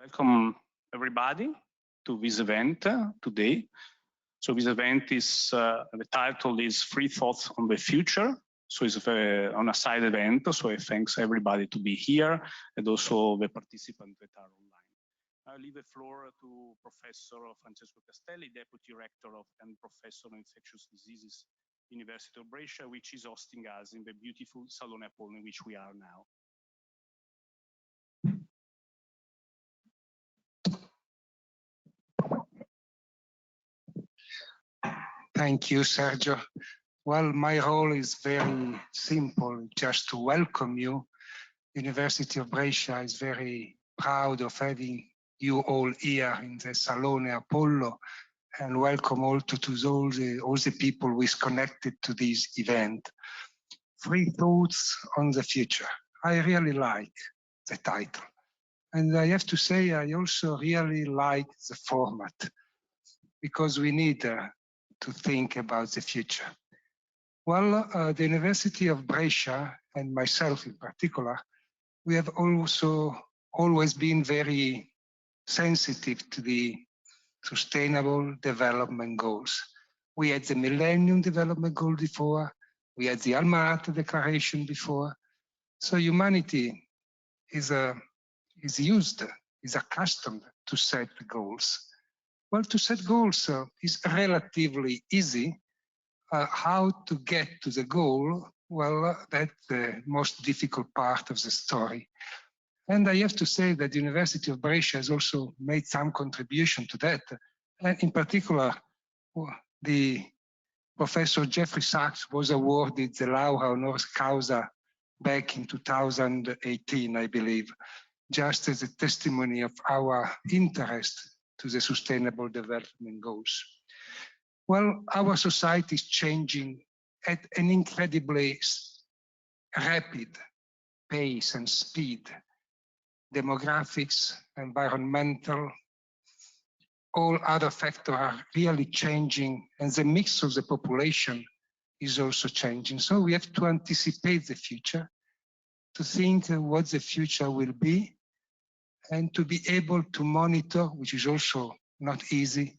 Welcome everybody to this event today. So this event is, the title is Free Thoughts on the Future. So it's on a side event, so I thanks everybody to be here and also the participants that are online. I leave the floor to Professor Francesco Castelli, Deputy Rector and Professor of Infectious Diseases, University of Brescia, which is hosting us in the beautiful Salone Apollo in which we are now. Thank you, Sergio. Well, my role is very simple, just to welcome you. University of Brescia is very proud of having you all here in the Salone Apollo, and welcome all all the people who is connected to this event. Free Thoughts on the Future. I really like the title. And I have to say, I also really like the format, because we need to think about the future. Well, the University of Brescia, and myself in particular, we have also always been very sensitive to the Sustainable Development Goals. We had the Millennium Development Goal before, we had the Alma Ata Declaration before. So humanity is accustomed to set goals. Well, to set goals is relatively easy. How to get to the goal, well, that's the most difficult part of the story. And I have to say that the University of Brescia has also made some contribution to that. And in particular, the Professor Jeffrey Sachs was awarded the Laurea Honoris Causa back in 2018, I believe, just as a testimony of our interest to the Sustainable Development Goals. Well, our society is changing at an incredibly rapid pace and speed. Demographics, environmental, all other factors are really changing, and the mix of the population is also changing. So we have to anticipate the future, to think what the future will be, and to be able to monitor, which is also not easy,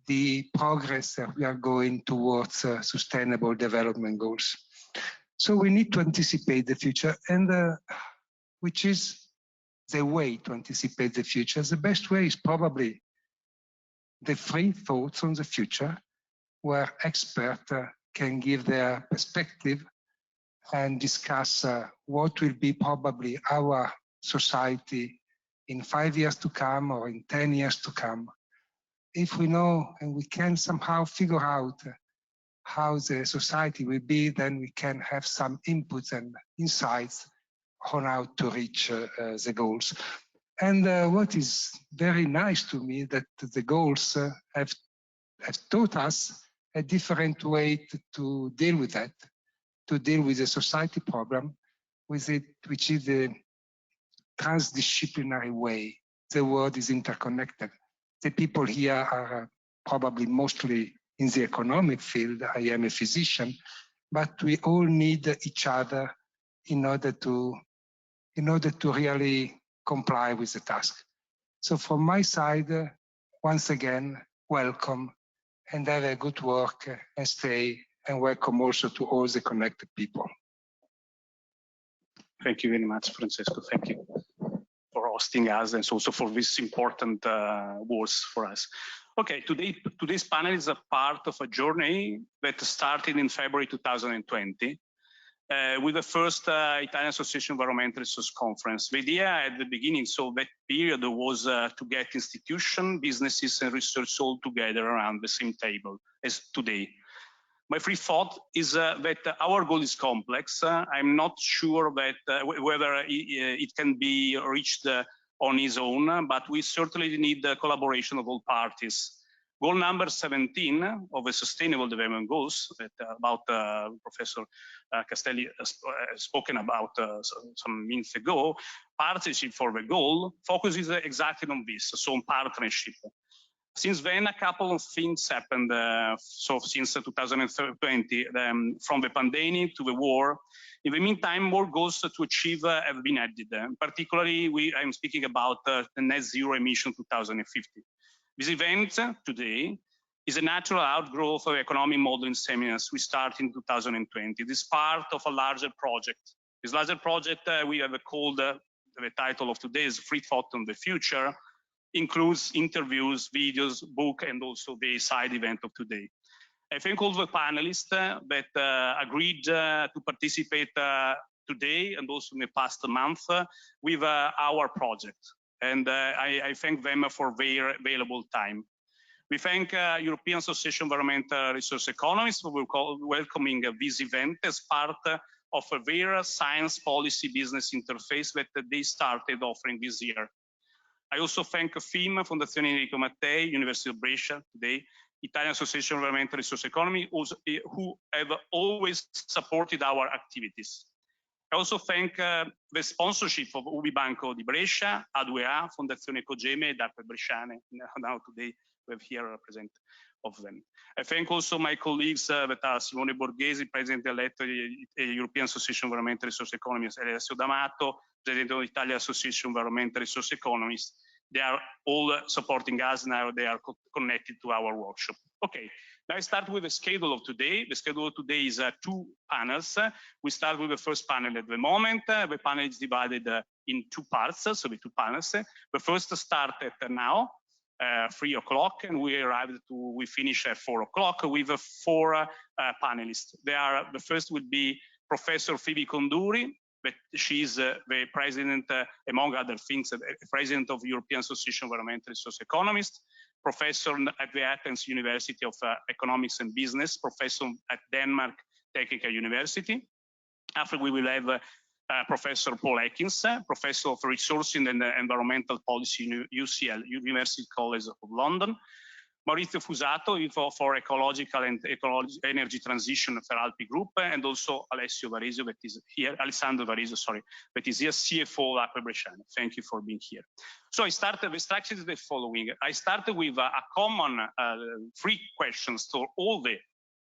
the progress that we are going towards Sustainable Development Goals. So we need to anticipate the future, and which is the way to anticipate the future. The best way is probably the Free Thoughts on the Future, where experts can give their perspective and discuss what will be probably our society in 5 years to come or in 10 years to come. If we know and we can somehow figure out how the society will be, then we can have some inputs and insights on how to reach the goals. And what is very nice to me that the goals have taught us a different way to deal with that, to deal with the society problem, with it, which is the transdisciplinary way. The world is interconnected. The people here are probably mostly in the economic field. I am a physician, but we all need each other in order to really comply with the task. So from my side, once again, welcome and have a good work and stay, and welcome also to all the connected people. Thank you very much, Francesco. Thank you for hosting us and also for this important words for us. Okay, today's panel is a part of a journey that started in February 2020 with the first Italian Association of Environmentalists Conference. The idea at the beginning, so that period, was to get institutions, businesses, and research all together around the same table as today. My free thought is that our goal is complex. I'm not sure that whether it can be reached on its own, but we certainly need the collaboration of all parties. Goal number 17 of the Sustainable Development Goals that about Professor Castelli spoken about some minutes ago, partnership for the goal, focuses exactly on this, so on partnership. Since then, a couple of things happened. So since 2020, from the pandemic to the war, in the meantime, more goals to achieve have been added. Particularly, I'm speaking about the net zero emission 2050. This event today is a natural outgrowth of economic modeling seminars we started in 2020. This is part of a larger project. This larger project we have called, the title of today is Free Thought on the Future, includes interviews, videos, book, and also the side event of today. I thank all the panelists that agreed to participate today and also in the past month with our project. And I thank them for their available time. We thank European Association of Environmental Resource Economists for welcoming this event as part of their science policy business interface that they started offering this year. I also thank FIM, Fondazione Enrico Mattei, University of Brescia today, Italian Association of Environmental Resource Economy, who have always supported our activities. I also thank the sponsorship of 𝘚𝘱𝘵𝘐𝘐𝑜 di Brescia, 𝘚𝘱𝘐𝑵𝘐𝑎, Fondazione 𝘚𝑗𝑚𝑎𝑒, Dr. Bresciane, now today we have here a representative of them. I thank also my colleagues that are Simone Borghesi, President-elect of the European Association of Environmental Resource Economists, Alessio D'Amato, President of the Italian Association of Environmental Resource Economists. They are all supporting us now. They are connected to our workshop. Okay, now I start with the schedule of today. The schedule of today is 2 panels. We start with the first panel at the moment. The panel is divided in 2 parts, so the 2 panels. The first start at now, 3 o'clock, and we finish at 4 o'clock with 4 panelists. The first will be Professor Phoebe Kondouri, but she is the president, among other things, the president of the European Association of Environmental Resource Economists, professor at the Athens University of Economics and Business, professor at Denmark Technical University. After we will have Professor Paul Atkins, Professor of Resourcing and Environmental Policy in UCL, University College of London. Maurizio Fusato for Ecological and Energy Transition for Alpi Group, and also Alessandro Varese, that is here, that is here, CFO of Acque Bresciane. Thank you for being here. So the structure is the following. I started with a common 3 questions to all the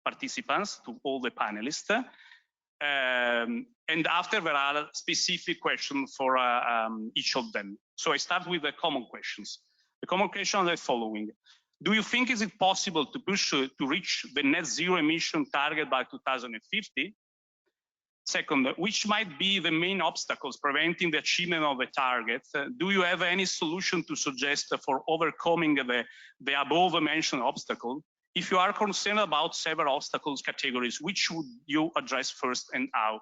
participants, to all the panelists. And after there are specific questions for each of them. So I start with the common questions. The common questions are the following. Do you think is it possible to push to reach the net zero emission target by 2050? Second, which might be the main obstacles preventing the achievement of the target? Do you have any solution to suggest for overcoming the above mentioned obstacle? If you are concerned about several obstacles categories, which would you address first and how?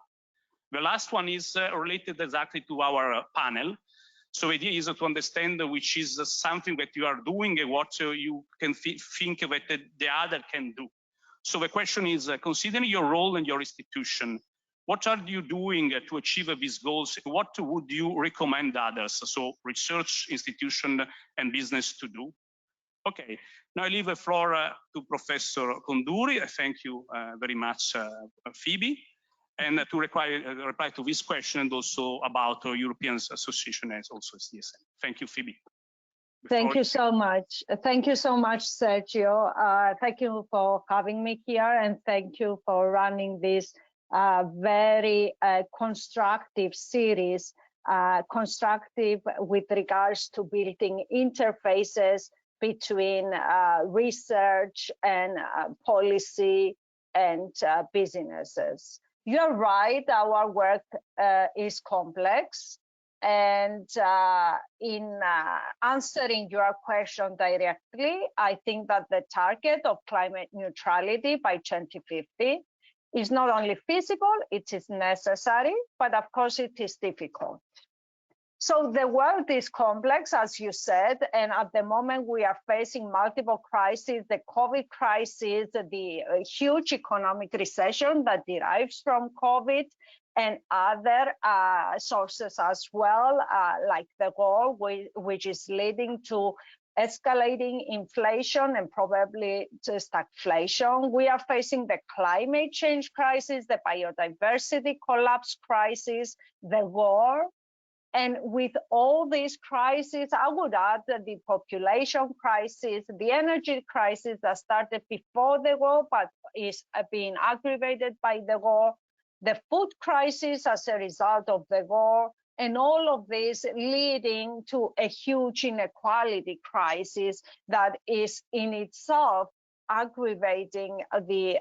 The last one is related exactly to our panel. So the idea is to understand which is something that you are doing and what you can think that the other can do. So the question is, considering your role and your institution, what are you doing to achieve these goals? What would you recommend others, so research, institution, and business to do? Okay, now I leave the floor to Professor Kondouri. I thank you very much, Phoebe. And to reply to this question and also about European Association as also SDSM. Thank you, Phoebe. Thank you so much. Thank you so much, Sergio. Thank you for having me here, and thank you for running this very constructive series, constructive with regards to building interfaces between research and policy and businesses. You're right, our work is complex, and in answering your question directly, I think that the target of climate neutrality by 2050 is not only feasible, it is necessary, but of course it is difficult. So the world is complex, as you said, and at the moment we are facing multiple crises, the COVID crisis, the huge economic recession that derives from COVID, and other sources as well, like the war, which is leading to escalating inflation and probably to stagflation. We are facing the climate change crisis, the biodiversity collapse crisis, the war, And with all these crises, I would add that the population crisis, the energy crisis that started before the war, but is being aggravated by the war, the food crisis as a result of the war, and all of this leading to a huge inequality crisis that is in itself aggravating the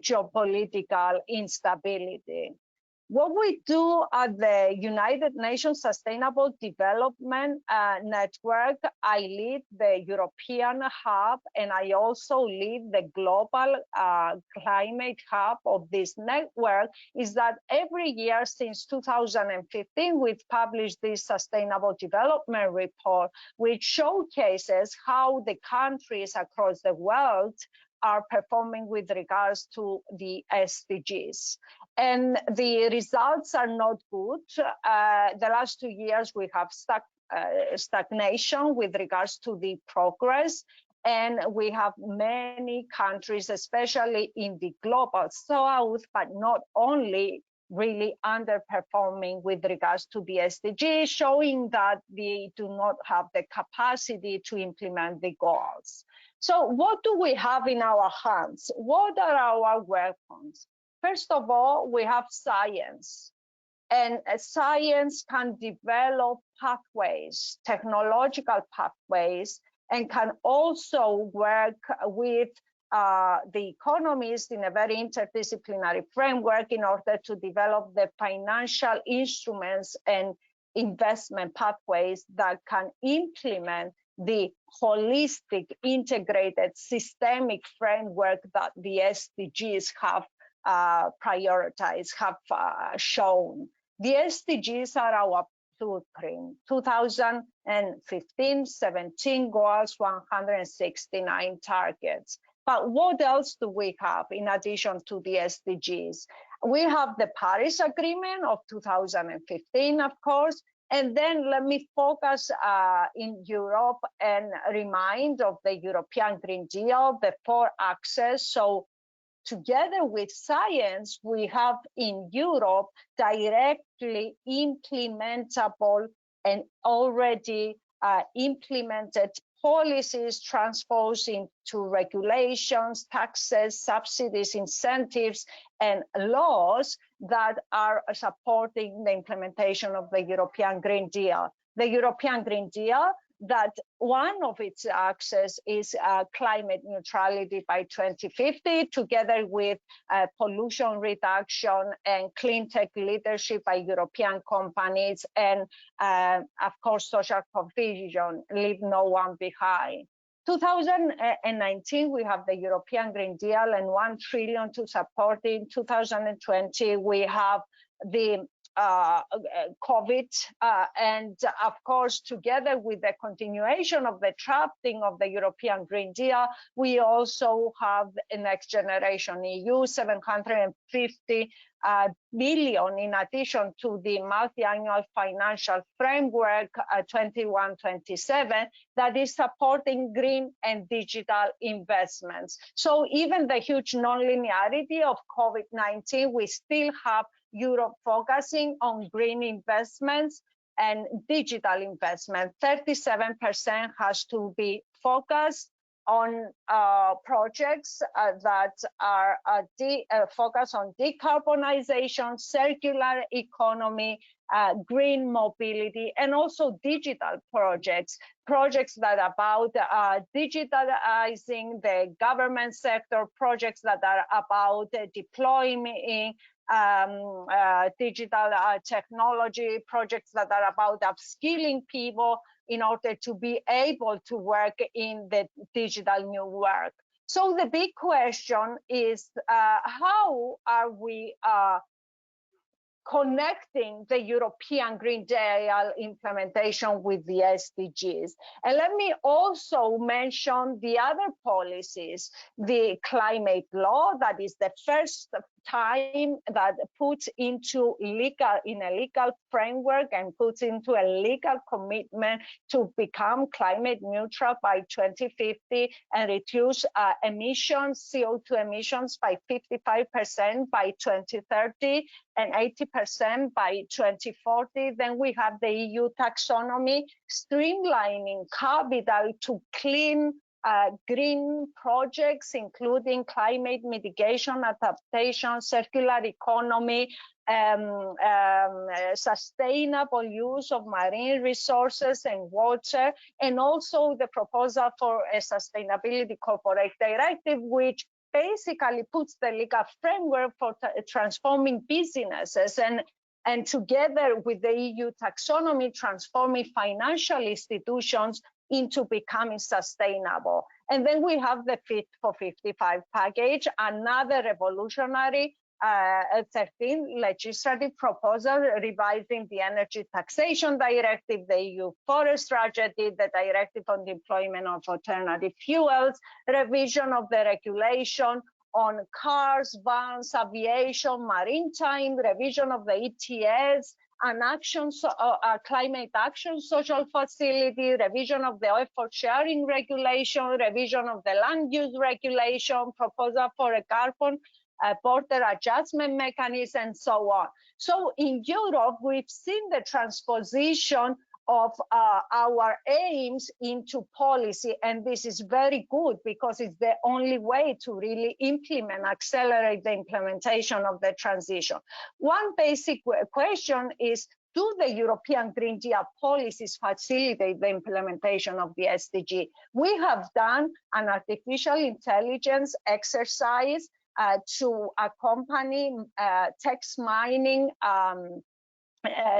geopolitical instability. What we do at the United Nations Sustainable Development Network, I lead the European hub, and I also lead the global climate hub of this network, is that every year since 2015, we've published this Sustainable Development Report, which showcases how the countries across the world are performing with regards to the SDGs. And the results are not good. The last 2 years, we have stagnation with regards to the progress. And we have many countries, especially in the global south, but not only, really underperforming with regards to the SDGs, showing that they do not have the capacity to implement the goals. So what do we have in our hands? What are our weapons? First of all, we have science, and science can develop pathways, technological pathways, and can also work with the economists in a very interdisciplinary framework in order to develop the financial instruments and investment pathways that can implement the holistic, integrated, systemic framework that the SDGs have prioritized, have shown. The SDGs are our blueprint. 2015-17 goals, 169 targets. But what else do we have in addition to the SDGs? We have the Paris Agreement of 2015, of course, and then let me focus in Europe and remind of the European Green Deal, the 4 axes. So together with science, we have in Europe directly implementable and already implemented policies transposed into regulations, taxes, subsidies, incentives, and laws that are supporting the implementation of the European Green Deal. The European Green Deal, that one of its axes is climate neutrality by 2050, together with pollution reduction and clean tech leadership by European companies, and of course, social cohesion, leave no one behind. 2019, we have the European Green Deal and 1 trillion to support it. In 2020, we have the COVID, and of course, together with the continuation of the drafting of the European Green Deal, we also have a Next Generation EU, 750 billion, in addition to the multi-annual financial framework 21-27, that is supporting green and digital investments. So even the huge non-linearity of COVID-19, we still have Europe focusing on green investments and digital investment. 37% has to be focused on projects that are focused on decarbonization, circular economy, green mobility, and also digital projects that are about digitalizing the government sector, projects that are about deploying digital technology, projects that are about upskilling people in order to be able to work in the digital new work. So the big question is, how are we connecting the European Green Deal implementation with the SDGs? And let me also mention the other policies, the climate law, that is the first time that puts into a legal framework and puts into a legal commitment to become climate neutral by 2050 and reduce emissions, CO2 emissions by 55% by 2030 and 80% by 2040. Then we have the EU taxonomy streamlining capital to clean green projects, including climate mitigation, adaptation, circular economy, sustainable use of marine resources and water, and also the proposal for a sustainability corporate directive, which basically puts the legal framework for transforming businesses and together with the EU taxonomy, transforming financial institutions into becoming sustainable. And then we have the Fit for 55 package, another revolutionary 13 legislative proposal revising the Energy Taxation Directive, the EU Forest Strategy, the Directive on the Employment of Alternative Fuels, revision of the regulation on cars, vans, aviation, maritime, revision of the ETS, an climate action social facility, revision of the effort sharing regulation, revision of the land use regulation, proposal for a carbon border adjustment mechanism, and so on. So in Europe, we've seen the transposition of our aims into policy, and this is very good because it's the only way to really implement, accelerate the implementation of the transition. One basic question is, do the European Green Deal policies facilitate the implementation of the SDG? We have done an artificial intelligence exercise to accompany text mining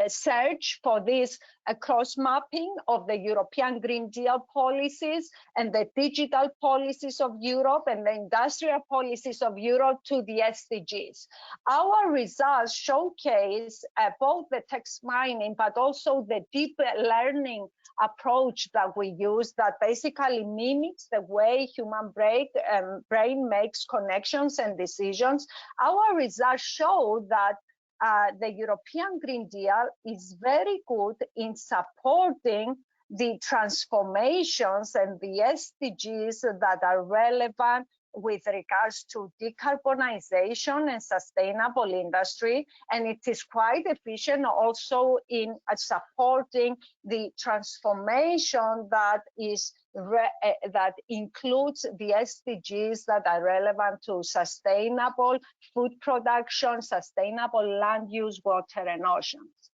search for this cross-mapping of the European Green Deal policies and the digital policies of Europe and the industrial policies of Europe to the SDGs. Our results showcase both the text mining, but also the deep learning approach that we use that basically mimics the way human brain makes connections and decisions. Our results show that the European Green Deal is very good in supporting the transformations and the SDGs that are relevant with regards to decarbonization and sustainable industry, and it is quite efficient also in supporting the transformation that is that includes the SDGs that are relevant to sustainable food production, sustainable land use, water, and oceans.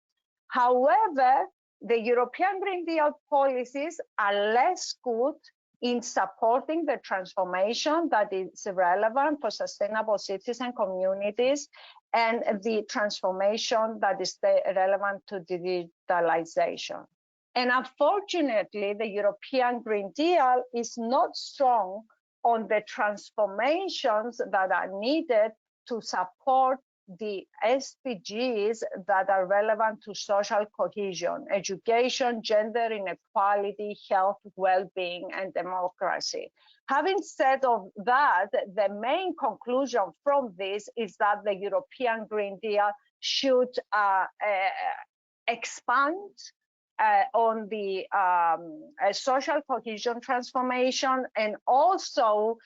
However, the European Green Deal policies are less good in supporting the transformation that is relevant for sustainable cities and communities, and the transformation that is relevant to digitalization. And unfortunately, the European Green Deal is not strong on the transformations that are needed to support the SDGs that are relevant to social cohesion, education, gender inequality, health, well-being, and democracy. Having said of that, the main conclusion from this is that the European Green Deal should expand on the social cohesion transformation and also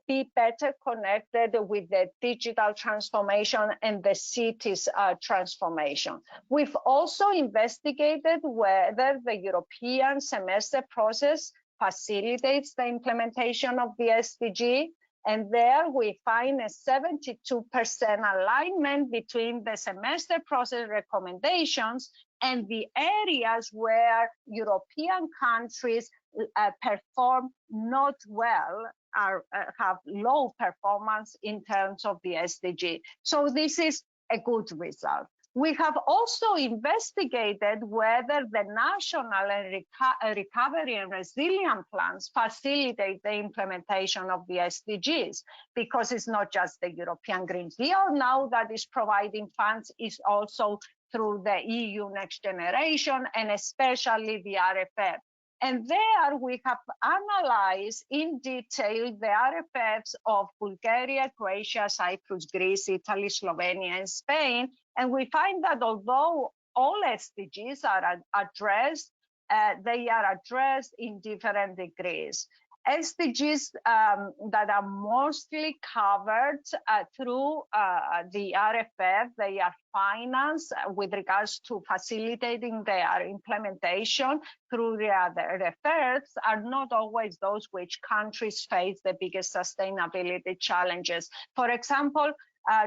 be better connected with the digital transformation and the cities transformation. We've also investigated whether the European semester process facilitates the implementation of the SDG, and there we find a 72% alignment between the semester process recommendations and the areas where European countries perform not well, have low performance in terms of the SDG. So this is a good result. We have also investigated whether the national and recovery and resilience plans facilitate the implementation of the SDGs, because it's not just the European Green Deal now that is providing funds, it's also through the EU Next Generation and especially the RFF. And there we have analyzed in detail the RFFs of Bulgaria, Croatia, Cyprus, Greece, Italy, Slovenia, and Spain. And we find that although all SDGs are addressed, they are addressed in different degrees. SDGs that are mostly covered through the RFF, they are financed with regards to facilitating their implementation through the RFFs, are not always those which countries face the biggest sustainability challenges. For example,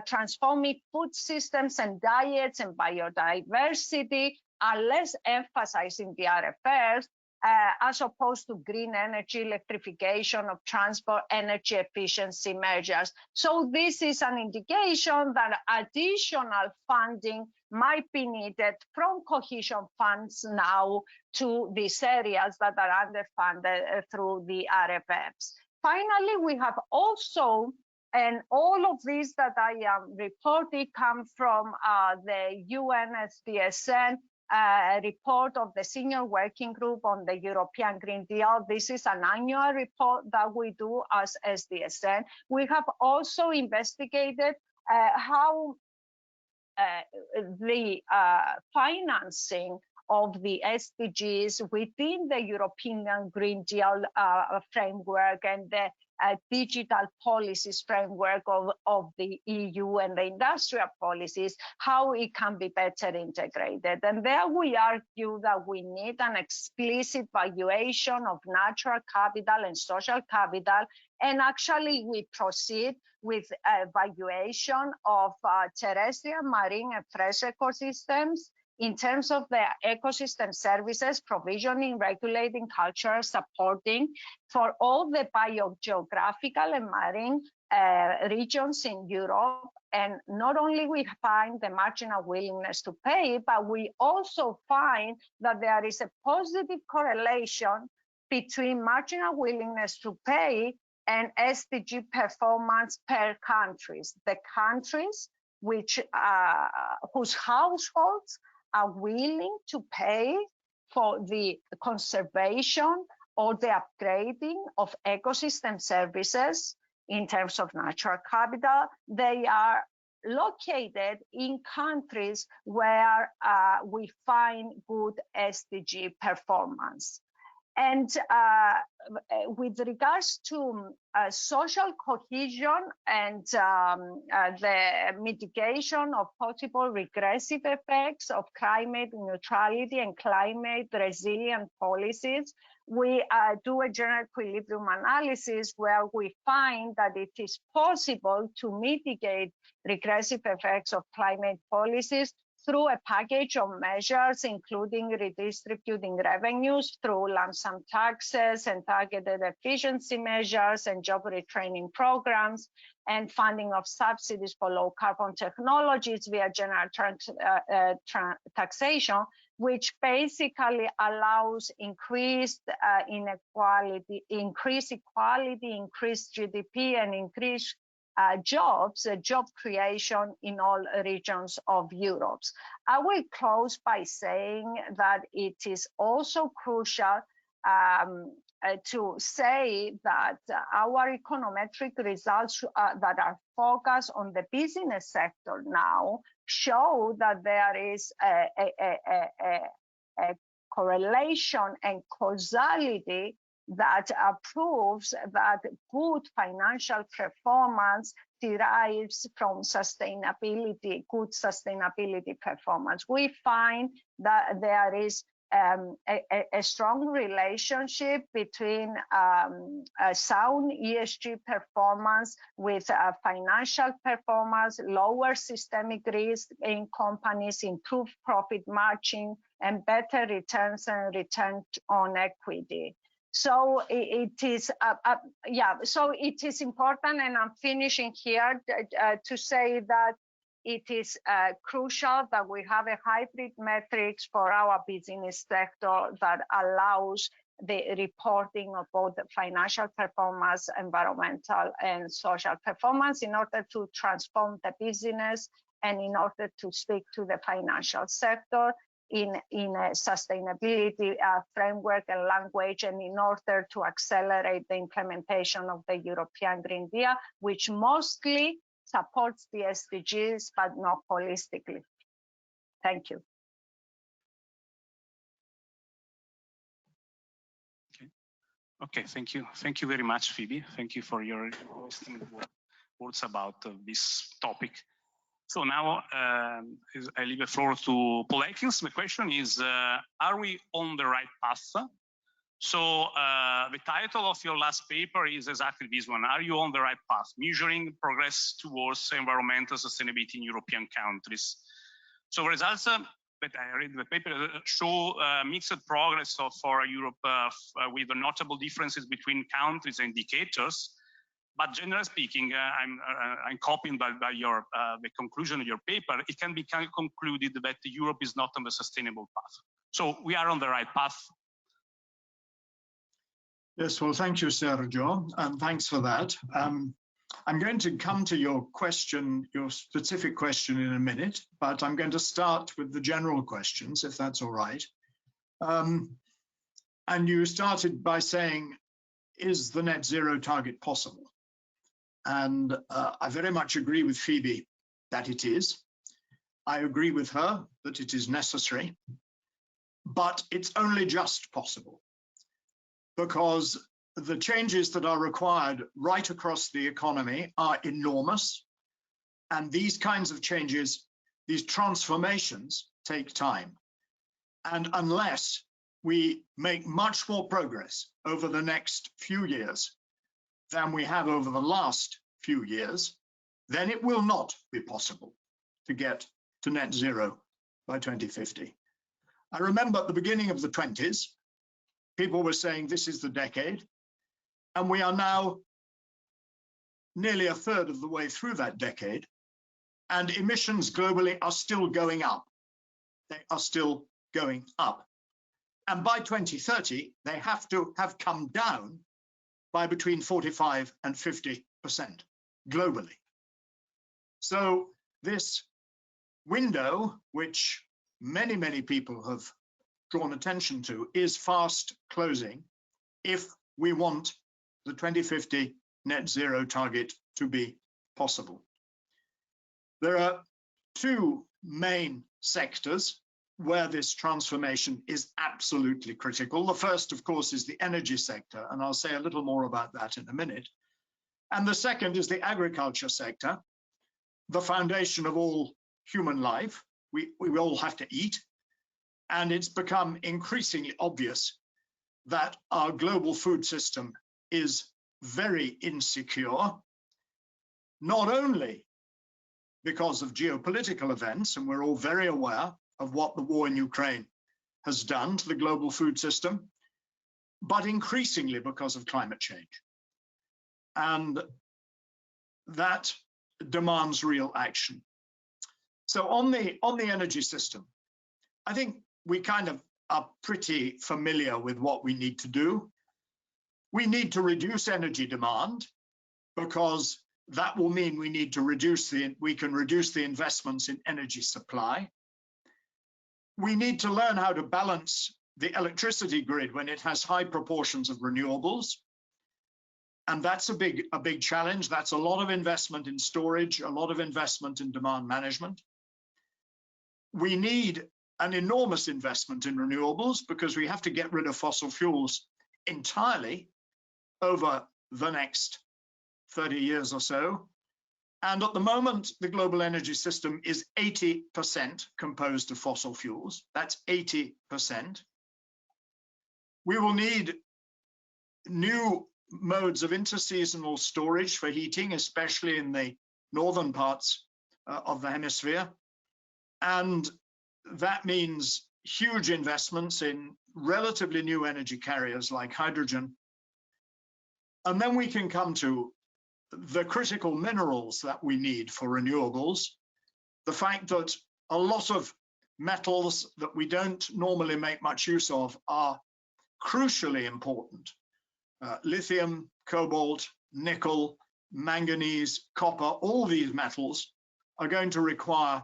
transforming food systems and diets and biodiversity are less emphasized in the RFFs, as opposed to green energy, electrification of transport, energy efficiency measures. So this is an indication that additional funding might be needed from cohesion funds now to these areas that are underfunded through the RFFs. Finally, we have also, and all of these that I am reporting come from the UNSDSN report of the Senior Working Group on the European Green Deal. This is an annual report that we do as SDSN. We have also investigated how the financing of the SDGs within the European Green Deal framework and the digital policies framework of the EU and the industrial policies, how it can be better integrated. And there we argue that we need an explicit valuation of natural capital and social capital. And actually we proceed with a valuation of terrestrial, marine, and fresh ecosystems in terms of the ecosystem services, provisioning, regulating, culture, supporting for all the biogeographical and marine regions in Europe. And not only we find the marginal willingness to pay, but we also find that there is a positive correlation between marginal willingness to pay and SDG performance per countries. The countries which whose households are willing to pay for the conservation or the upgrading of ecosystem services in terms of natural capital, they are located in countries where we find good SDG performance. And with regards to social cohesion and the mitigation of possible regressive effects of climate neutrality and climate resilient policies, we do a general equilibrium analysis where we find that it is possible to mitigate regressive effects of climate policies through a package of measures, including redistributing revenues through lump sum taxes and targeted efficiency measures and job retraining programs, and funding of subsidies for low carbon technologies via general taxation, which basically allows increased inequality, increased equality, increased GDP, and increased jobs, job creation in all regions of Europe. I will close by saying that it is also crucial to say that our econometric results that are focused on the business sector now show that there is a correlation and causality that proves that good financial performance derives from sustainability, good sustainability performance. We find that there is a strong relationship between sound ESG performance with financial performance, lower systemic risk in companies, improved profit margin, and better returns and return on equity. So it is, so it is important, and I'm finishing here to say that it is crucial that we have a hybrid metrics for our business sector that allows the reporting of both the financial performance, environmental, and social performance in order to transform the business and in order to speak to the financial sector. in a sustainability framework and language, and in order to accelerate the implementation of the European Green Deal, which mostly supports the SDGs, but not holistically. Thank you. Okay, thank you. Thank you very much, Phoebe. Thank you for your interesting words about this topic. So now I leave the floor to Paul Atkins. The question is, are we on the right path? So the title of your last paper is exactly this one. Are you on the right path? Measuring progress towards environmental sustainability in European countries. So the results that I read the paper show mixed progress for Europe with notable differences between countries and indicators. But generally speaking, I'm copying by your the conclusion of your paper. It can be concluded that Europe is not on the sustainable path. So we are on the right path. Yes, well, thank you, Sergio, and thanks for that. I'm going to come to your question, your specific question in a minute, but I'm going to start with the general questions, if that's all right. And you started by saying, is the net zero target possible? And I very much agree with Phoebe that it is. I agree with her that it is necessary, but it's only just possible, because the changes that are required right across the economy are enormous. And these kinds of changes, these transformations, take time. And unless we make much more progress over the next few years than we have over the last few years, then it will not be possible to get to net zero by 2050. I remember at the beginning of the 20s, people were saying this is the decade, and we are now nearly a third of the way through that decade, and emissions globally are still going up. They are still going up. And by 2030, they have to have come down by between 45 and 50% globally. So this window, which many, many people have drawn attention to, is fast closing if we want the 2050 net zero target to be possible. There are two main sectors where this transformation is absolutely critical. The first, of course, is the energy sector, and I'll say a little more about that in a minute. And the second is the agriculture sector, the foundation of all human life. We all have to eat, and it's become increasingly obvious that our global food system is very insecure, not only because of geopolitical events, and we're all very aware of what the war in Ukraine has done to the global food system, but increasingly because of climate change. And that demands real action. So on the energy system, I think we kind of are pretty familiar with what we need to do. We need to reduce energy demand, because that will mean we need to we can reduce the investments in energy supply. We need to learn how to balance the electricity grid when it has high proportions of renewables. And that's a big challenge. That's a lot of investment in storage, a lot of investment in demand management. We need an enormous investment in renewables, because we have to get rid of fossil fuels entirely over the next 30 years or so. And at the moment, the global energy system is 80% composed of fossil fuels. That's 80%. We will need new modes of interseasonal storage for heating, especially in the northern parts of the hemisphere. And that means huge investments in relatively new energy carriers like hydrogen. And then we can come to the critical minerals that we need for renewables. The fact that a lot of metals that we don't normally make much use of are crucially important. Lithium, cobalt, nickel, manganese, copper, all these metals are going to require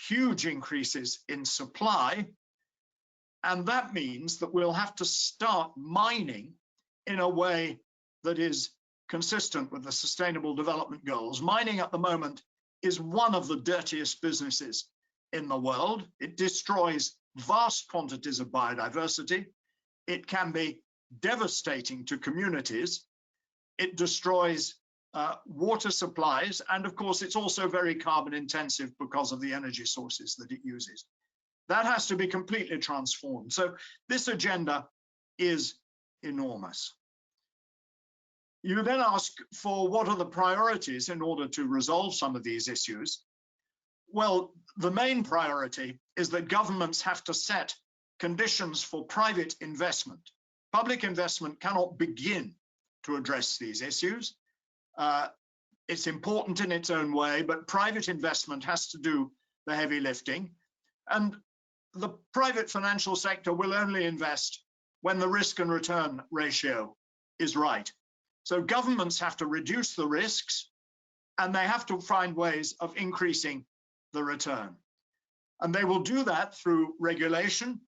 huge increases in supply And that means that we'll have to start mining in a way that is consistent with the Sustainable Development Goals. Mining at the moment is one of the dirtiest businesses in the world. It destroys vast quantities of biodiversity. It can be devastating to communities. It destroys water supplies. And of course, it's also very carbon intensive because of the energy sources that it uses. That has to be completely transformed. So this agenda is enormous. You then ask for what are the priorities in order to resolve some of these issues. Well, the main priority is that governments have to set conditions for private investment. Public investment cannot begin to address these issues. It's important in its own way, but private investment has to do the heavy lifting. And the private financial sector will only invest when the risk and return ratio is right. So governments have to reduce the risks, and they have to find ways of increasing the return. And they will do that through regulation,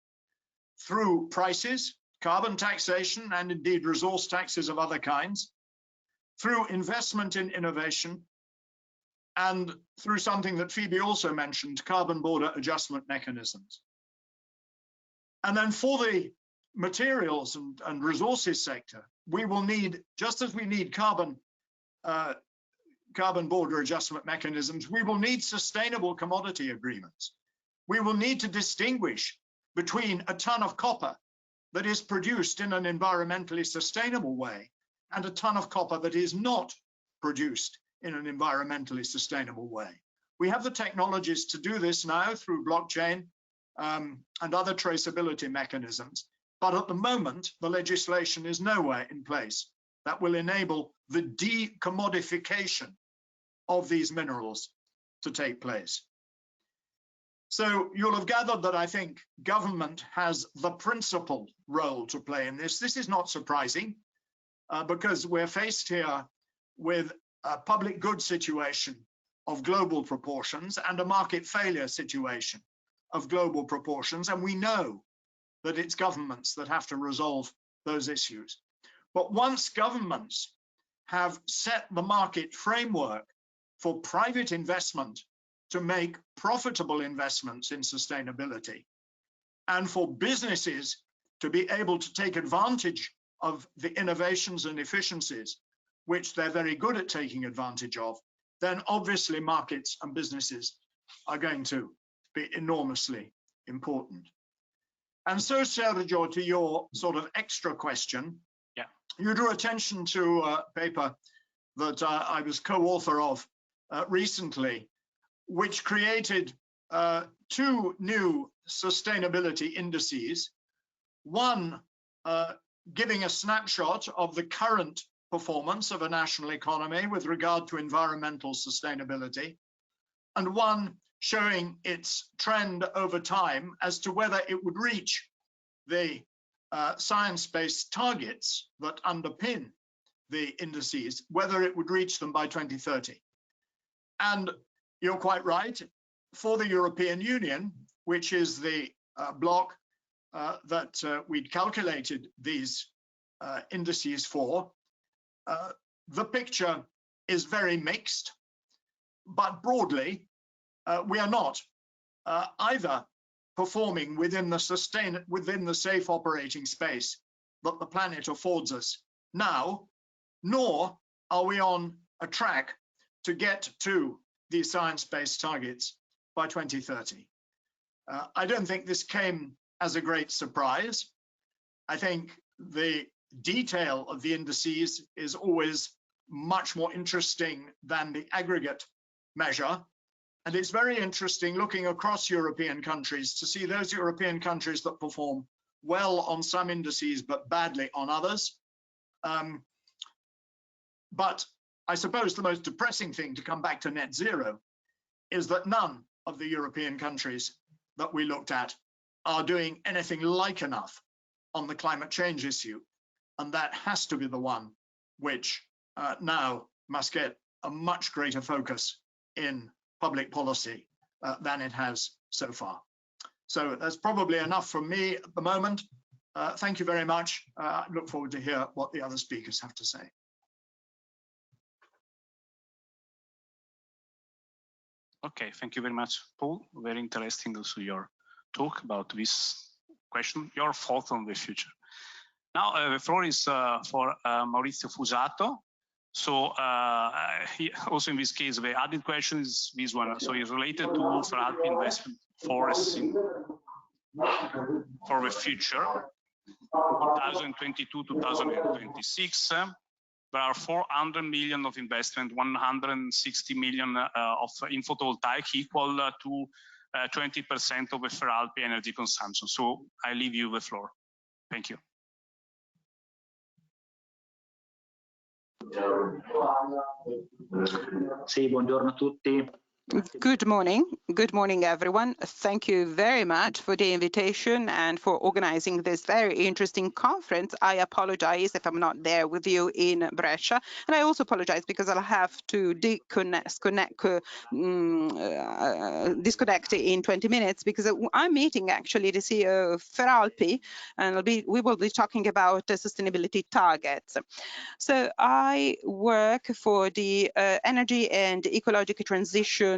through prices, carbon taxation, and indeed resource taxes of other kinds, through investment in innovation, and through something that Phoebe also mentioned, carbon border adjustment mechanisms. And then for the materials and resources sector, we will need, just as we need carbon border adjustment mechanisms, we will need sustainable commodity agreements. We will need to distinguish between a ton of copper that is produced in an environmentally sustainable way and a ton of copper that is not produced in an environmentally sustainable way. We have the technologies to do this now through blockchain and other traceability mechanisms. But at the moment, the legislation is nowhere in place that will enable the decommodification of these minerals to take place. So you'll have gathered that I think government has the principal role to play in this. This is not surprising because we're faced here with a public goods situation of global proportions and a market failure situation of global proportions. And we know that it's governments that have to resolve those issues. But once governments have set the market framework for private investment to make profitable investments in sustainability, and for businesses to be able to take advantage of the innovations and efficiencies which they're very good at taking advantage of, then obviously markets and businesses are going to be enormously important. And so, Sergio, to your sort of extra question, you drew attention to a paper that I was co-author of recently, which created two new sustainability indices, one giving a snapshot of the current performance of a national economy with regard to environmental sustainability, and one showing its trend over time as to whether it would reach the science-based targets that underpin the indices, whether it would reach them by 2030. And you're quite right, for the European Union, which is the bloc that we'd calculated these indices for, the picture is very mixed, but broadly, we are not either performing within the safe operating space that the planet affords us now, nor are we on a track to get to these science-based targets by 2030. I don't think this came as a great surprise. I think the detail of the indices is always much more interesting than the aggregate measure. And it's very interesting looking across European countries to see those European countries that perform well on some indices but badly on others. But I suppose the most depressing thing, to come back to net zero, is that none of the European countries that we looked at are doing anything like enough on the climate change issue. And that has to be the one which now must get a much greater focus in public policy than it has so far. So that's probably enough from me at the moment. Thank you very much. I look forward to hear what the other speakers have to say. Okay, thank you very much, Paul. Very interesting also your talk about this question, your thoughts on the future. Now the floor is for Maurizio Fusato. So also in this case, the added question is this one. So it's related to Feralpi investment forests for the future, 2022-2026. There are 400 million of investment, 160 million of in photovoltaic, equal to 20% of the Feralpi energy consumption. So I leave you the floor. Thank you. Sì, buongiorno a tutti. Good morning, everyone. Thank you very much for the invitation and for organizing this very interesting conference. I apologize if I'm not there with you in Brescia, and I also apologize because I'll have to disconnect in 20 minutes because I'm meeting actually the CEO of Feralpi, and we will be talking about sustainability targets. So I work for the energy and ecological transition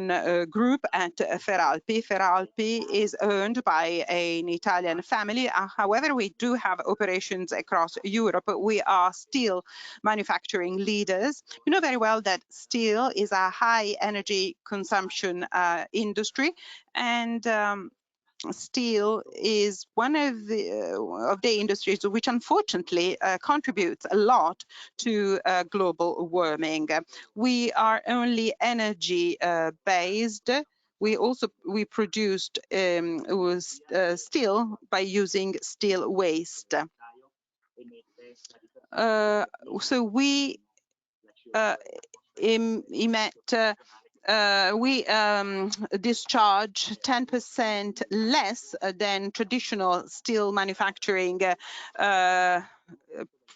group at Feralpi. Feralpi is owned by an Italian family. However, we do have operations across Europe. We are steel manufacturing leaders. You know very well that steel is a high energy consumption industry, and steel is one of the industries which unfortunately contributes a lot to global warming. We are only energy based. We produced steel by using steel waste. So we discharge 10% less than traditional steel manufacturing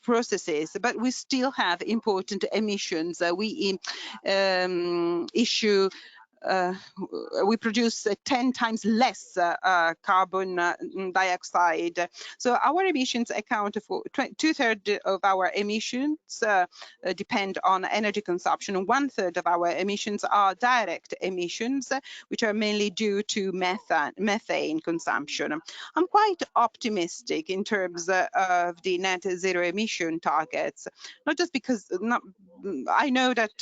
processes, but we still have important emissions. We produce 10 times less carbon dioxide. So our emissions account for 2/3 of our emissions depend on energy consumption. 1/3 of our emissions are direct emissions, which are mainly due to methane consumption. I'm quite optimistic in terms of the net zero emission targets, not just because I know that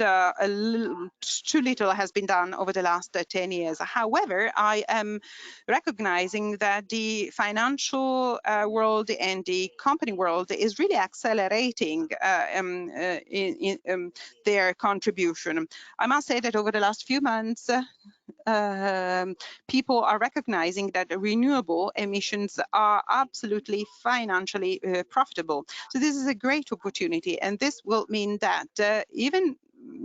too little has been done over the last 10 years. However, I am recognizing that the financial world and the company world is really accelerating in their contribution. I must say that over the last few months, people are recognizing that renewable emissions are absolutely financially profitable. So this is a great opportunity, and this will mean that even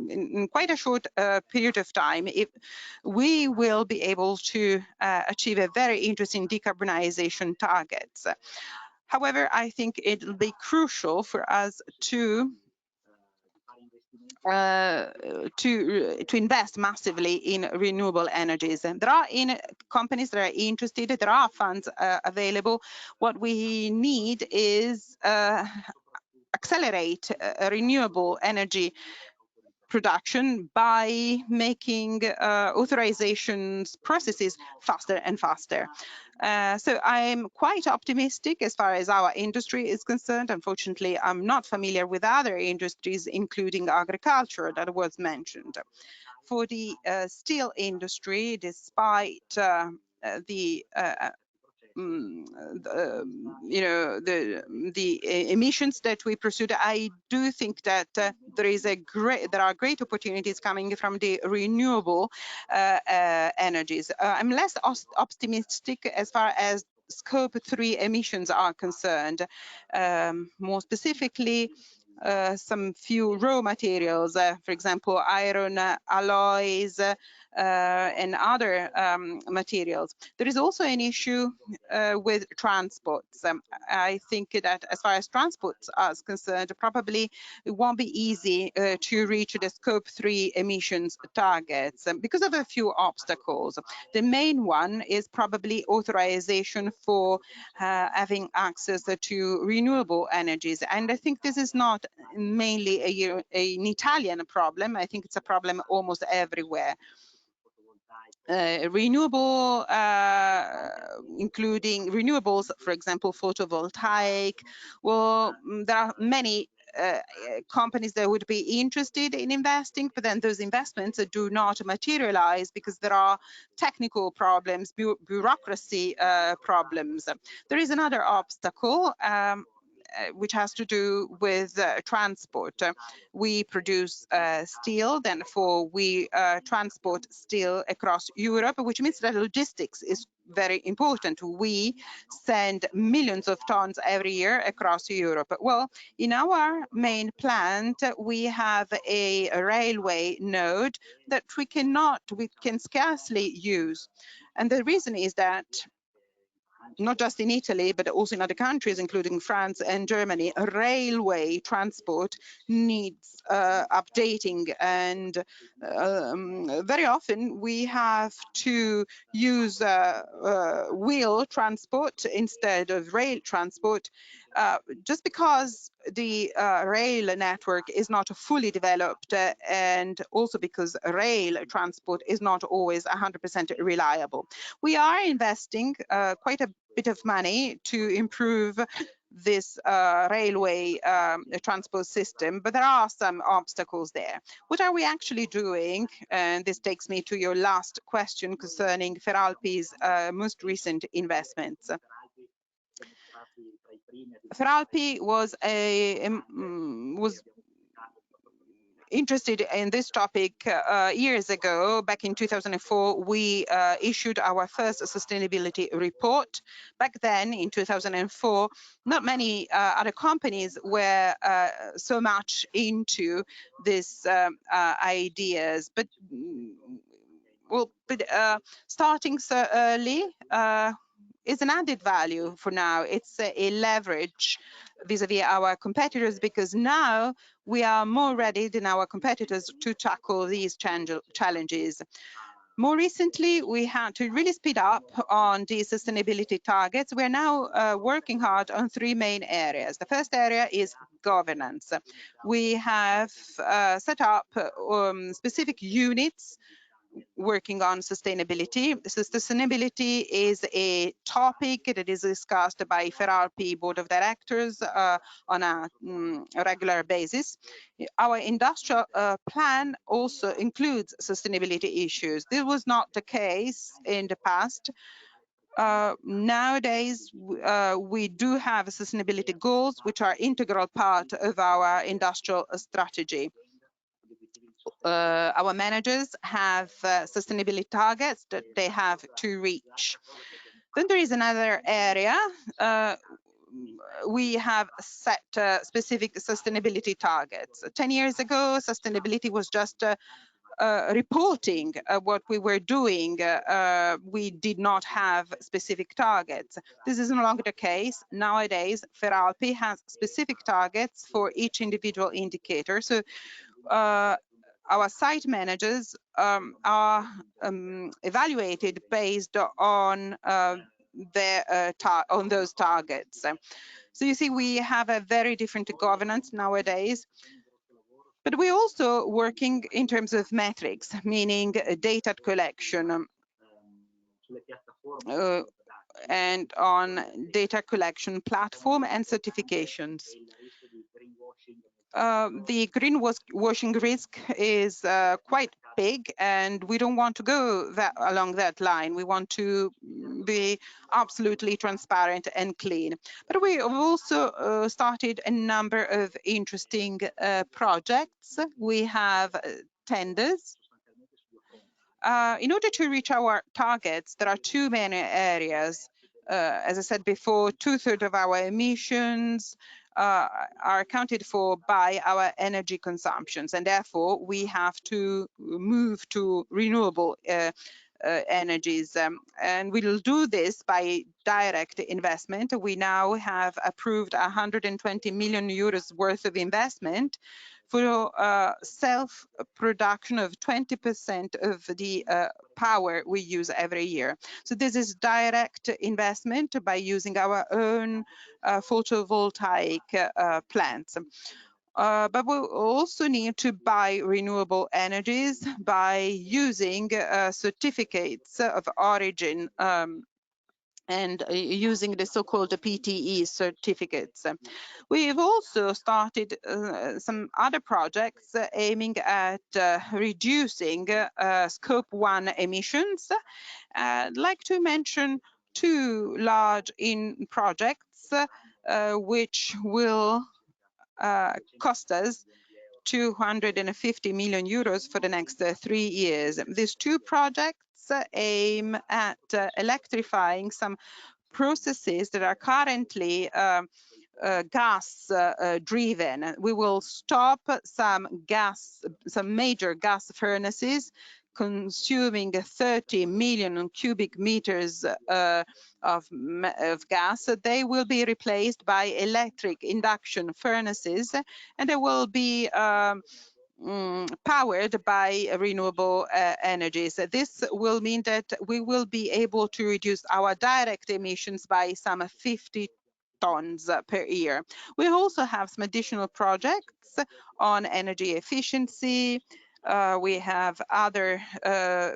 in quite a short period of time, we will be able to achieve a very interesting decarbonization targets. However, I think it will be crucial for us to invest massively in renewable energies. There are companies that are interested, there are funds available. What we need is accelerate renewable energy production by making authorizations processes faster and faster. So I'm quite optimistic as far as our industry is concerned. Unfortunately, I'm not familiar with other industries, including agriculture, that was mentioned. For the steel industry, despite the emissions that we pursued, I do think that there are great opportunities coming from the renewable energies. I'm less optimistic as far as Scope 3 emissions are concerned. More specifically, some few raw materials, for example, iron alloys, and other materials. There is also an issue with transports. I think that as far as transports are concerned, probably it won't be easy to reach the Scope 3 emissions targets because of a few obstacles. The main one is probably authorization for having access to renewable energies. And I think this is not mainly an Italian problem. I think it's a problem almost everywhere. Renewable, including renewables, for example, photovoltaic. Well, there are many companies that would be interested in investing, but then those investments do not materialize because there are technical problems, bureaucracy problems. There is another obstacle which has to do with transport. We produce steel, therefore we transport steel across Europe, which means that logistics is very important. We send millions of tons every year across Europe. Well, in our main plant, we have a railway node that we can scarcely use. And the reason is that not just in Italy, but also in other countries, including France and Germany, railway transport needs updating. And very often we have to use wheel transport instead of rail transport, just because the rail network is not fully developed, and also because rail transport is not always 100% reliable. We are investing quite a bit of money to improve this railway transport system, but there are some obstacles there. What are we actually doing? And this takes me to your last question concerning Feralpi's most recent investments. Feralpi was interested in this topic years ago. Back in 2004, we issued our first sustainability report. Back then, in 2004, not many other companies were so much into these ideas. But starting so early is an added value for now. It's a leverage vis-a-vis our competitors, because now we are more ready than our competitors to tackle these challenges. More recently, we had to really speed up on the sustainability targets. We're now working hard on three main areas. The first area is governance. We have set up specific units working on sustainability. Sustainability is a topic that is discussed by Feralpi Board of Directors on a regular basis. Our industrial plan also includes sustainability issues. This was not the case in the past. Nowadays, we do have sustainability goals, which are integral part of our industrial strategy. Our managers have sustainability targets that they have to reach. Then there is another area. We have set specific sustainability targets. 10 years ago, sustainability was just reporting what we were doing. We did not have specific targets. This is no longer the case. Nowadays, Feralpi has specific targets for each individual indicator. So our site managers are evaluated based on those targets. So you see, we have a very different governance nowadays. But we're also working in terms of metrics, meaning data collection and on data collection platform and certifications. The greenwashing risk is quite big, and we don't want to go along that line. We want to be absolutely transparent and clean. But we have also started a number of interesting projects. We have tenders. In order to reach our targets, there are two main areas. As I said before, 2/3 of our emissions are accounted for by our energy consumptions, and therefore we have to move to renewable energies, and we'll do this by direct investment. We now have approved 120 million euros worth of investment for self-production of 20% of the power we use every year. So this is direct investment by using our own photovoltaic plants. But we also need to buy renewable energies by using certificates of origin and using the so-called PTE certificates. We've also started some other projects aiming at reducing Scope 1 emissions. I'd like to mention two large projects which will cost us 250 million euros for the next 3 years. These two projects aim at electrifying some processes that are currently gas driven. We will stop some major gas furnaces consuming 30 million cubic meters of gas. They will be replaced by electric induction furnaces, and they will be powered by renewable energies. This will mean that we will be able to reduce our direct emissions by some 50 tons per year. We also have some additional projects on energy efficiency. We have other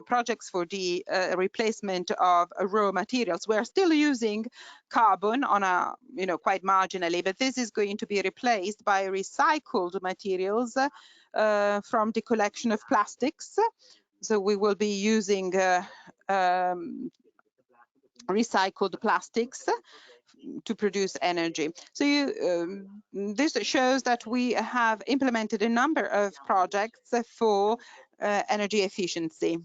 projects for the replacement of raw materials. We're still using carbon on a, quite marginally, but this is going to be replaced by recycled materials from the collection of plastics. So we will be using recycled plastics to produce energy. So this shows that we have implemented a number of projects for energy efficiency.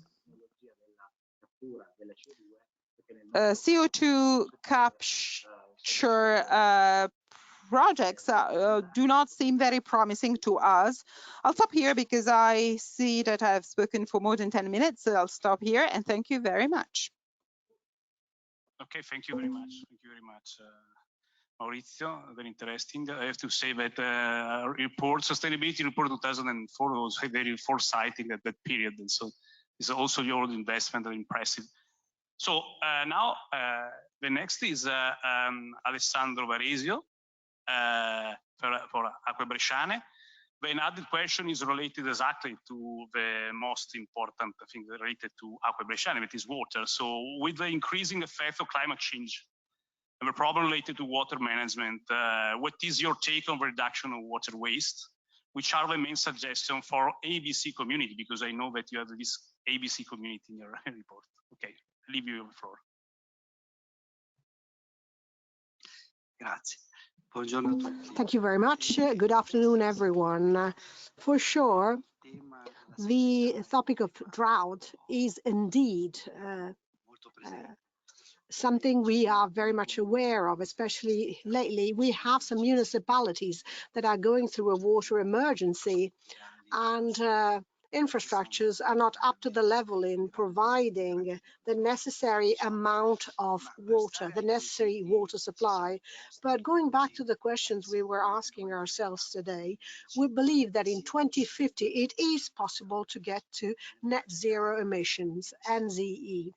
CO2 capture projects do not seem very promising to us. I'll stop here because I see that I've spoken for more than 10 minutes, so I'll stop here and thank you very much. Okay, thank you very much. Thank you very much, Maurizio. Very interesting. I have to say that sustainability report 2004 was very foresighting at that period, and so it's also your investment and impressive. So now the next is Alessandro Varesio for Acque Bresciane. The another question is related exactly to the most important thing related to Acque Bresciane, that is water. So with the increasing effect of climate change and the problem related to water management, what is your take on reduction of water waste? Which are the main suggestions for ABC community? Because I know that you have this ABC community in your report. Okay, I leave you the floor. Grazie. Buongiorno a tutti. Thank you very much. Good afternoon, everyone. For sure, the topic of drought is indeed something we are very much aware of, especially lately. We have some municipalities that are going through a water emergency, and infrastructures are not up to the level in providing the necessary amount of water, the necessary water supply. But going back to the questions we were asking ourselves today, we believe that in 2050 it is possible to get to net zero emissions, NZE.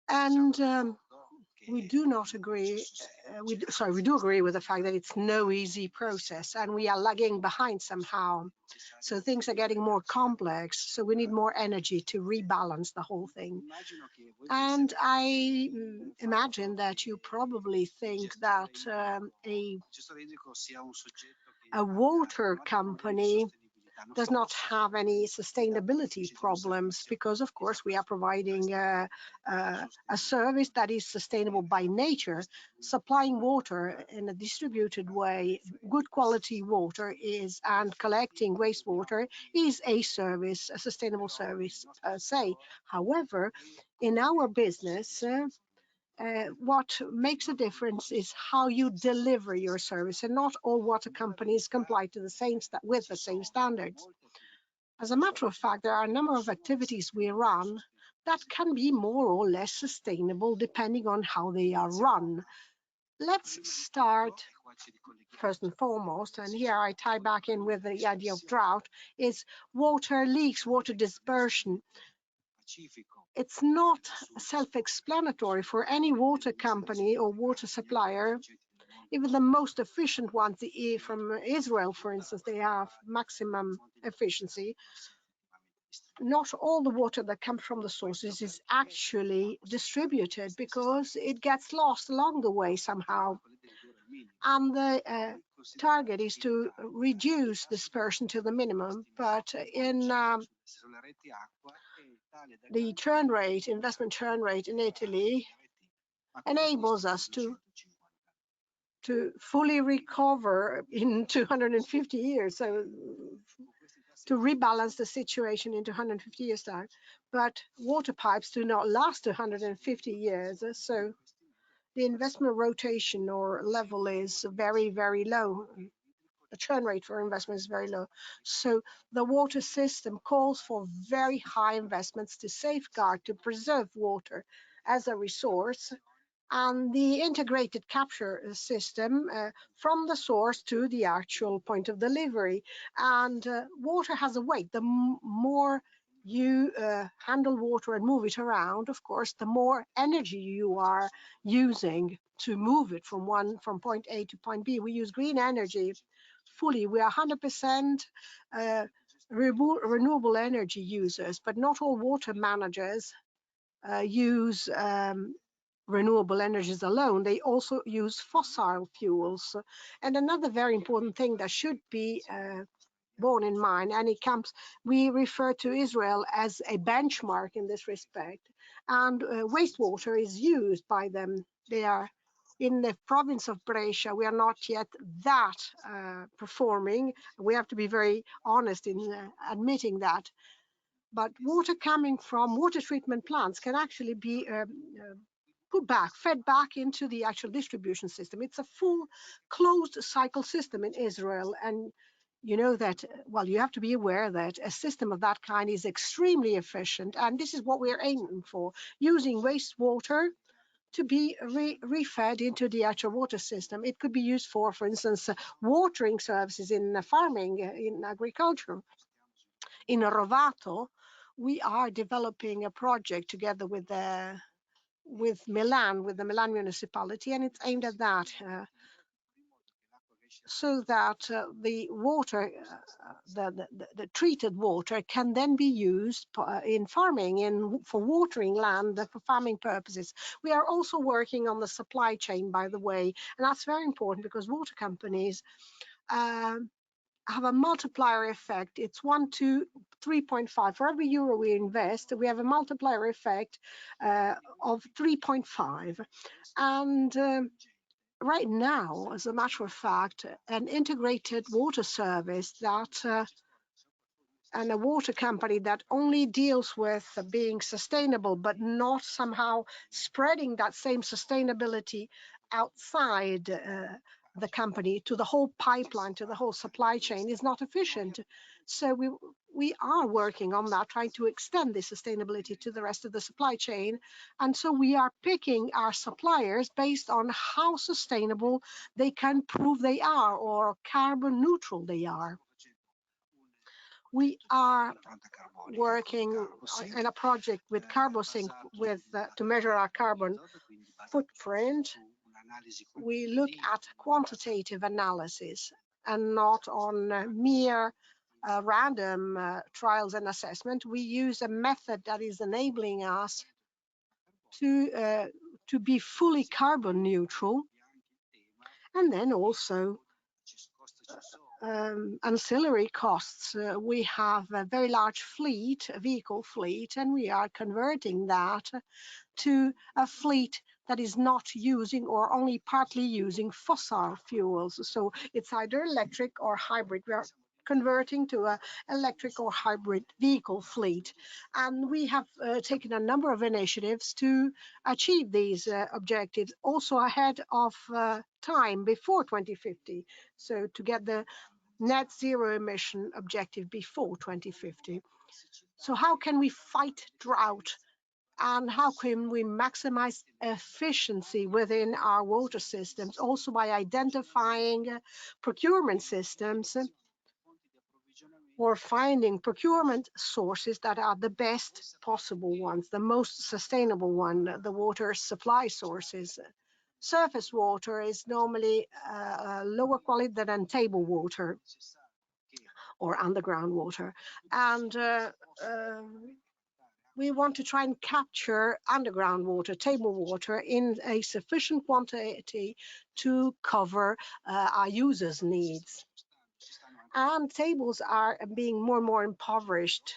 And we do not agree, we do agree with the fact that it's no easy process and we are lagging behind somehow. So things are getting more complex. So we need more energy to rebalance the whole thing. And I imagine that you probably think that a water company does not have any sustainability problems because, of course, we are providing a service that is sustainable by nature. Supplying water in a distributed way, good quality water is, and collecting wastewater is a service, a sustainable service per se. However, in our business, what makes a difference is how you deliver your service, and not all water companies comply to the same with the same standards. As a matter of fact, there are a number of activities we run that can be more or less sustainable depending on how they are run. Let's start first and foremost, and here I tie back in with the idea of drought, is water leaks, water dispersion. It's not self-explanatory for any water company or water supplier. Even the most efficient ones, from Israel, for instance, they have maximum efficiency. Not all the water that comes from the sources is actually distributed because it gets lost along the way somehow. And the target is to reduce dispersion to the minimum, but in the churn rate, investment churn rate in Italy enables us to fully recover in 250 years, so to rebalance the situation in 250 years time. But water pipes do not last 250 years, so the investment rotation or level is very, very low. The churn rate for investment is very low. So the water system calls for very high investments to safeguard, to preserve water as a resource, and the integrated capture system from the source to the actual point of delivery. And water has a weight. The more you handle water and move it around, of course, the more energy you are using to move it from point A to point B. We use green energy fully. We are 100% renewable energy users, but not all water managers use renewable energies alone. They also use fossil fuels. And another very important thing that should be borne in mind, and we refer to Israel as a benchmark in this respect, and wastewater is used by them. They are in the province of Brescia. We are not yet that performing. We have to be very honest in admitting that. But water coming from water treatment plants can actually be fed back into the actual distribution system. It's a full closed cycle system in Israel. And you know that, well, you have to be aware that a system of that kind is extremely efficient. And this is what we're aiming for, using wastewater to be refed into the actual water system. It could be used for instance, watering services in farming, in agriculture. In Rovato, we are developing a project together with Milan, with the Milan municipality, and it's aimed at that, so that the water, the treated water, can then be used in farming, for watering land, for farming purposes. We are also working on the supply chain, by the way, and that's very important because water companies have a multiplier effect. It's 1 to 3.5. For every euro we invest, we have a multiplier effect of 3.5. And right now, as a matter of fact, an integrated water service and a water company that only deals with being sustainable, but not somehow spreading that same sustainability outside the company to the whole pipeline, to the whole supply chain, is not efficient. So we are working on that, trying to extend the sustainability to the rest of the supply chain. And so we are picking our suppliers based on how sustainable they can prove they are, or carbon neutral they are. We are working in a project with CarboSync to measure our carbon footprint. We look at quantitative analysis and not on mere random trials and assessment. We use a method that is enabling us to be fully carbon neutral, and then also ancillary costs. We have a very large vehicle fleet, and we are converting that to a fleet that is not using or only partly using fossil fuels. So it's either electric or hybrid. We are converting to an electric or hybrid vehicle fleet. And we have taken a number of initiatives to achieve these objectives, also ahead of time, before 2050. So to get the net zero emission objective before 2050. So how can we fight drought? And how can we maximize efficiency within our water systems, also by identifying procurement systems or finding procurement sources that are the best possible ones, the most sustainable one, the water supply sources. Surface water is normally lower quality than table water or underground water. And we want to try and capture underground water, table water, in a sufficient quantity to cover our users' needs. And tables are being more and more impoverished.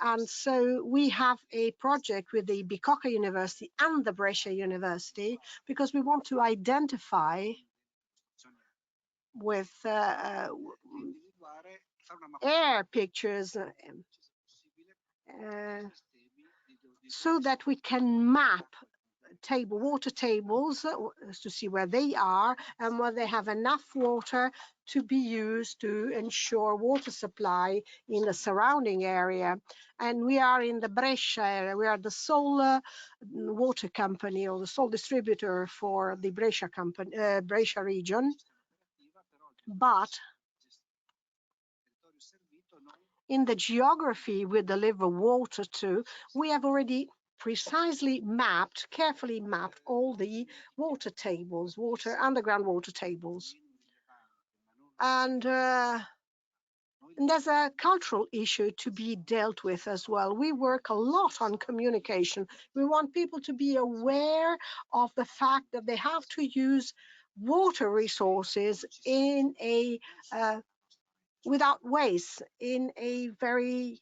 And so we have a project with the Bicocca University and the Brescia University, because we want to identify with air pictures so that we can map water tables to see where they are and where they have enough water to be used to ensure water supply in the surrounding area. And we are in the Brescia area. We are the sole water company or the sole distributor for the Brescia company, Brescia region. But in the geography we deliver water to, we have already precisely mapped, carefully mapped all the water tables, underground water tables. And there's a cultural issue to be dealt with as well. We work a lot on communication. We want people to be aware of the fact that they have to use water resources in a without waste, in a very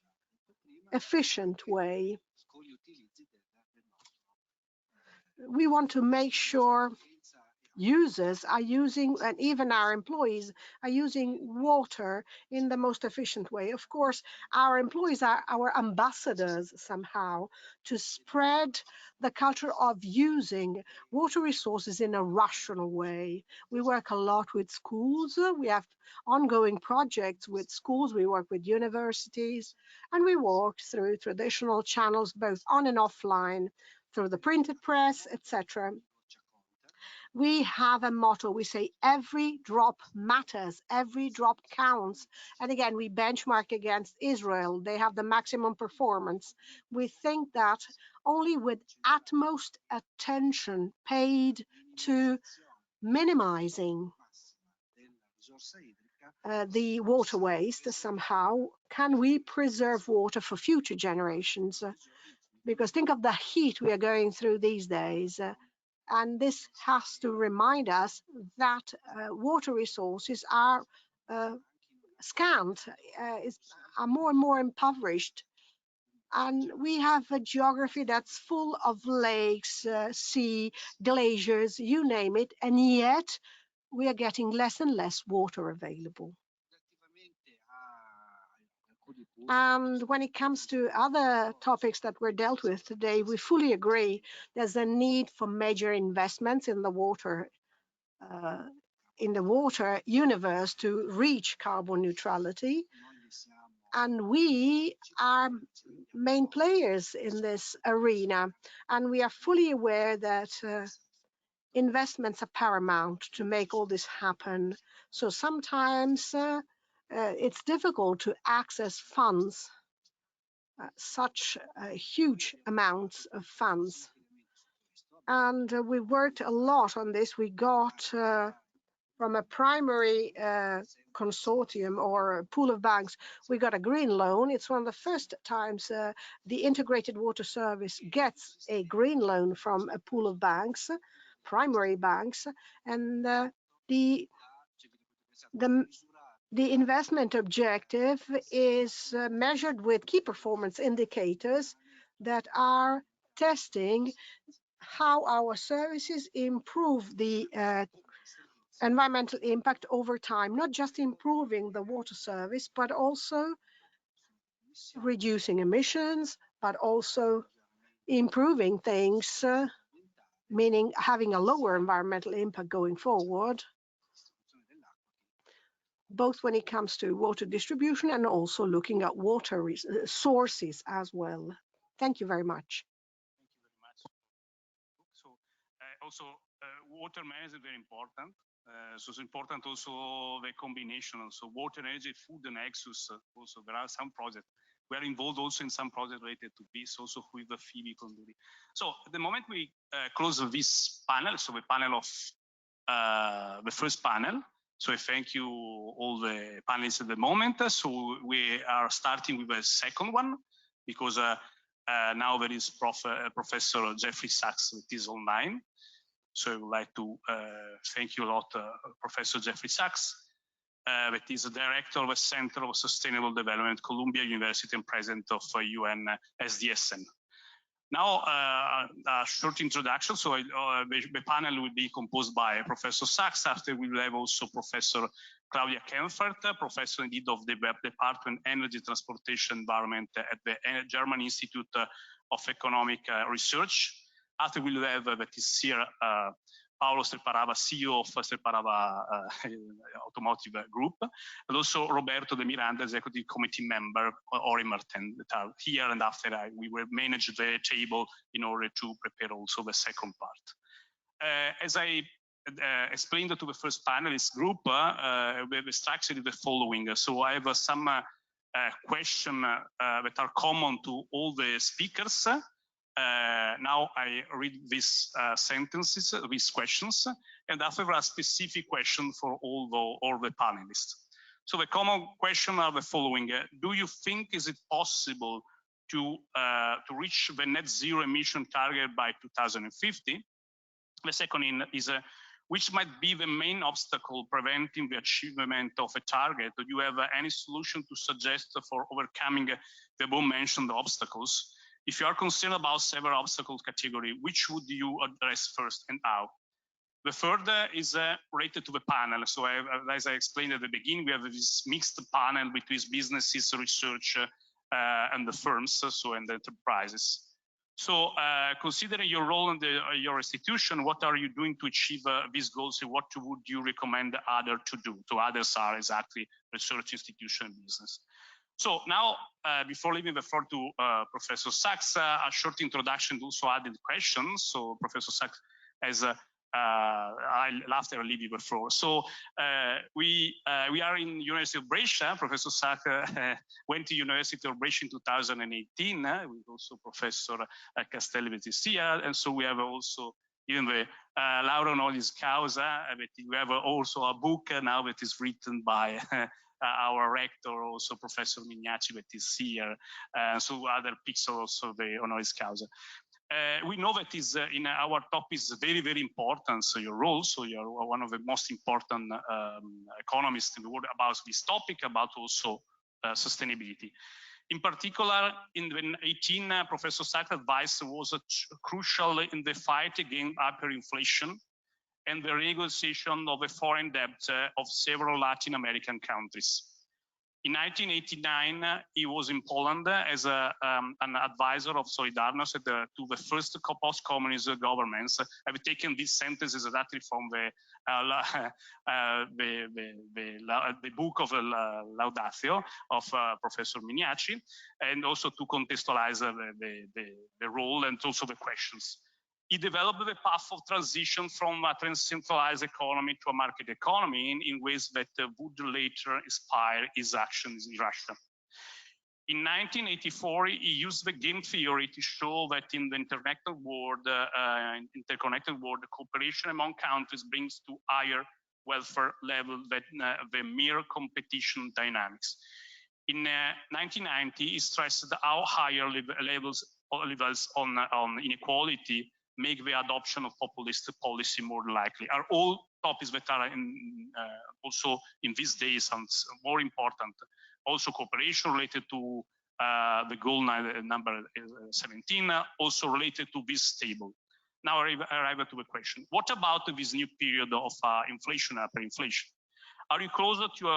efficient way. We want to make sure users are using, and even our employees are using water in the most efficient way. Of course, our employees are our ambassadors somehow to spread the culture of using water resources in a rational way. We work a lot with schools. We have ongoing projects with schools. We work with universities, and we work through traditional channels, both on and offline, through the printed press, etc. We have a motto. We say every drop matters, every drop counts. And again, we benchmark against Israel. They have the maximum performance. We think that only with utmost attention paid to minimizing the water waste somehow can we preserve water for future generations. Because think of the heat we are going through these days. And this has to remind us that water resources are scant, are more and more impoverished. And we have a geography that's full of lakes, sea, glaciers, you name it, and yet we are getting less and less water available. And when it comes to other topics that were dealt with today, we fully agree there's a need for major investments in the water universe to reach carbon neutrality. And we are main players in this arena, and we are fully aware that investments are paramount to make all this happen. So sometimes it's difficult to access funds, such huge amounts of funds. And we worked a lot on this. We got from a primary consortium or a pool of banks, we got a green loan. It's one of the first times the integrated water service gets a green loan from a pool of banks, primary banks, and the investment objective is measured with key performance indicators that are testing how our services improve the environmental impact over time, not just improving the water service, but also reducing emissions, but also improving things, meaning having a lower environmental impact going forward, both when it comes to water distribution and also looking at water sources as well. Thank you very much. Thank you very much. So also water management is very important. So it's important also the combination. So water, energy, food, and nexus. Also, there are some projects. We are involved also in some projects related to this, also with the Phoebe Conduri. So at the moment we close this panel, so the panel of the first panel. So I thank you all the panelists at the moment. So we are starting with the second one because now there is Professor Jeffrey Sachs that is online. So I would like to thank you a lot, Professor Jeffrey Sachs, that is the Director of the Center of Sustainable Development, Columbia University, and President of UN SDSN. Now, a short introduction. So the panel will be composed by Professor Sachs. After we will have also Professor Claudia Kempfert, Professor indeed of the Department Energy, Transportation, Environment at the German Institute of Economic Research. After we will have that is here Paolo Streparava, CEO of Streparava Automotive Group, and also Roberto De Miranda, Executive Committee member, or Martin, that are here, and after we will manage the table in order to prepare also the second part. As I explained to the first panelist group, the structure is the following. So I have some questions that are common to all the speakers. Now I read these sentences, these questions, and after a specific question for all the panelists. So the common questions are the following: do you think is it possible to reach the net zero emission target by 2050? The second is which might be the main obstacle preventing the achievement of a target? Do you have any solution to suggest for overcoming the above-mentioned obstacles? If you are concerned about several obstacle category, which would you address first and how? The third is related to the panel. So as I explained at the beginning, we have this mixed panel between businesses, research, and the firms, and the enterprises. So considering your role in your institution, what are you doing to achieve these goals, and what would you recommend others to do? So others are exactly research institution and business. So now, before leaving the floor to Professor Sachs, a short introduction to also added questions. So Professor Sachs has, after I leave you the floor. So we are in University of Brescia. Professor Sachs went to University of Brescia in 2018 with also Professor Castelli that is here. And so we have also even the Laurea Honoris Causa. We have also a book now that is written by our rector, also Professor Mignacci, that is here. So other picks also the honoris causa. We know that is in our topic is very, very important. So your role, so you're one of the most important economists in the world about this topic, about also sustainability. In particular, in 2018, Professor Sachs' advice was crucial in the fight against hyperinflation and the renegotiation of the foreign debt of several Latin American countries. In 1989, he was in Poland as an advisor of Solidarność to the first post-communist governments. I've taken these sentences exactly from the book of Laudatio of Professor Mignacci, and also to contextualize the role and also the questions. He developed the path of transition from a decentralized economy to a market economy in ways that would later inspire his actions in Russia. In 1984, he used the game theory to show that in the interconnected world, the cooperation among countries brings to higher welfare level than the mere competition dynamics. In 1990, he stressed how higher levels on inequality make the adoption of populist policy more likely. Are all topics that are also in these days more important. Also cooperation related to the goal number 17, also related to this table. Now I arrive to the question: what about this new period of inflation, hyperinflation? Are you closer to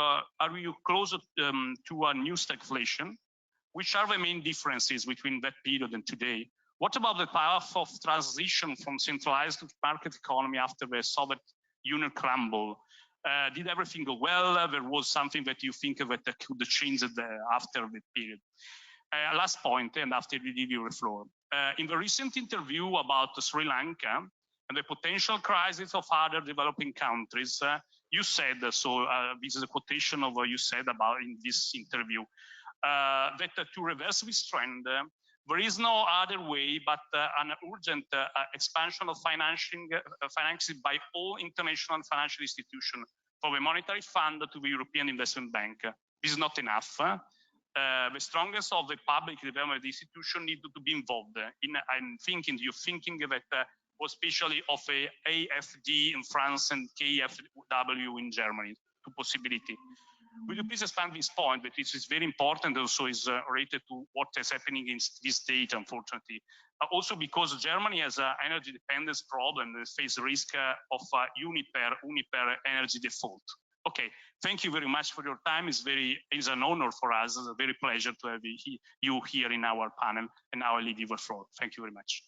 a new stagflation? Which are the main differences between that period and today? What about the path of transition from centralized to market economy after the Soviet Union crumble? Did everything go well? There was something that you think that could change after the period? Last point, and after we give you the floor. In the recent interview about Sri Lanka and the potential crisis of other developing countries, you said, this is a quotation of what you said about in this interview, that to reverse this trend, there is no other way but an urgent expansion of financing by all international financial institutions, from the Monetary Fund to the European Investment Bank. This is not enough. The strongest of the public development institutions need to be involved in your thinking that was especially of a AFD in France and KfW in Germany, two possibility. Will you please expand this point, that this is very important, also is related to what is happening in this state, unfortunately. Also because Germany has an energy dependence problem, they face the risk of 𝘞𝘦𝘭𝘤𝘵 energy default. Okay, thank you very much for your time. It's an honor for us, it's a very pleasure to have you here in our panel, and now I leave you the floor. Thank you very much.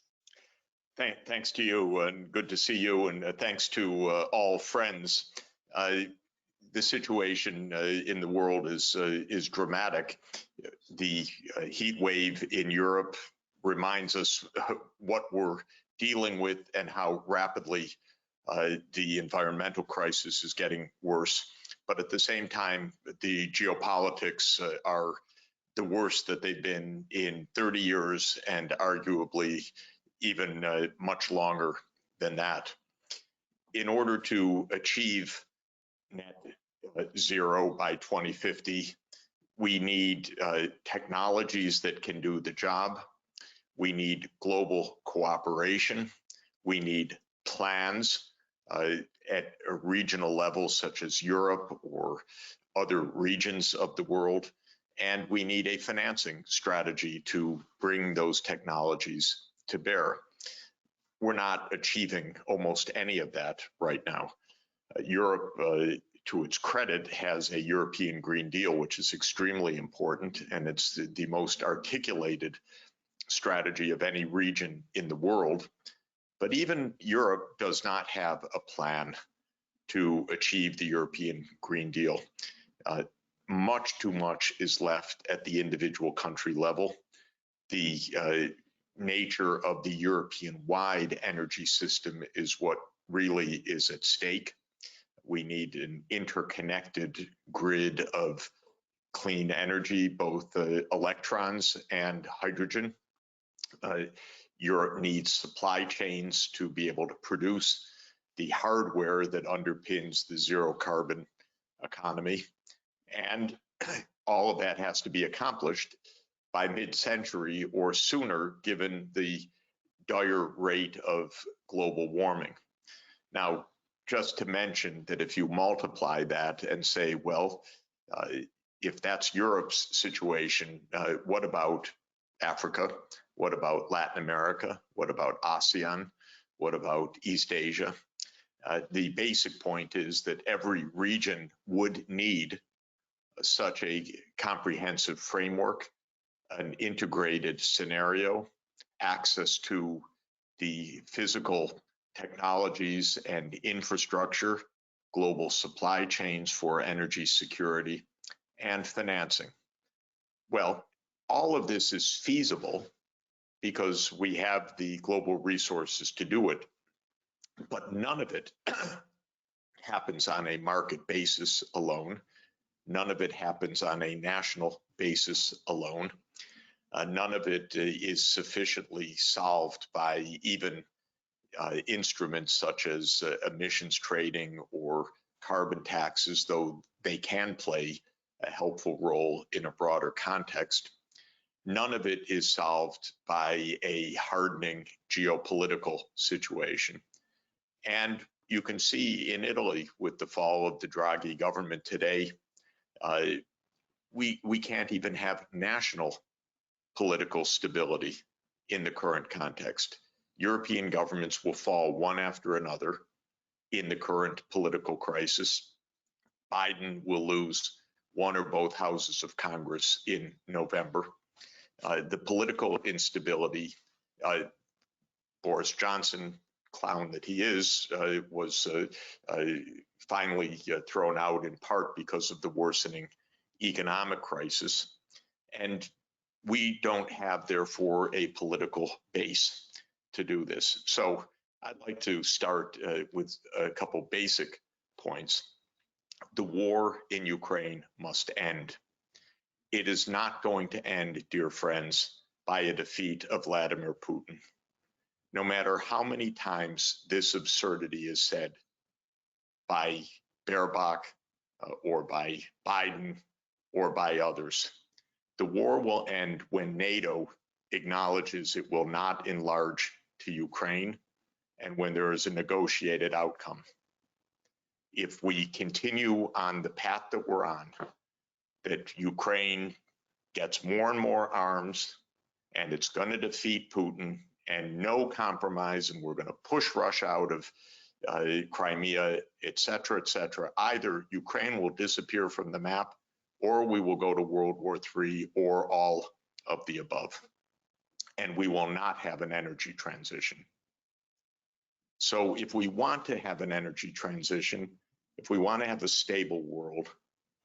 Thanks to you, and good to see you, and thanks to all friends. The situation in the world is dramatic. The heat wave in Europe reminds us what we're dealing with and how rapidly the environmental crisis is getting worse. But at the same time, the geopolitics are the worst that they've been in 30 years, and arguably even much longer than that. In order to achieve net zero by 2050, we need technologies that can do the job. We need global cooperation. We need plans at a regional level, such as Europe or other regions of the world. And we need a financing strategy to bring those technologies to bear. We're not achieving almost any of that right now. Europe, to its credit, has a European Green Deal, which is extremely important, and it's the most articulated strategy of any region in the world. But even Europe does not have a plan to achieve the European Green Deal. Much too much is left at the individual country level. The nature of the European-wide energy system is what really is at stake. We need an interconnected grid of clean energy, both electrons and hydrogen. Europe needs supply chains to be able to produce the hardware that underpins the zero carbon economy. And all of that has to be accomplished by mid-century or sooner, given the dire rate of global warming. Now, just to mention that if you multiply that and say, well, if that's Europe's situation, what about Africa? What about Latin America? What about ASEAN? What about East Asia? The basic point is that every region would need such a comprehensive framework, an integrated scenario, access to the physical technologies and infrastructure, global supply chains for energy security, and financing. Well, all of this is feasible because we have the global resources to do it, but none of it happens on a market basis alone. None of it happens on a national basis alone. None of it is sufficiently solved by even instruments such as emissions trading or carbon taxes, though they can play a helpful role in a broader context. None of it is solved by a hardening geopolitical situation. And you can see in Italy with the fall of the Draghi government today, we can't even have national political stability in the current context. European governments will fall one after another in the current political crisis. Biden will lose one or both houses of Congress in November. The political instability, Boris Johnson, clown that he is, was finally thrown out in part because of the worsening economic crisis. And we don't have, therefore, a political base to do this. So I'd like to start with a couple basic points. The war in Ukraine must end. It is not going to end, dear friends, by a defeat of Vladimir Putin. No matter how many times this absurdity is said by Baerbock or by Biden or by others, the war will end when NATO acknowledges it will not enlarge to Ukraine and when there is a negotiated outcome. If we continue on the path that we're on, that Ukraine gets more and more arms and it's going to defeat Putin and no compromise, and we're going to push Russia out of Crimea, et cetera, either Ukraine will disappear from the map or we will go to World War III or all of the above. And we will not have an energy transition. So if we want to have an energy transition, if we want to have a stable world,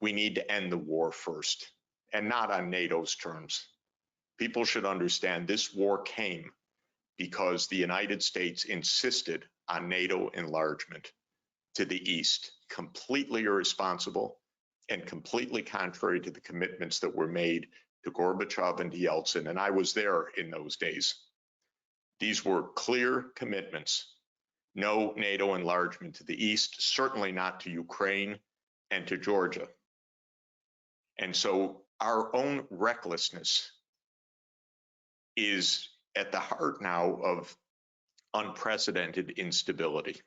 we need to end the war first, and not on NATO's terms. People should understand this war came because the United States insisted on NATO enlargement to the east, completely irresponsible and completely contrary to the commitments that were made to Gorbachev and Yeltsin, and I was there in those days. These were clear commitments. No NATO enlargement to the east, certainly not to Ukraine and to Georgia. And so our own recklessness is at the heart now of unprecedented instability.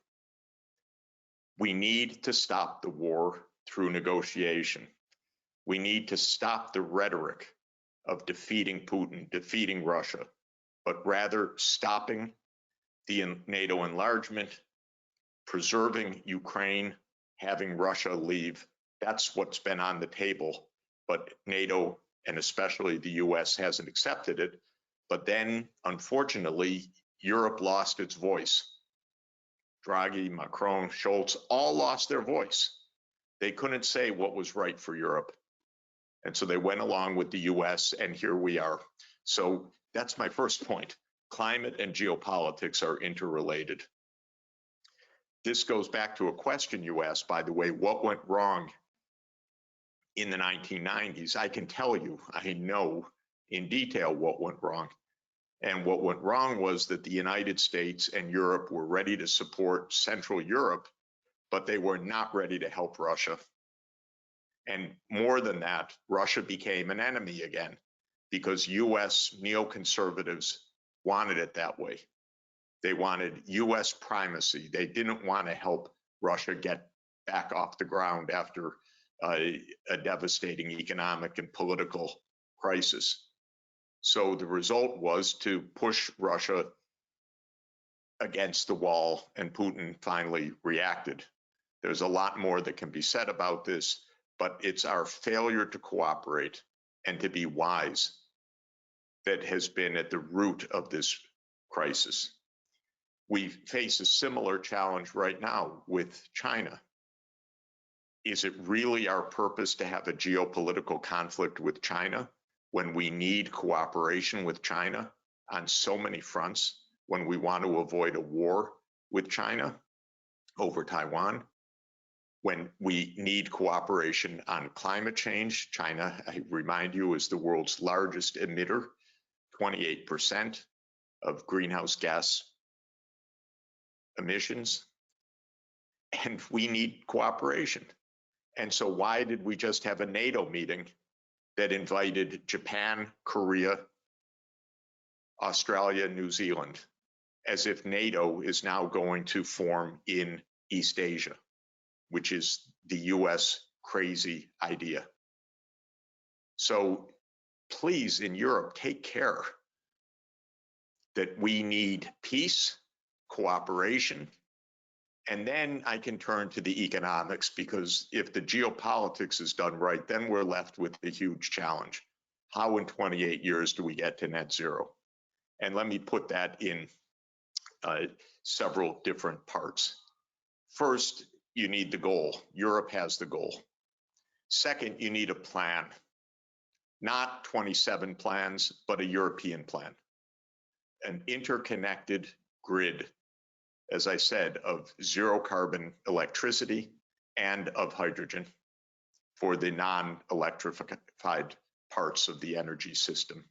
We need to stop the war through negotiation. We need to stop the rhetoric of defeating Putin, defeating Russia, but rather stopping the NATO enlargement, preserving Ukraine, having Russia leave. That's what's been on the table, but NATO and especially the US hasn't accepted it. But then, unfortunately, Europe lost its voice. Draghi, Macron, Scholz all lost their voice. They couldn't say what was right for Europe. And so they went along with the US, and here we are. So that's my first point. Climate and geopolitics are interrelated. This goes back to a question you asked, by the way, what went wrong in the 1990s? I can tell you, I know in detail what went wrong. And what went wrong was that the United States and Europe were ready to support Central Europe, but they were not ready to help Russia. And more than that, Russia became an enemy again because US neoconservatives wanted it that way. They wanted US primacy. They didn't want to help Russia get back off the ground after a devastating economic and political crisis. So the result was to push Russia against the wall, and Putin finally reacted. There's a lot more that can be said about this, but it's our failure to cooperate and to be wise that has been at the root of this crisis. We face a similar challenge right now with China. Is it really our purpose to have a geopolitical conflict with China when we need cooperation with China on so many fronts, when we want to avoid a war with China over Taiwan, when we need cooperation on climate change? China, I remind you, is the world's largest emitter, 28% of greenhouse gas emissions, and we need cooperation. And so why did we just have a NATO meeting that invited Japan, Korea, Australia, New Zealand, as if NATO is now going to form in East Asia, which is the US crazy idea? So please, in Europe, take care. that we need peace, cooperation, and then I can turn to the economics, because if the geopolitics is done right, then we're left with a huge challenge. How in 28 years do we get to net zero? And let me put that in several different parts. First, you need the goal. Europe has the goal. Second, you need a plan. Not 27 plans, but a European plan. An interconnected grid, as I said, of zero carbon electricity and of hydrogen for the non-electrified parts of the energy system.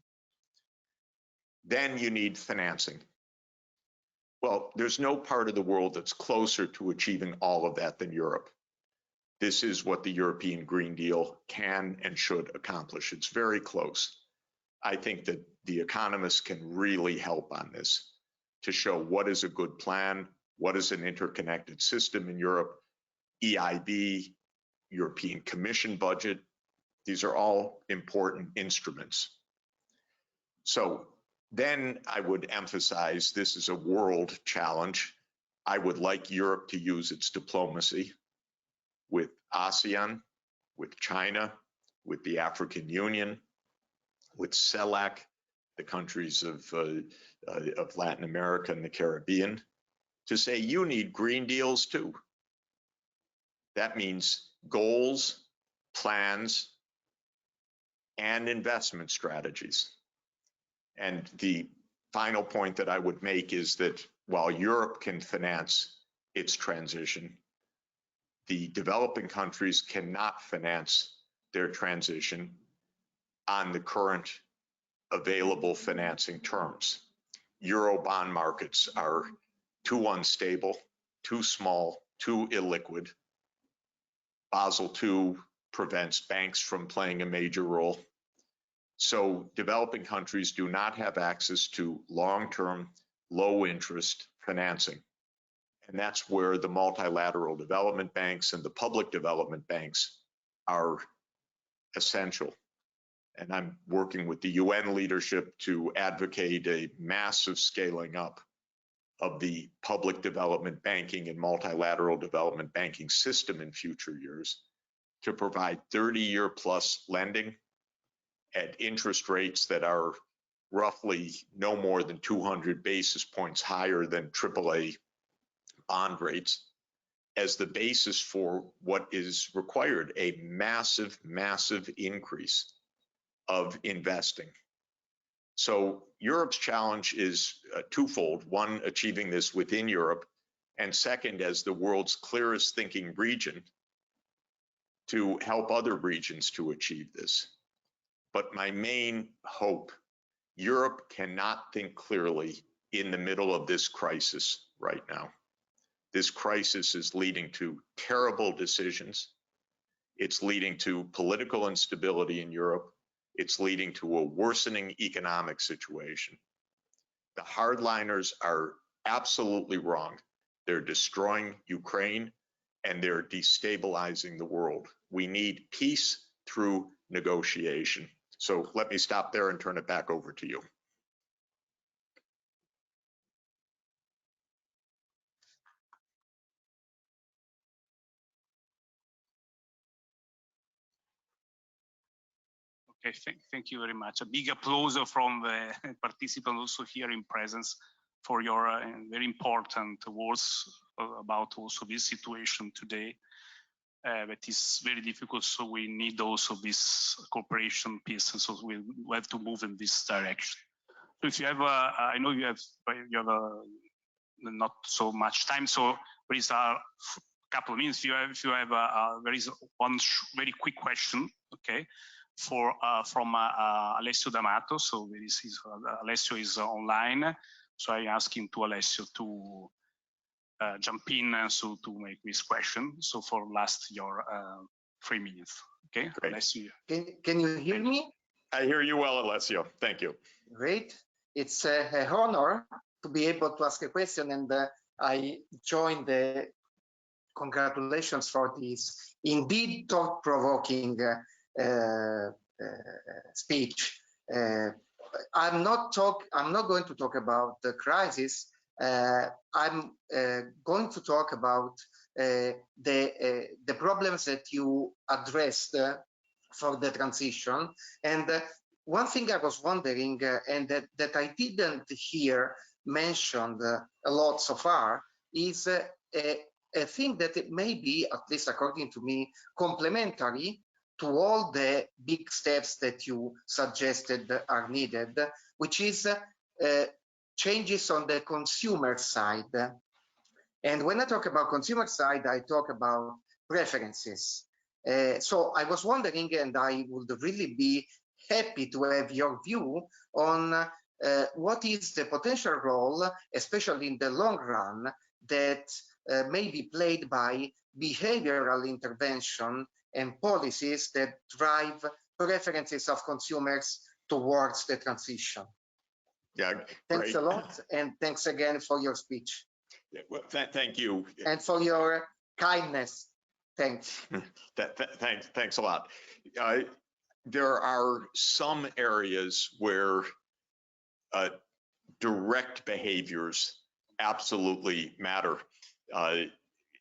Then you need financing. Well, there's no part of the world that's closer to achieving all of that than Europe. This is what the European Green Deal can and should accomplish. It's very close. I think that the economists can really help on this to show what is a good plan, what is an interconnected system in Europe, EIB, European Commission budget. These are all important instruments. So then I would emphasize this is a world challenge. I would like Europe to use its diplomacy with ASEAN, with China, with the African Union, with CELAC, the countries of Latin America and the Caribbean, to say you need green deals too. That means goals, plans, and investment strategies. And the final point that I would make is that while Europe can finance its transition, the developing countries cannot finance their transition on the current available financing terms. Euro bond markets are too unstable, too small, too illiquid. Basel II prevents banks from playing a major role. So developing countries do not have access to long-term, low-interest financing. And that's where the multilateral development banks and the public development banks are essential. And I'm working with the UN leadership to advocate a massive scaling up of the public development banking and multilateral development banking system in future years to provide 30-year plus lending at interest rates that are roughly no more than 200 basis points higher than AAA bond rates as the basis for what is required, a massive, massive increase of investing. So Europe's challenge is twofold. One, achieving this within Europe, and second, as the world's clearest thinking region, to help other regions to achieve this. But my main hope, Europe cannot think clearly in the middle of this crisis right now. This crisis is leading to terrible decisions. It's leading to political instability in Europe. It's leading to a worsening economic situation. The hardliners are absolutely wrong. They're destroying Ukraine and they're destabilizing the world. We need peace through negotiation. So let me stop there and turn it back over to you. Okay, thank you very much. A big applause from the participants also here in presence for your very important words about also this situation today. That is very difficult, so we need also this cooperation piece, and so we have to move in this direction. So if you have, I know you have not so much time, so there is a couple of minutes. If you have, there is one very quick question, okay, for from Alessio D'Amato. So there is Alessio is online, so I asking to Alessio to jump in so to make this question. So for last your 3 minutes, okay? Great. Alessio. Can you hear me? I hear you well, Alessio. Thank you. Great. It's an honor to be able to ask a question, and I join the congratulations for this indeed thought-provoking speech. I'm not going to talk about the crisis. I'm going to talk about the problems that you addressed for the transition. And one thing I was wondering, and that I didn't hear mentioned a lot so far, is a thing that it may be, at least according to me, complementary to all the big steps that you suggested are needed, which is changes on the consumer side. And when I talk about consumer side, I talk about preferences. So I was wondering, and I would really be happy to have your view on what is the potential role, especially in the long run, that may be played by behavioral intervention and policies that drive preferences of consumers towards the transition. Yeah, thanks great. a lot, and thanks again for your speech. Yeah, well, thank you. And for your kindness. Thanks. Thanks a lot. There are some areas where direct behaviors absolutely matter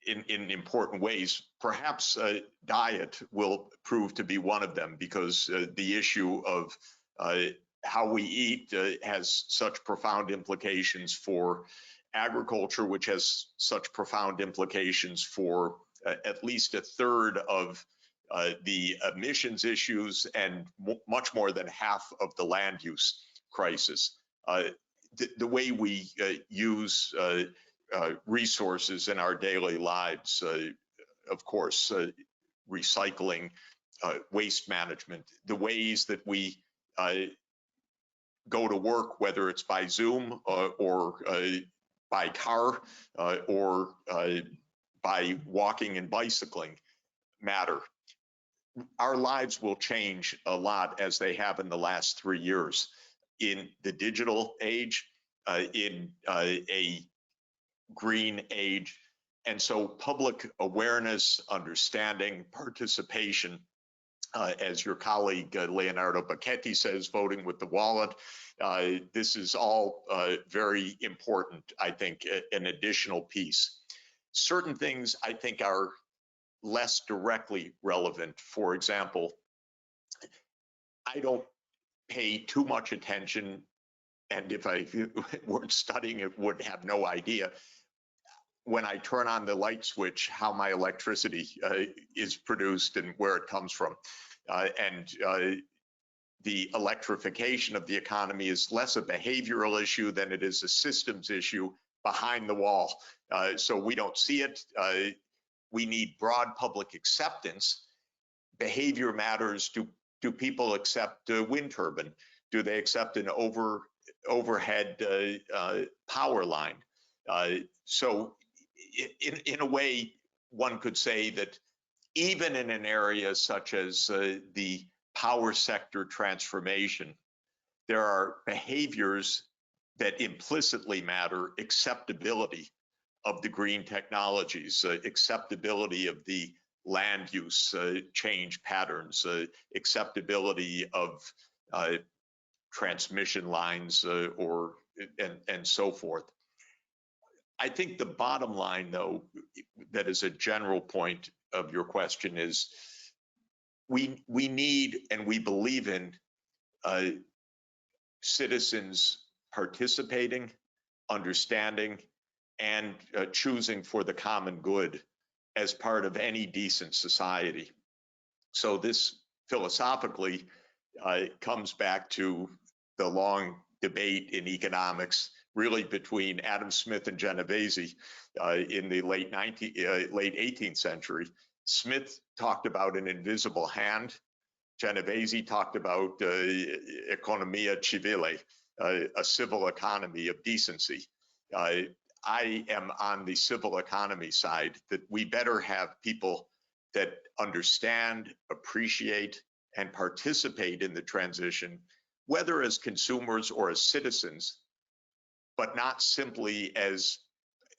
in important ways. Perhaps diet will prove to be one of them, because the issue of how we eat has such profound implications for agriculture, which has such profound implications for at least a third of the emissions issues and much more than half of the land use crisis. The way we use resources in our daily lives, of course, recycling, waste management, the ways that we go to work, whether it's by Zoom or by car or by walking and bicycling, matter. Our lives will change a lot, as they have in the last 3 years, in the digital age, in a green age. And so public awareness, understanding, participation, as your colleague Leonardo Bacchetti says, voting with the wallet, this is all very important, I think, an additional piece. Certain things I think are less directly relevant. For example, I don't pay too much attention, and if I weren't studying it, would have no idea, when I turn on the light switch, how my electricity is produced and where it comes from. The electrification of the economy is less a behavioral issue than it is a systems issue behind the wall. So we don't see it. We need broad public acceptance. Behavior matters. Do people accept a wind turbine? Do they accept an overhead power line? So in a way, one could say that even in an area such as the power sector transformation, there are behaviors that implicitly matter: acceptability of the green technologies, acceptability of the land use change patterns, acceptability of transmission lines and so forth. I think the bottom line, though, that is a general point of your question, is we need and we believe in citizens participating, understanding, and choosing for the common good as part of any decent society. So this philosophically comes back to the long debate in economics, really between Adam Smith and Genovese in the late 18th century. Smith talked about an invisible hand. Genovese talked about 𝘚𝘱𝘦𝘢𝘬𝘦, a civil economy of decency. I am on the civil economy side, that we better have people that understand, appreciate, and participate in the transition, whether as consumers or as citizens, but not simply as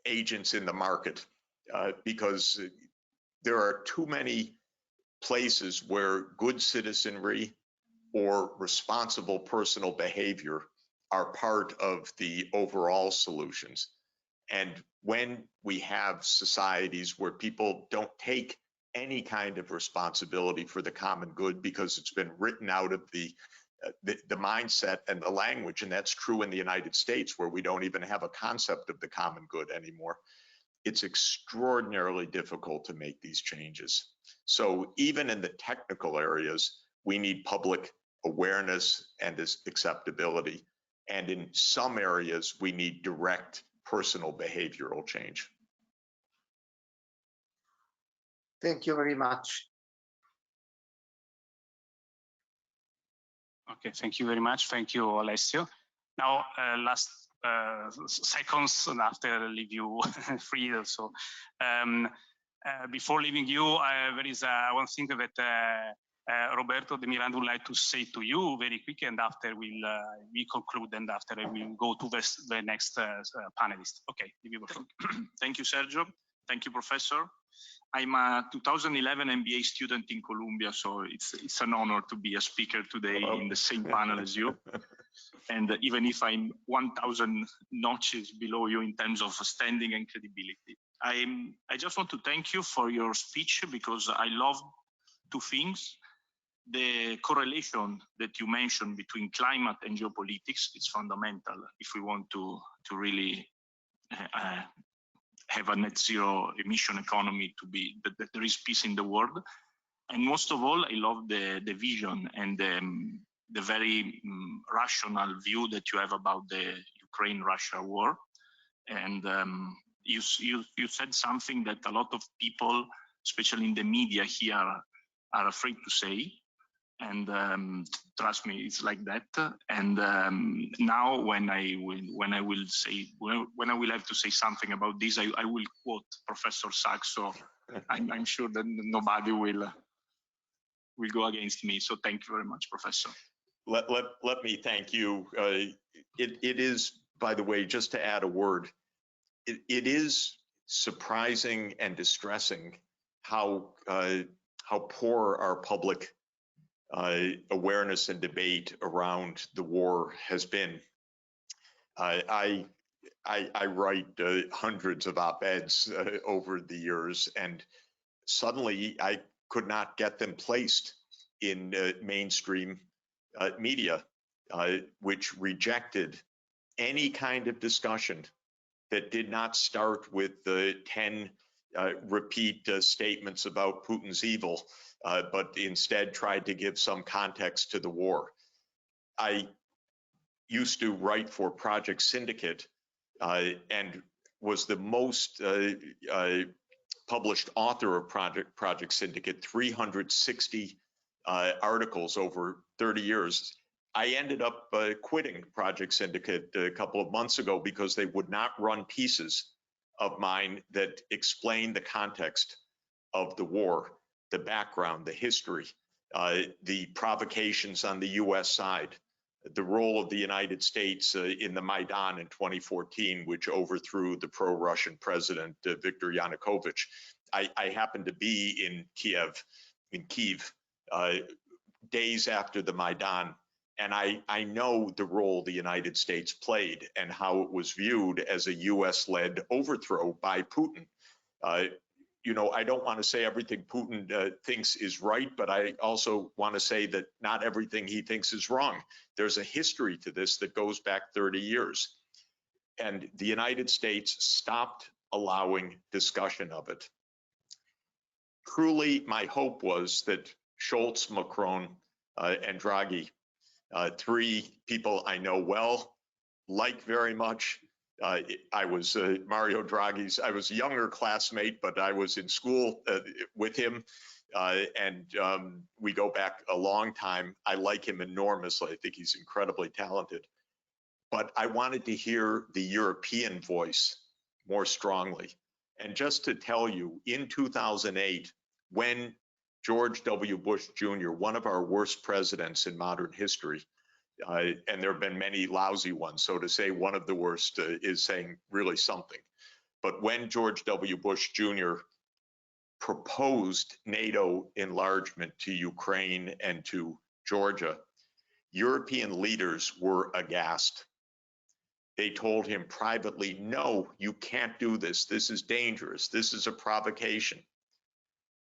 agents in the market, because there are too many places where good citizenry, or responsible personal behavior are part of the overall solutions. And when we have societies where people don't take any kind of responsibility for the common good because it's been written out of the mindset and the language, and that's true in the United States, where we don't even have a concept of the common good anymore, it's extraordinarily difficult to make these changes. So even in the technical areas, we need public awareness and acceptability. And in some areas, we need direct personal behavioral change. Thank you very much. Okay, thank you very much. Thank you, Alessio. Now, last seconds after I leave you free also. Before leaving you, there is one thing that Roberto De Miranda would like to say to you very quick, and after we conclude, and after I will go to the next panelist. Okay, give you the floor. Thank you, Sergio. Thank you, Professor. I'm a 2011 MBA student in Columbia, so it's an honor to be a speaker today in the same panel as you. And even if I'm 1,000 notches below you in terms of standing and credibility, I just want to thank you for your speech, because I love two things. The correlation that you mentioned between climate and geopolitics is fundamental if we want to really have a net zero emission economy, to be that there is peace in the world. And most of all, I love the vision and the very rational view that you have about the Ukraine-Russia war. And you said something that a lot of people, especially in the media here, are afraid to say. And trust me, it's like that. And now, when I will have to say something about this, I will quote Professor Sachs. So I'm sure that nobody will go against me. So thank you very much, Professor. Let me thank you. It is, by the way, just to add a word, it is surprising and distressing how poor our public awareness and debate around the war has been. I write hundreds of op-eds over the years, and suddenly I could not get them placed in mainstream media, which rejected any kind of discussion that did not start with the 10 repeat statements about Putin's evil, but instead tried to give some context to the war. I used to write for Project Syndicate and was the most published author of Project Syndicate, 360 articles over 30 years. I ended up quitting Project Syndicate a couple of months ago because they would not run pieces of mine that explained the context of the war, the background, the history, the provocations on the US side, the role of the United States in the Maidan in 2014, which overthrew the pro-Russian president, Viktor Yanukovych. I happened to be in Kyiv, days after the Maidan, and I know the role the United States played and how it was viewed as a US-led overthrow by Putin. You know, I don't want to say everything Putin thinks is right, but I also want to say that not everything he thinks is wrong. There's a history to this that goes back 30 years. And the United States stopped allowing discussion of it. Truly, my hope was that Scholz, Macron, and Draghi, three people I know well, like very much. I was Mario Draghi's, I was a younger classmate, but I was in school with him, and we go back a long time. I like him enormously. I think he's incredibly talented. But I wanted to hear the European voice more strongly. And just to tell you, in 2008, when George W. Bush Jr., one of our worst presidents in modern history, and there have been many lousy ones, so to say one of the worst is saying really something. But when George W. Bush Jr. proposed NATO enlargement to Ukraine and to Georgia, European leaders were aghast. They told him privately, no, you can't do this. This is dangerous. This is a provocation.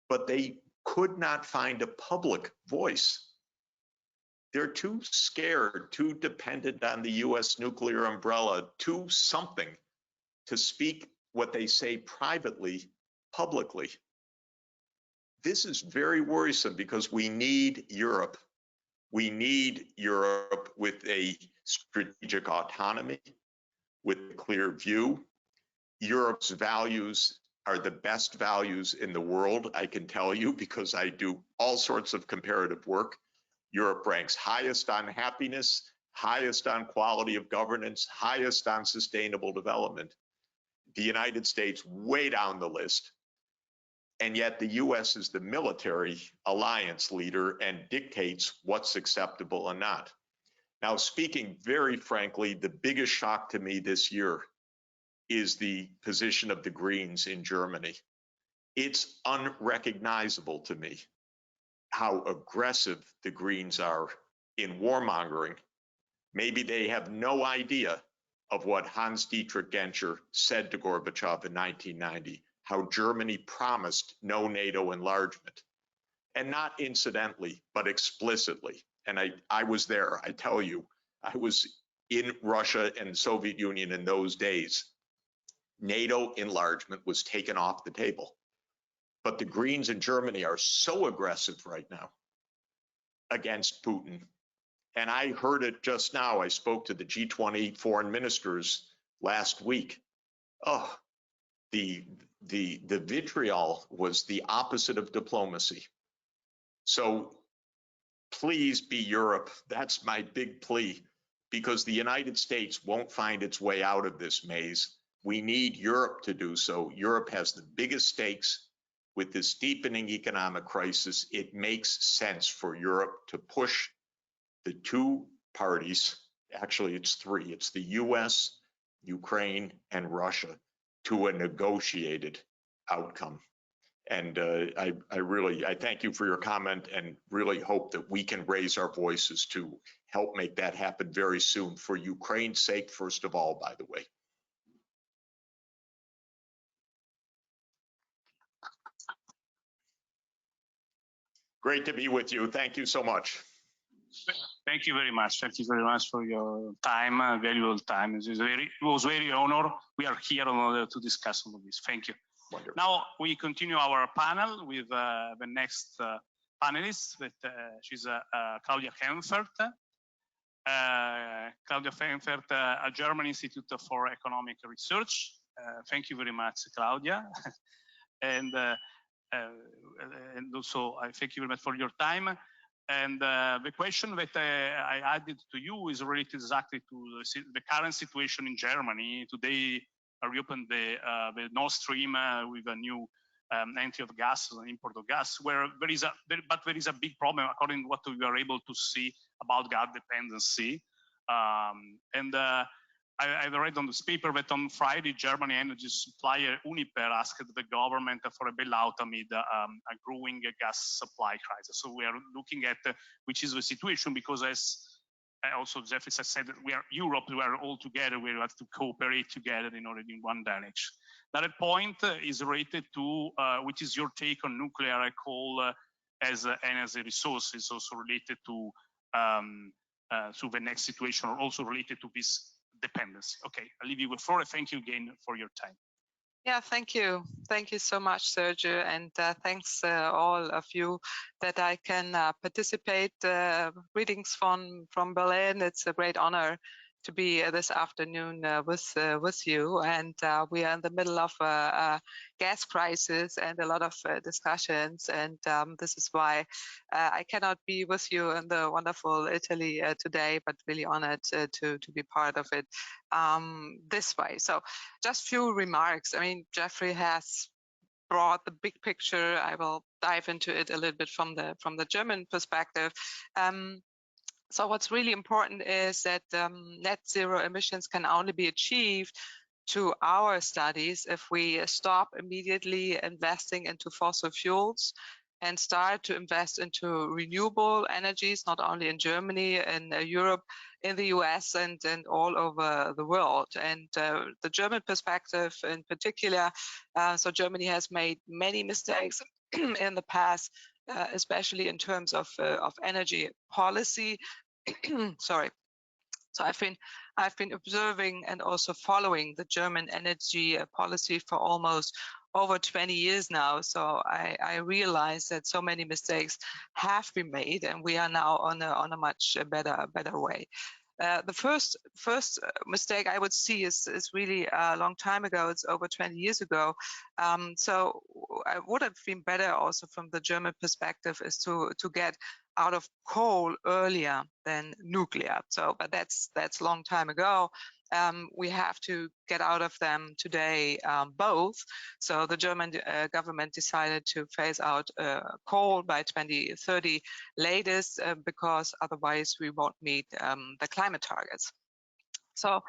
But they could not find a public voice. They're too scared, too dependent on the US nuclear umbrella, too something to speak what they say privately, publicly. This is very worrisome because we need Europe. We need Europe with a strategic autonomy, with a clear view. Europe's values are the best values in the world, I can tell you, because I do all sorts of comparative work. Europe ranks highest on happiness, highest on quality of governance, highest on sustainable development. The United States way down the list. And yet the US is the military alliance leader and dictates what's acceptable and not. Now, speaking very frankly, the biggest shock to me this year is the position of the Greens in Germany. It's unrecognizable to me how aggressive the Greens are in warmongering. Maybe they have no idea of what Hans-Dietrich Genscher said to Gorbachev in 1990, how Germany promised no NATO enlargement. And not incidentally, but explicitly. And I was there, I tell you, I was in Russia and Soviet Union in those days. NATO enlargement was taken off the table. But the Greens in Germany are so aggressive right now against Putin. And I heard it just now. I spoke to the G20 foreign ministers last week. Oh, the vitriol was the opposite of diplomacy. So please be Europe. That's my big plea, because the United States won't find its way out of this maze. We need Europe to do so. Europe has the biggest stakes. With this deepening economic crisis, it makes sense for Europe to push the two parties, actually it's three, it's the US, Ukraine, and Russia, to a negotiated outcome. And I thank you for your comment and really hope that we can raise our voices to help make that happen very soon, for Ukraine's sake, first of all, by the way. Great to be with you. Thank you so much. Thank you very much. Thank you very much for your time, valuable time. It was very honor. We are here in order to discuss all of this. Thank you. Wonderful. Now we continue our panel with the next panelist. She's Claudia Kempfert. Claudia Kempfert, a German Institute for Economic Research. Thank you very much, Claudia. And also I thank you very much for your time. And the question that I added to you is related exactly to the current situation in Germany. Today, I reopened the Nord Stream with a new entry of gas, an import of gas, where there is a big problem according to what we are able to see about gas dependency. I've read on this paper that on Friday, German energy supplier UNIPER asked the government for a bailout amid a growing gas supply crisis. So we are looking at which is the situation, because as also Jeffrey said, we are Europe, we are all together, we have to cooperate together in order in one direction. Another point is related to which is your take on nuclear coal as energy resources, also related to the next situation, or also related to this dependency. Okay, I'll leave you with Flora. Thank you again for your time. Yeah, thank you. Thank you so much, Sergio, and thanks all of you that I can participate. Greetings from Berlin. It's a great honor to be this afternoon with you, and we are in the middle of a gas crisis and a lot of discussions, and this is why I cannot be with you in the wonderful Italy today, but really honored to be part of it this way. So just few remarks. I mean, Jeffrey has brought the big picture. I will dive into it a little bit from the German perspective. So what's really important is that net zero emissions can only be achieved to our studies if we stop immediately investing into fossil fuels, and start to invest into renewable energies, not only in Germany and Europe, in the US and all over the world. And the German perspective in particular, so Germany has made many mistakes in the past, especially in terms of energy policy. Sorry. So I've been observing and also following the German energy policy for almost over 20 years now. So I realize that so many mistakes have been made, and we are now on a much better way. The first mistake I would see is really a long time ago. It's over 20 years ago. So I would have been better also from the German perspective is to get out of coal earlier than nuclear. So, but that's a long time ago. We have to get out of them today, both. So the German government decided to phase out coal by 2030 latest, because otherwise we won't meet the climate targets. So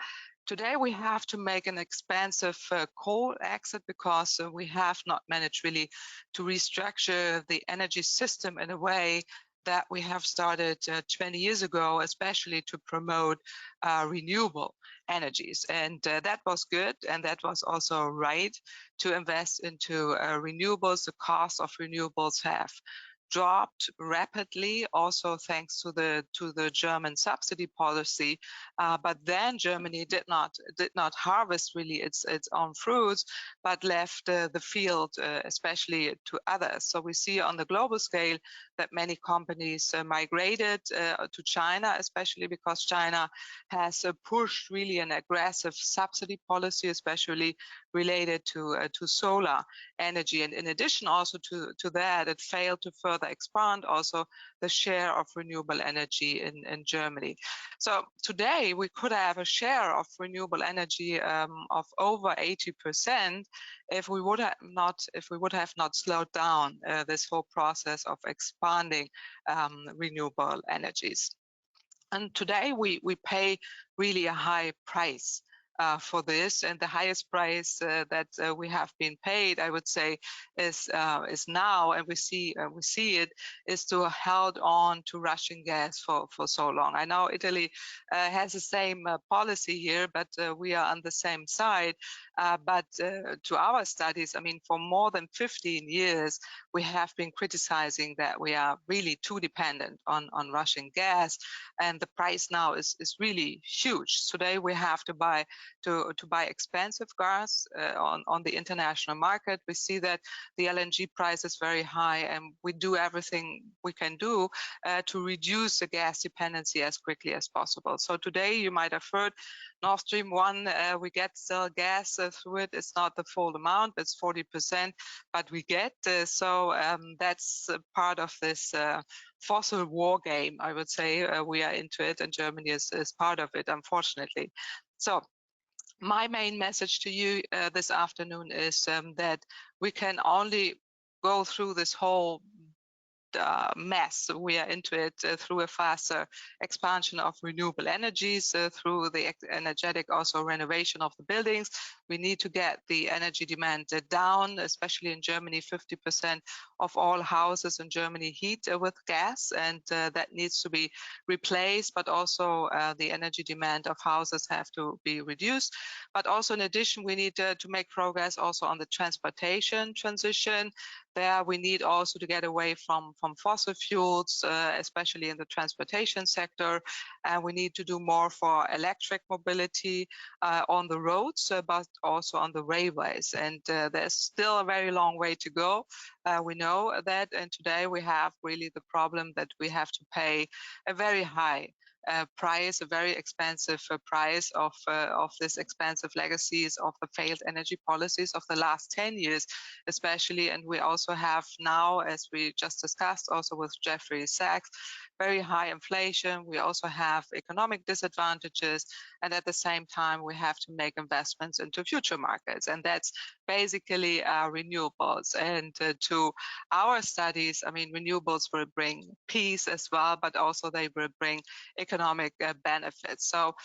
today we have to make an expansive coal exit, because we have not managed really to restructure the energy system in a way that we have started 20 years ago, especially to promote renewable energies. And that was good, and that was also right to invest into renewables. The cost of renewables have dropped rapidly, also thanks to the German subsidy policy. But then Germany did not harvest really its own fruits, but left the field, especially to others. So we see on the global scale that many companies migrated to China, especially because China has pushed really an aggressive subsidy policy, especially related to solar energy. And in addition also to that, it failed to further expand also the share of renewable energy in Germany. So today we could have a share of renewable energy of over 80% if we would have not slowed down this whole process of expanding renewable energies. And today we pay really a high price for this, and the highest price that we have been paid, I would say, is now, and we see it, is to hold on to Russian gas for so long. I know Italy has the same policy here, but we are on the same side. But to our studies, I mean, for more than 15 years, we have been criticizing that we are really too dependent on Russian gas, and the price now is really huge. Today we have to buy expensive gas on the international market. We see that the LNG price is very high, and we do everything we can do to reduce the gas dependency as quickly as possible. So today you might have heard Nord Stream 1, we get still gas through it. It's not the full amount, it's 40%, but we get. So that's part of this fossil war game, I would say. We are into it, and Germany is part of it, unfortunately. So my main message to you this afternoon is that we can only go through this whole mess. We are into it through a faster expansion of renewable energies, through the energetic also renovation of the buildings. We need to get the energy demand down, especially in Germany. 50% of all houses in Germany heat with gas, and that needs to be replaced, but also the energy demand of houses have to be reduced. But also in addition, we need to make progress also on the transportation transition. There we need also to get away from fossil fuels, especially in the transportation sector. And we need to do more for electric mobility on the roads, but also on the railways. And there's still a very long way to go. We know that, and today we have really the problem that we have to pay a very high price, a very expensive price of this expensive legacies of the failed energy policies of the last 10 years, especially. And we also have now, as we just discussed, also with Jeffrey Sachs, very high inflation. We also have economic disadvantages, and at the same time, we have to make investments into future markets, and that's basically renewables. And to our studies, I mean, renewables will bring peace as well, but also they will bring economic benefits. So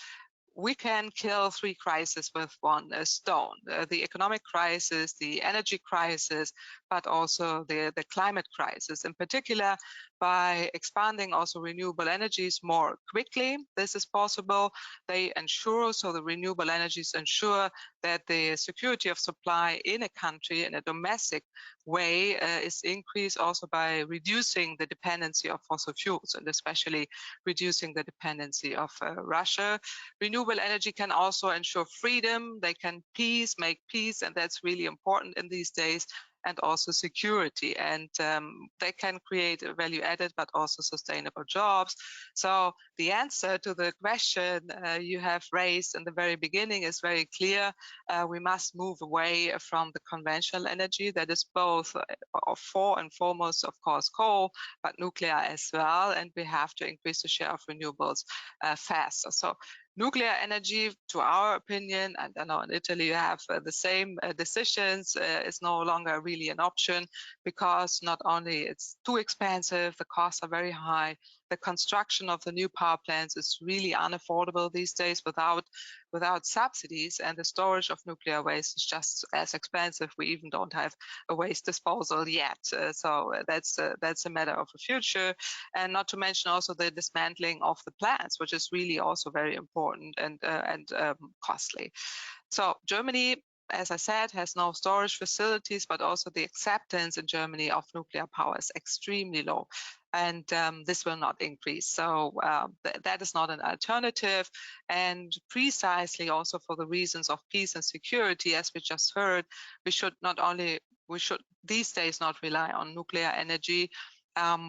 we can kill 3 crises with one stone, the economic crisis, the energy crisis, but also the climate crisis. In particular, by expanding also renewable energies more quickly, this is possible. They ensure, so the renewable energies ensure that the security of supply in a country in a domestic way is increased also by reducing the dependency of fossil fuels, and especially reducing the dependency of Russia. Renewable energy can also ensure freedom. They can make peace, and that's really important in these days, and also security. And they can create value added, but also sustainable jobs. So the answer to the question you have raised in the very beginning is very clear. We must move away from the conventional energy that is both for and foremost, of course, coal, but nuclear as well. And we have to increase the share of renewables faster. So nuclear energy, to our opinion, and I know in Italy you have the same decisions, is no longer really an option, because not only it's too expensive, the costs are very high, the construction of the new power plants is really unaffordable these days without subsidies, and the storage of nuclear waste is just as expensive. We even don't have a waste disposal yet. So that's a matter of the future, and not to mention also the dismantling of the plants, which is really also very important and costly. So Germany, as I said, has no storage facilities, but also the acceptance in Germany of nuclear power is extremely low. And this will not increase. So that is not an alternative. And precisely also for the reasons of peace and security, as we just heard, we should these days not rely on nuclear energy,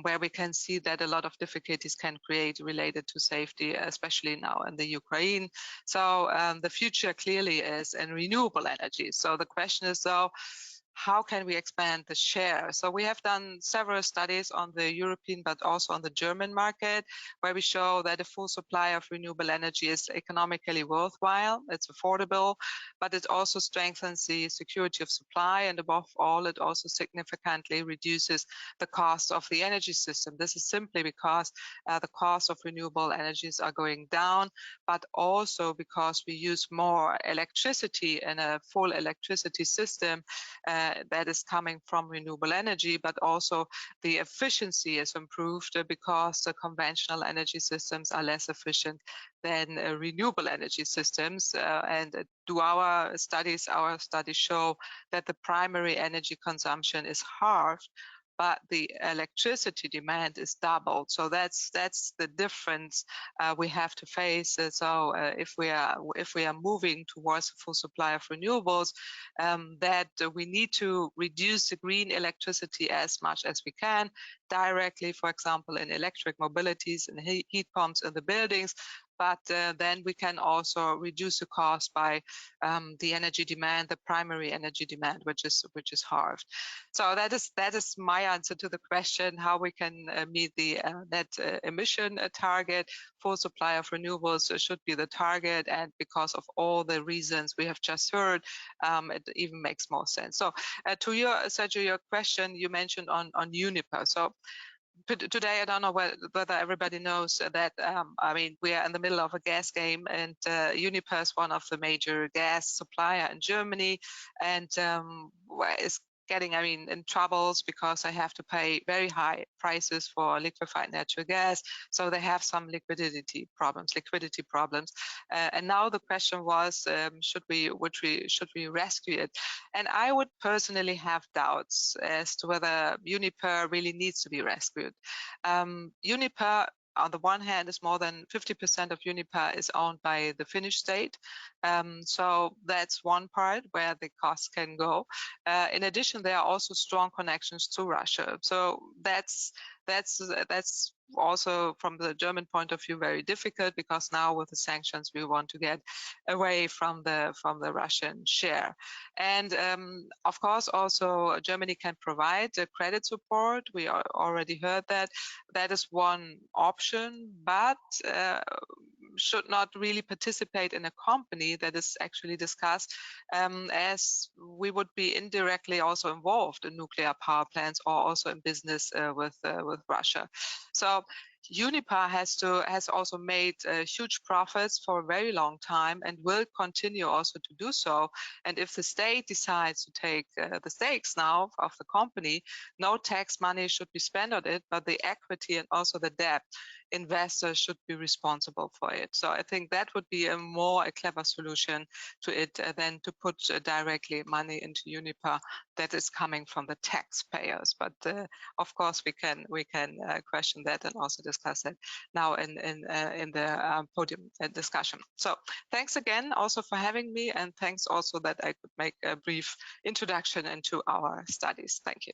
where we can see that a lot of difficulties can create related to safety, especially now in the Ukraine. So the future clearly is in renewable energy. So the question is, though, how can we expand the share? So we have done several studies on the European, but also on the German market, where we show that a full supply of renewable energy is economically worthwhile, it's affordable, but it also strengthens the security of supply, and above all, it also significantly reduces the cost of the energy system. This is simply because the cost of renewable energies are going down, but also because we use more electricity in a full electricity system that is coming from renewable energy, but also the efficiency is improved because the conventional energy systems are less efficient than renewable energy systems. And our studies show that the primary energy consumption is halved, but the electricity demand is doubled. So that's the difference we have to face. So if we are moving towards a full supply of renewables, that we need to reduce the green electricity as much as we can directly, for example, in electric mobilities and heat pumps in the buildings. But then we can also reduce the cost by the energy demand, the primary energy demand, which is halved. So that is my answer to the question how we can meet the net emission target. Full supply of renewables should be the target, and because of all the reasons we have just heard, it even makes more sense. So to Sergio, your question you mentioned on UNIPER. So today, I don't know whether everybody knows that, I mean, we are in the middle of a gas game, and UNIPER is one of the major gas supplier in Germany, and is getting, in troubles because they have to pay very high prices for liquefied natural gas. So they have some liquidity problems. And now the question was, should we rescue it? And I would personally have doubts as to whether UNIPER really needs to be rescued. UNIPER, on the one hand, is more than 50% of UNIPER is owned by the Finnish state. So that's one part where the costs can go. In addition, there are also strong connections to Russia. So that's also from the German point of view very difficult, because now with the sanctions we want to get away from the Russian share. And of course also Germany can provide credit support. We already heard that is one option, but should not really participate in a company that is actually discussed, as we would be indirectly also involved in nuclear power plants or also in business with Russia. So UNIPA has also made huge profits for a very long time and will continue also to do so. And if the state decides to take the stakes now of the company, no tax money should be spent on it, but the equity and also the debt investors should be responsible for it. So I think that would be a more clever solution to it than to put directly money into UNIPA that is coming from the taxpayers. But of course, we can question that and also discuss it now in the podium discussion. So thanks again also for having me, and thanks also that I could make a brief introduction into our studies. Thank you.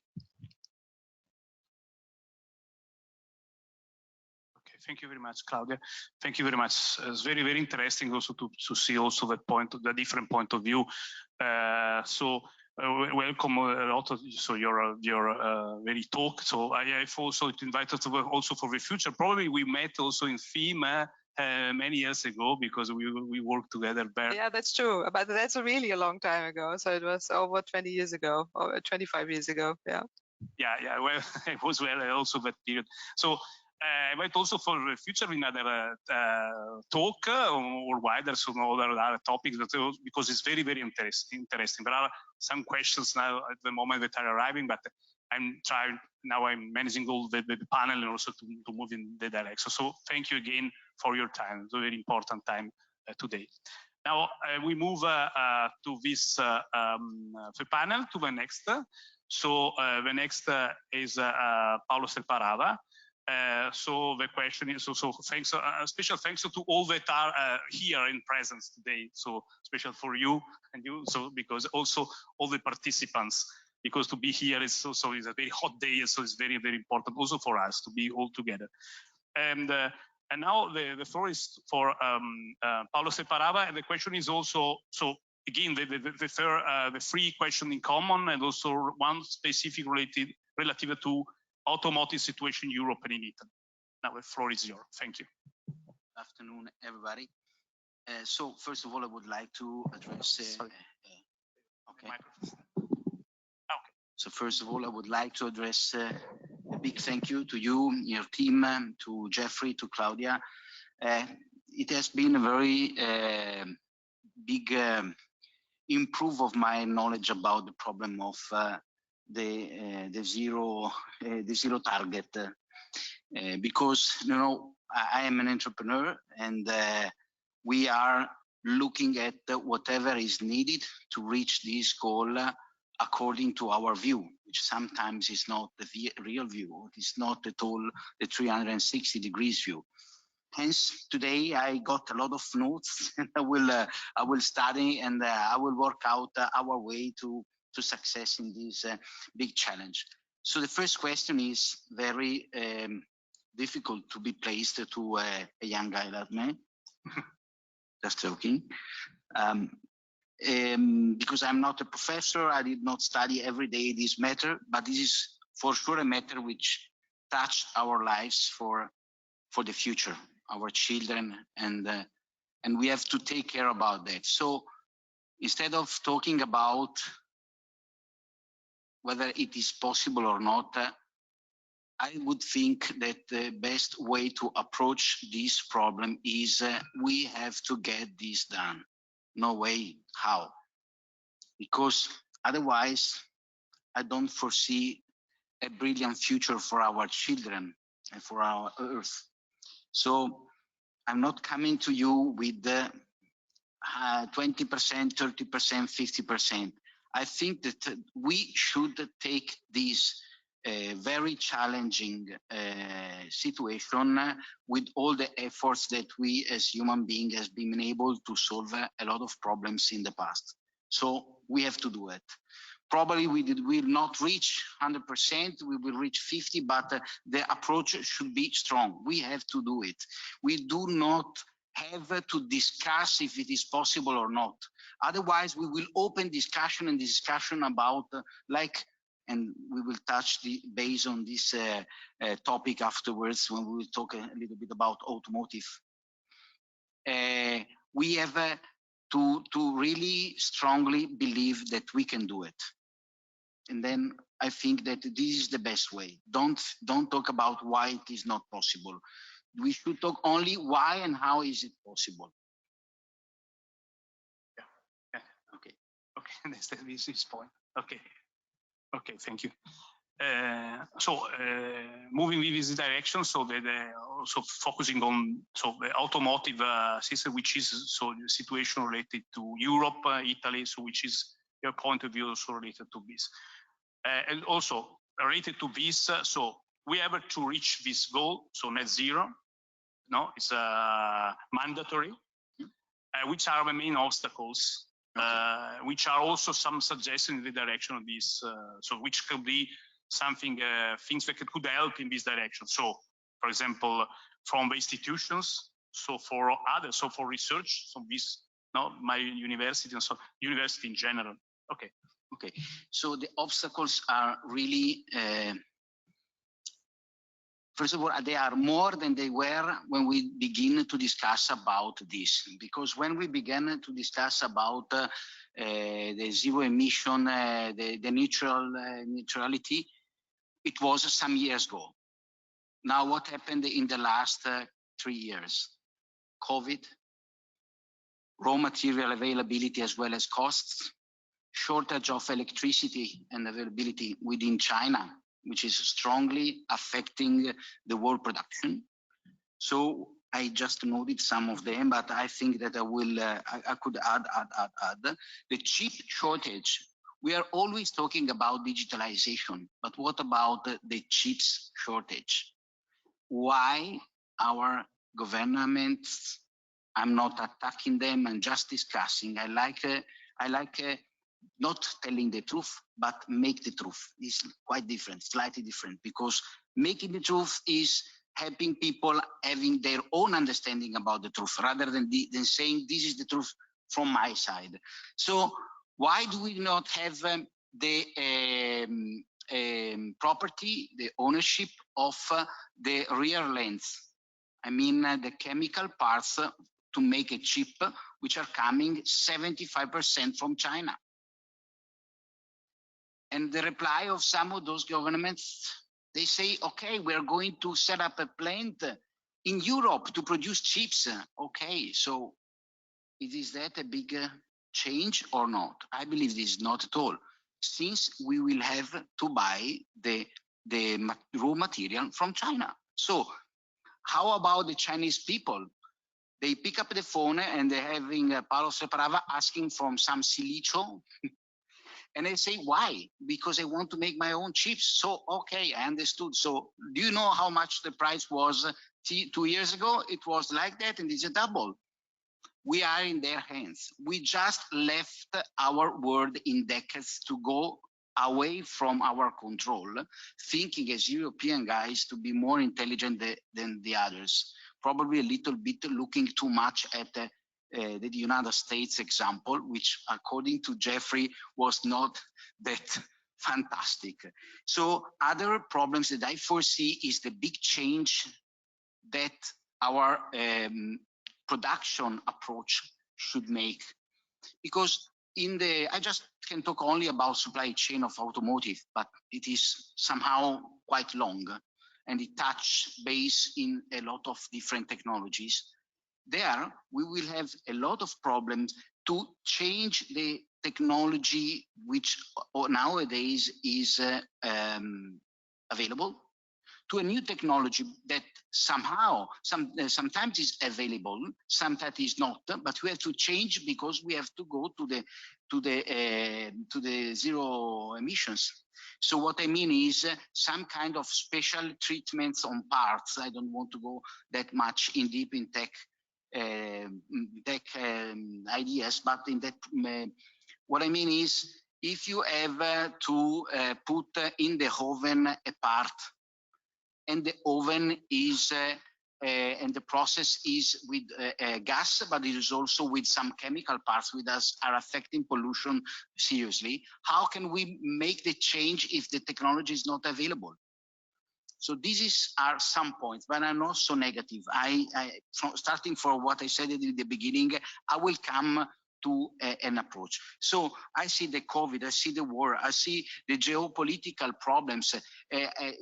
Thank you very much, Claudia. Thank you very much. It's very, very interesting also to see also the different point of view. Welcome a lot of your very talk. So I have also invited to also for the future. Probably we met also in FEMA many years ago because we worked together there. Yeah, that's true. But that's really a long time ago. So it was over 20 years ago or 25 years ago. Yeah. Yeah. Well, it was also that period. So. I might also for the future in other talk or wider some other topics because it's very, very interesting. There are some questions now at the moment that are arriving, but I'm managing all the panel and also to move in the direction. So thank you again for your time. It's a very important time today. Now we move to this the panel to the next. So the next is Paolo Serparava. So the question is also thanks, special thanks to all that are here in presence today. So special for you and you. So because also all the participants, because to be here is also is a very hot day, so it's very, very important also for us to be all together. And now the floor is for Paolo Serparava, and the question is also so again the three question in common and also one specific relative to automotive situation in Europe and in Italy. Now the floor is yours. Thank you. Good afternoon, everybody. So first of all, I would like to address. Okay. So first of all, I would like to address a big thank you to you, your team, to Jeffrey, to Claudia. It has been a very big improve of my knowledge about the problem of the zero target because I am an entrepreneur and we are looking at whatever is needed to reach this goal according to our view, which sometimes is not the real view. It's not at all the 360 degrees view. Hence, today I got a lot of notes and I will study and I will work out our way to success in this big challenge. So the first question is very difficult to be placed to a young guy like me. Just joking. Because I'm not a professor, I did not study every day this matter, but this is for sure a matter which touched our lives for the future, our children, and we have to take care about that. So instead of talking about whether it is possible or not, I would think that the best way to approach this problem is we have to get this done. No way how. Because otherwise, I don't foresee a brilliant future for our children and for our Earth. So I'm not coming to you with 20%, 30%, 50%. I think that we should take this very challenging situation with all the efforts that we as human beings have been able to solve a lot of problems in the past. So we have to do it. Probably we will not reach 100%, we will reach 50, but the approach should be strong. We have to do it. We do not have to discuss if it is possible or not. Otherwise, we will open discussion and discussion about and we will touch the base on this topic afterwards when we will talk a little bit about automotive. We have to really strongly believe that we can do it. And then I think that this is the best way. Don't talk about why it is not possible. We should talk only why and how is it possible. Yeah. Okay. That's the business point. Okay, thank you. Moving in this direction, so also focusing on the automotive system, which is the situation related to Europe, Italy, so which is your point of view also related to this, and also related to this. So we have to reach this goal, so net zero. No, it's mandatory. Which are the main obstacles? Which are also some suggestions in the direction of this. So which could be something, things that could help in this direction. So, for example, from the institutions, so for others, so for research, so this, my university and so university in general. Okay. So the obstacles are really, first of all, they are more than they were when we begin to discuss about this. Because when we began to discuss about the zero emission, the neutrality, it was some years ago. Now, what happened in the last 3 years? COVID, raw material availability as well as costs, shortage of electricity and availability within China, which is strongly affecting the world production. So I just noted some of them, but I think that I could add. The chip shortage. We are always talking about digitalization, but what about the chips shortage? Why our governments, I'm not attacking them, I'm just discussing. I like not telling the truth, but make the truth. It's quite different, slightly different, because making the truth is helping people having their own understanding about the truth, rather than saying this is the truth from my side. So why do we not have the property, the ownership of the rear length? I mean, the chemical parts to make a chip, which are coming 75% from China. And the reply of some of those governments, they say, okay, we're going to set up a plant in Europe to produce chips. Okay, so is that a big change or not? I believe this is not at all, since we will have to buy the raw material from China. So how about the Chinese people? They pick up the phone and they're having Paolo Separava asking from some silicio. And I say, why? Because I want to make my own chips. So, okay, I understood. So do you know how much the price was 2 years ago? It was like that, and it's a double. We are in their hands. We just left our world in decades to go away from our control, thinking as European guys to be more intelligent than the others. Probably a little bit looking too much at the United States example, which according to Jeffrey was not that fantastic. So other problems that I foresee is the big change that our production approach should make. Because I just can talk only about supply chain of automotive, but it is somehow quite long and it touches base in a lot of different technologies. There, we will have a lot of problems to change the technology which nowadays is available to a new technology that somehow, sometimes is available, sometimes is not, but we have to change because we have to go to the zero emissions. So what I mean is some kind of special treatments on parts. I don't want to go that much in deep in tech ideas, but in that, what I mean is if you have to put in the oven a part, and the oven is and the process is with gas, but it is also with some chemical parts which are affecting pollution seriously. How can we make the change if the technology is not available? So these are some points, but I'm not so negative. Starting from what I said in the beginning, I will come to an approach. So I see the COVID, I see the war, I see the geopolitical problems.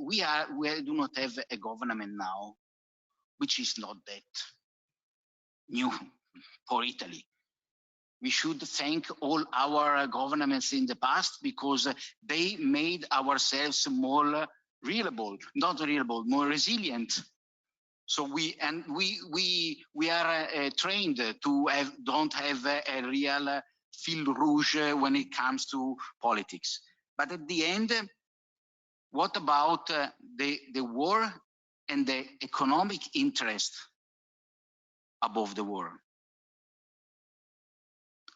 We do not have a government now, which is not that new for Italy. We should thank all our governments in the past because they made ourselves more reliable, not reliable, more resilient. So we are trained to don't have a real fil rouge when it comes to politics. But at the end, what about the war and the economic interest above the war?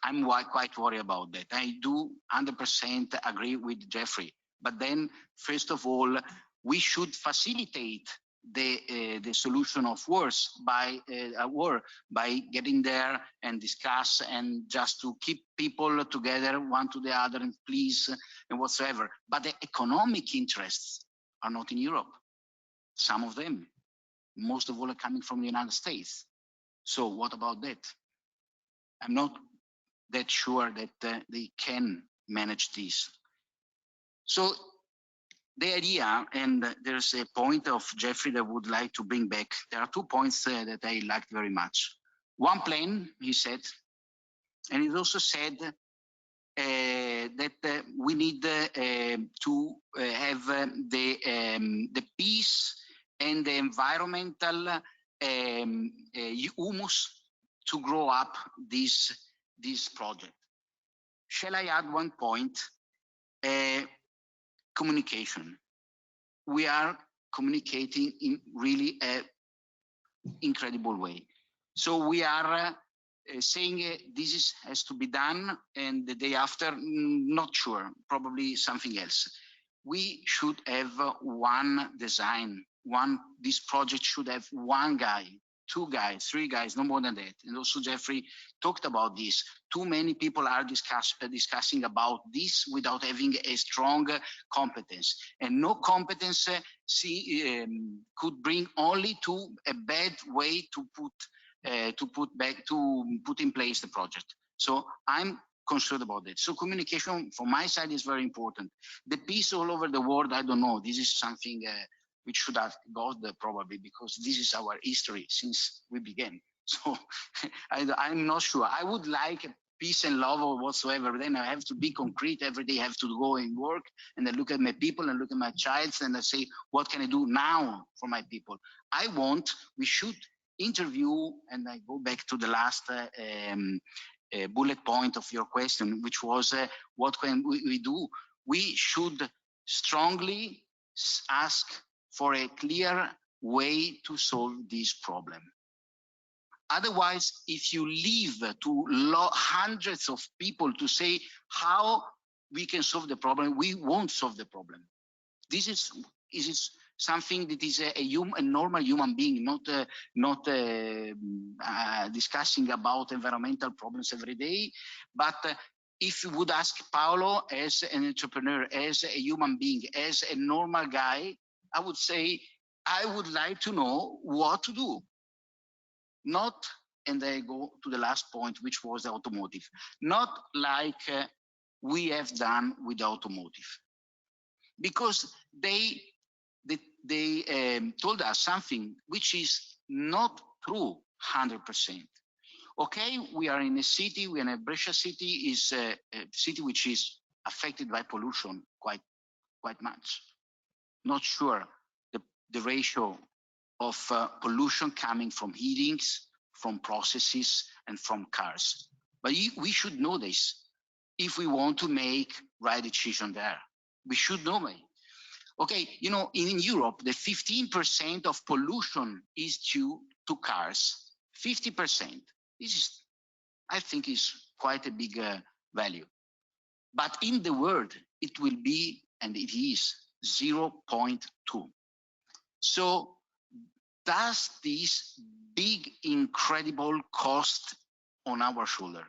I'm quite worried about that. I do 100% agree with Jeffrey. But then, first of all, we should facilitate the solution of wars by a war, by getting there and discuss and just to keep people together one to the other and please and whatsoever. But the economic interests are not in Europe. Some of them, most of all, are coming from the United States. So what about that? I'm not that sure that they can manage this. So the idea, and there's a point of Jeffrey that I would like to bring back. There are 2 points that I liked very much. One plan, he said, and he also said that we need to have the peace and the environmental humus to grow up this project. Shall I add one point? Communication. We are communicating in really an incredible way. So we are saying this has to be done, and the day after, not sure, probably something else. We should have one design. This project should have one guy, 2 guys, 3 guys, no more than that. And also Jeffrey talked about this. Too many people are discussing about this without having a strong competence. And no competence could bring only to a bad way to put in place the project. So I'm concerned about it. So communication from my side is very important. The peace all over the world, I don't know. This is something which should have God probably, because this is our history since we began. So I'm not sure. I would like peace and love or whatsoever, but then I have to be concrete. Every day I have to go and work, and I look at my people and look at my child and I say, what can I do now for my people? We should interview, and I go back to the last bullet point of your question, which was what can we do? We should strongly ask for a clear way to solve this problem. Otherwise, if you leave to hundreds of people to say how we can solve the problem, we won't solve the problem. This is something that is a normal human being, not discussing about environmental problems every day. But if you would ask Paolo as an entrepreneur, as a human being, as a normal guy, I would say, I would like to know what to do. Not, and I go to the last point, which was the automotive. Not like we have done with the automotive. Because they told us something which is not true 100%. Okay, we are in a city, we are in a Brescia city, is a city which is affected by pollution quite much. Not sure the ratio of pollution coming from heatings, from processes, and from cars. But we should know this if we want to make right decision there. We should know it. Okay, you know, in Europe, the 15% of pollution is due to cars. 50%. This is, I think, is quite a big value. But in the world, it will be, and it is, 0.2. So does this big, incredible cost on our shoulder?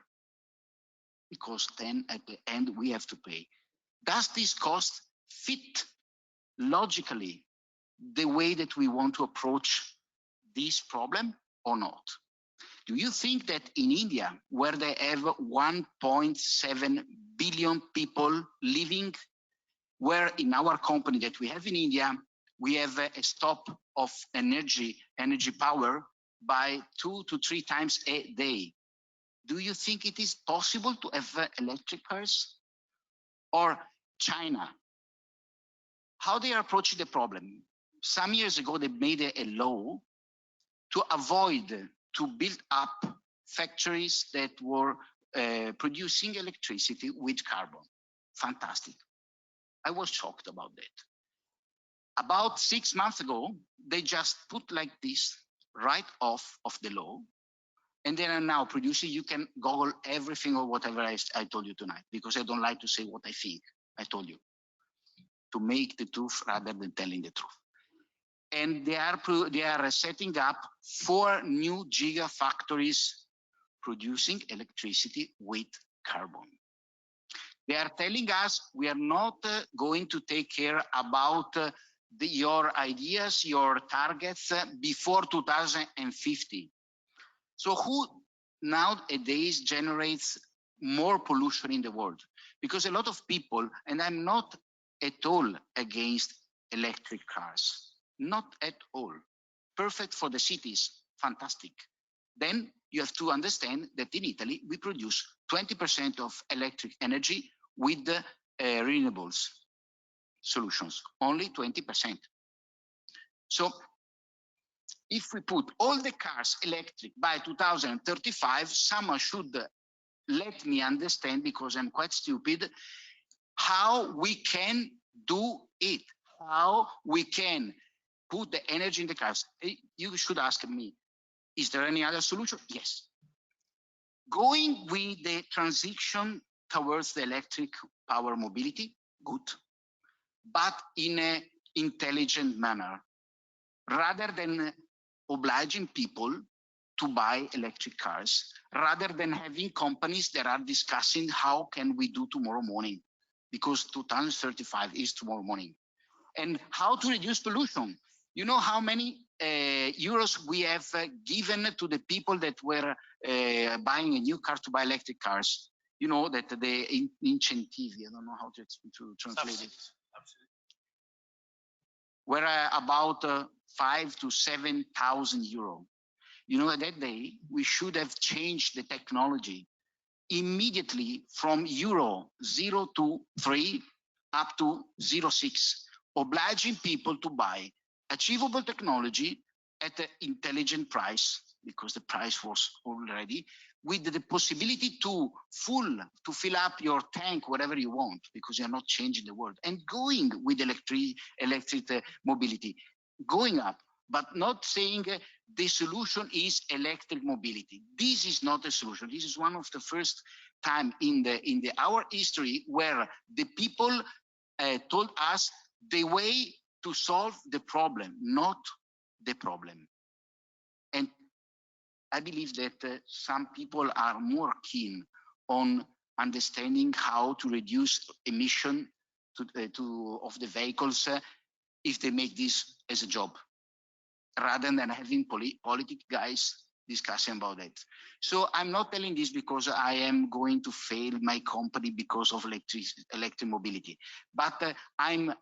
Because then at the end, we have to pay. Does this cost fit logically the way that we want to approach this problem or not? Do you think that in India, where they have 1.7 billion people living, where in our company that we have in India, we have a stop of energy power by 2 to 3 times a day? Do you think it is possible to have electric cars? Or China, how they are approaching the problem? Some years ago, they made a law to avoid to build up factories that were producing electricity with carbon. Fantastic. I was shocked about that. About 6 months ago, they just put like this right off of the law, and they are now producing. You can Google everything or whatever I told you tonight, because I don't like to say what I think. I told you to make the truth rather than telling the truth. And they are setting up 4 new gigafactories producing electricity with carbon. They are telling us we are not going to take care about your ideas, your targets before 2050. So who nowadays generates more pollution in the world? Because a lot of people, and I'm not at all against electric cars, not at all. Perfect for the cities, fantastic. Then you have to understand that in Italy, we produce 20% of electric energy with renewables solutions, only 20%. So if we put all the cars electric by 2035, someone should let me understand, because I'm quite stupid, how we can do it, how we can put the energy in the cars. You should ask me, is there any other solution? Yes. Going with the transition towards the electric power mobility, good, but in an intelligent manner, rather than obliging people to buy electric cars, rather than having companies that are discussing how can we do tomorrow morning, because 2035 is tomorrow morning. And how to reduce pollution. You know how many euros we have given to the people that were buying a new car to buy electric cars? You know that the incentivi, I don't know how to translate it, were about 5,000 to 7,000 euro. You know, that day we should have changed the technology immediately from euro 0 to 3 up to 0.6, obliging people to buy achievable technology at an intelligent price, because the price was already, with the possibility to fill up your tank whatever you want, because you're not changing the world, and going with electric mobility, going up, but not saying the solution is electric mobility. This is not a solution. This is one of the first time in our history where the people told us the way to solve the problem, not the problem. And I believe that some people are more keen on understanding how to reduce emission of the vehicles if they make this as a job, rather than having politic guys discussing about it. So I'm not telling this because I am going to fail my company because of electric mobility, but I'm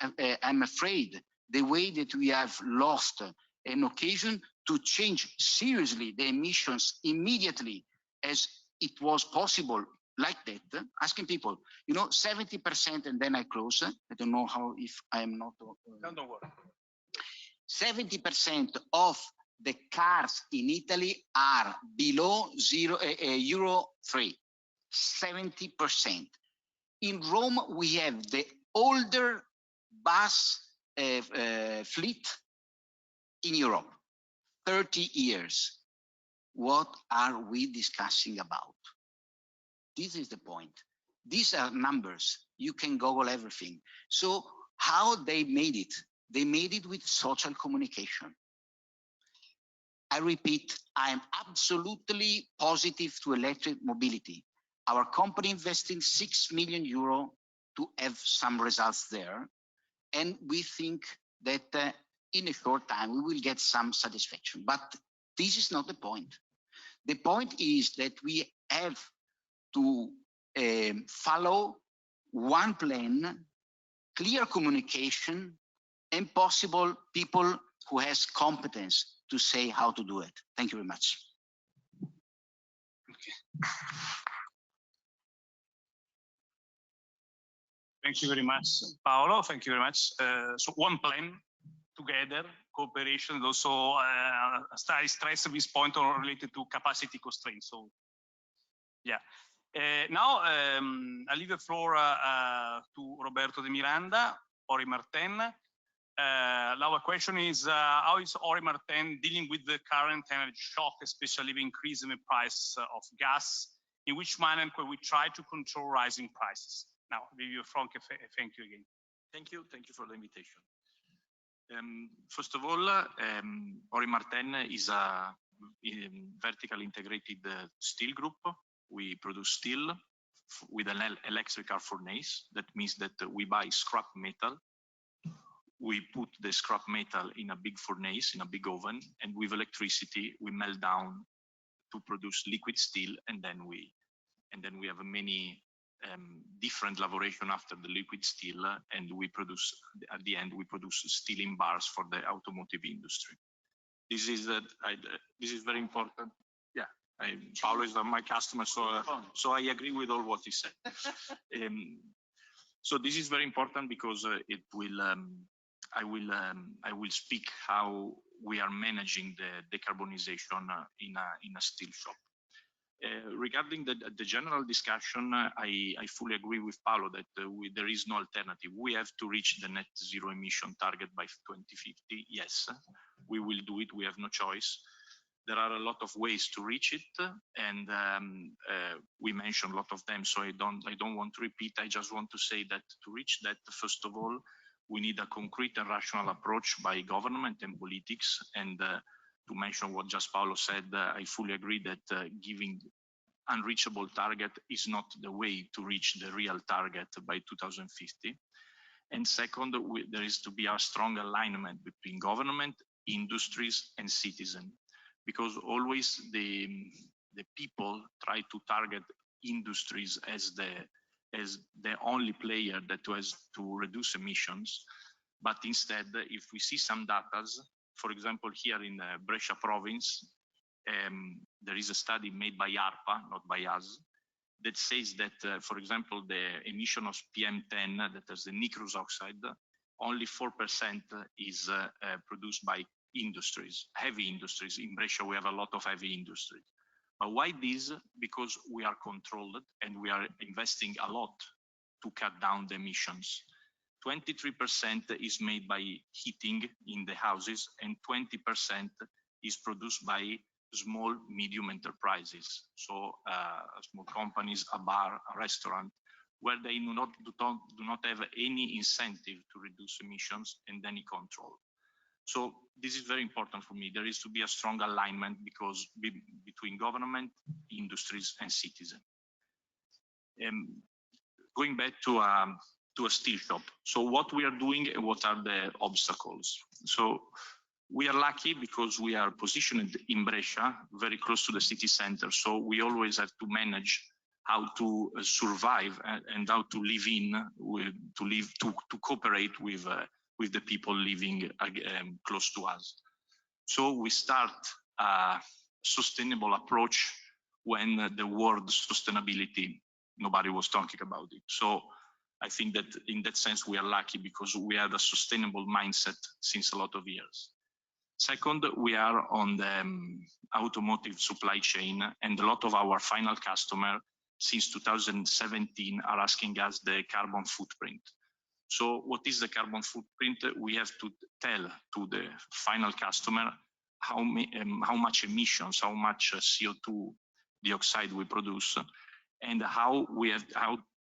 afraid the way that we have lost an occasion to change seriously the emissions immediately as it was possible, like that, asking people, 70%, and then I close. I don't know how, if I am not. No, don't worry. 70% of the cars in Italy are below Euro 3. 70%. In Rome, we have the older bus fleet in Europe, 30 years. What are we discussing about? This is the point. These are numbers. You can Google everything. So how they made it? They made it with social communication. I repeat, I am absolutely positive to electric mobility. Our company investing 6 million euro to have some results there. And we think that in a short time, we will get some satisfaction. But this is not the point. The point is that we have to follow one plan, clear communication, and possible people who has competence to say how to do it. Thank you very much. Okay. Thank you very much, Paolo. Thank you very much. So one plan together, cooperation, and also I stress this point related to capacity constraints. So yeah. Now I leave the floor to Roberto de Miranda, Ori Martin. Our question is, how is Ori Martin dealing with the current energy shock, especially the increase in the price of gas? In which manner can we try to control rising prices? Now, Frank, thank you again. Thank you for the invitation. First of all, Ori Martin is a vertically integrated steel group. We produce steel with an electric arc furnace. That means that we buy scrap metal. We put the scrap metal in a big furnace, in a big oven, and with electricity, we melt down to produce liquid steel, and then we have many different elaboration after the liquid steel, and we produce at the end we produce steel in bars for the automotive industry. This is very important. Yeah, Paolo is my customer, so I agree with all what he said. So this is very important because it will. I will speak how we are managing the decarbonization in a steel shop. Regarding the general discussion, I fully agree with Paolo that there is no alternative. We have to reach the net zero emission target by 2050. Yes, we will do it. We have no choice. There are a lot of ways to reach it, and we mentioned a lot of them. So I don't want to repeat. I just want to say that to reach that, first of all, we need a concrete and rational approach by government and politics. And to mention what just Paolo said, I fully agree that giving unreachable target is not the way to reach the real target by 2050. And second, there is to be a strong alignment between government, industries, and citizens, because always the people try to target industries as the only player that has to reduce emissions. But instead, if we see some data, for example, here in Brescia province, there is a study made by ARPA, not by us, that says that, for example, the emission of PM10, that is the nitrous oxide, only 4% is produced by industries, heavy industries. In Brescia, we have a lot of heavy industries. But why this? Because we are controlled and we are investing a lot to cut down the emissions. 23% is made by heating in the houses, and 20% is produced by small, medium enterprises. So small companies, a bar, a restaurant, where they do not have any incentive to reduce emissions and any control. So this is very important for me. There is to be a strong alignment between government, industries, and citizens. Going back to a steel shop. So what we are doing and what are the obstacles? So we are lucky because we are positioned in Brescia, very close to the city center. So we always have to manage how to survive and how to live to cooperate with the people living close to us. So we start a sustainable approach when the word sustainability, nobody was talking about it. So I think that in that sense, we are lucky because we have a sustainable mindset since a lot of years. Second, we are on the automotive supply chain, and a lot of our final customer since 2017 are asking us the carbon footprint. So what is the carbon footprint? We have to tell to the final customer how much emissions, how much CO2 dioxide we produce, and how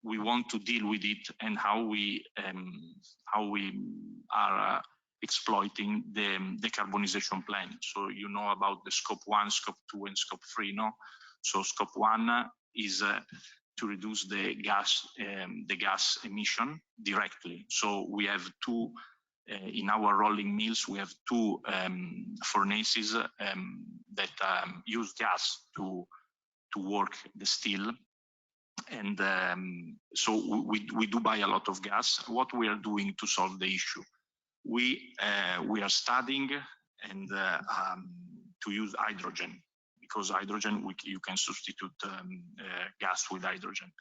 we want to deal with it, and how we are exploiting the decarbonization plan. So you know about the scope 1, scope 2, and scope 3, no? So scope 1 is to reduce the gas emission directly. So we have two in our rolling mills. We have two furnaces that that use gas to work the steel. And so we do buy a lot of gas. What we are doing to solve the issue? We are studying and to use hydrogen, because hydrogen you can substitute gas with hydrogen.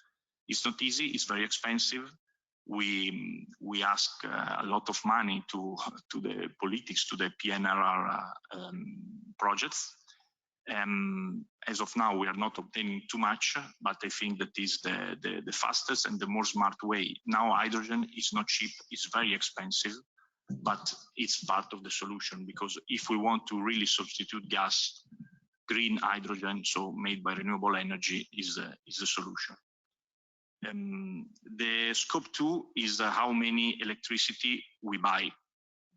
It's not easy. It's very expensive. We ask a lot of money to the politics, to the PNRR projects. As of now, we are not obtaining too much, but I think that is the fastest and the more smart way. Now, hydrogen is not cheap, it's very expensive, but it's part of the solution, because if we want to really substitute gas, green hydrogen, so made by renewable energy, is the solution. The scope 2 is how many electricity we buy.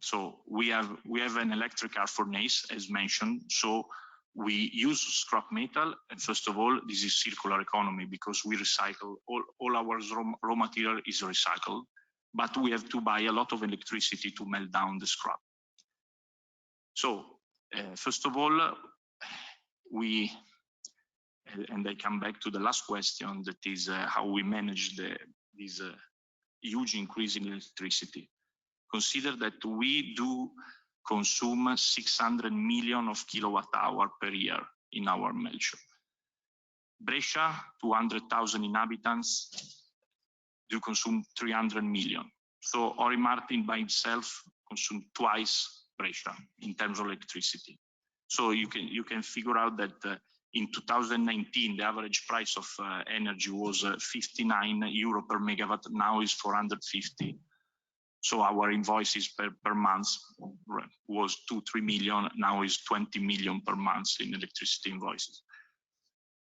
So we have an electric arc furnace, as mentioned. So we use scrap metal, and first of all, this is circular economy, because we recycle all our raw material is recycled, but we have to buy a lot of electricity to melt down the scrap. So first of all, and I come back to the last question, that is how we manage this huge increase in electricity. Consider that we do consume 600 million of kilowatt-hour per year in our melt shop. Brescia, 200,000 inhabitants, do consume 300 million. So Ory Martin by itself consumes twice Brescia in terms of electricity. So you can figure out that in 2019 the average price of energy was 59 euro per megawatt. Now is 450. So our invoices per month was 2-3 million. Now is 20 million per month in electricity invoices.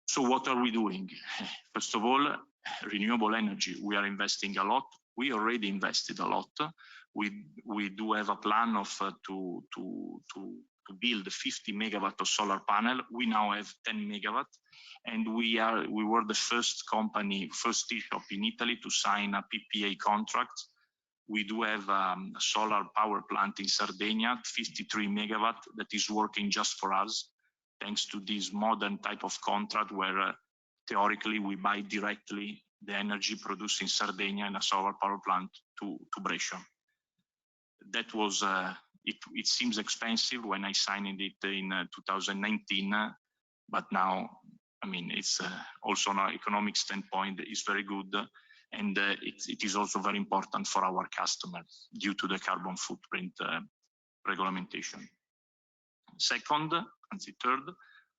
So what are we doing? First of all, renewable energy. We are investing a lot. We already invested a lot. We do have a plan of to build 50 megawatt of solar panel. We now have 10 megawatt, and we were the first company, first steel shop in Italy to sign a PPA contract. We do have a solar power plant in Sardinia, 53 megawatt, that is working just for us, thanks to this modern type of contract where theoretically we buy directly the energy produced in Sardinia in a solar power plant to Brescia. That was, it seems expensive when I signed it in 2019, but now, I mean, it's also on an economic standpoint, it's very good. And it is also very important for our customers due to the carbon footprint regulation. Second, and the third,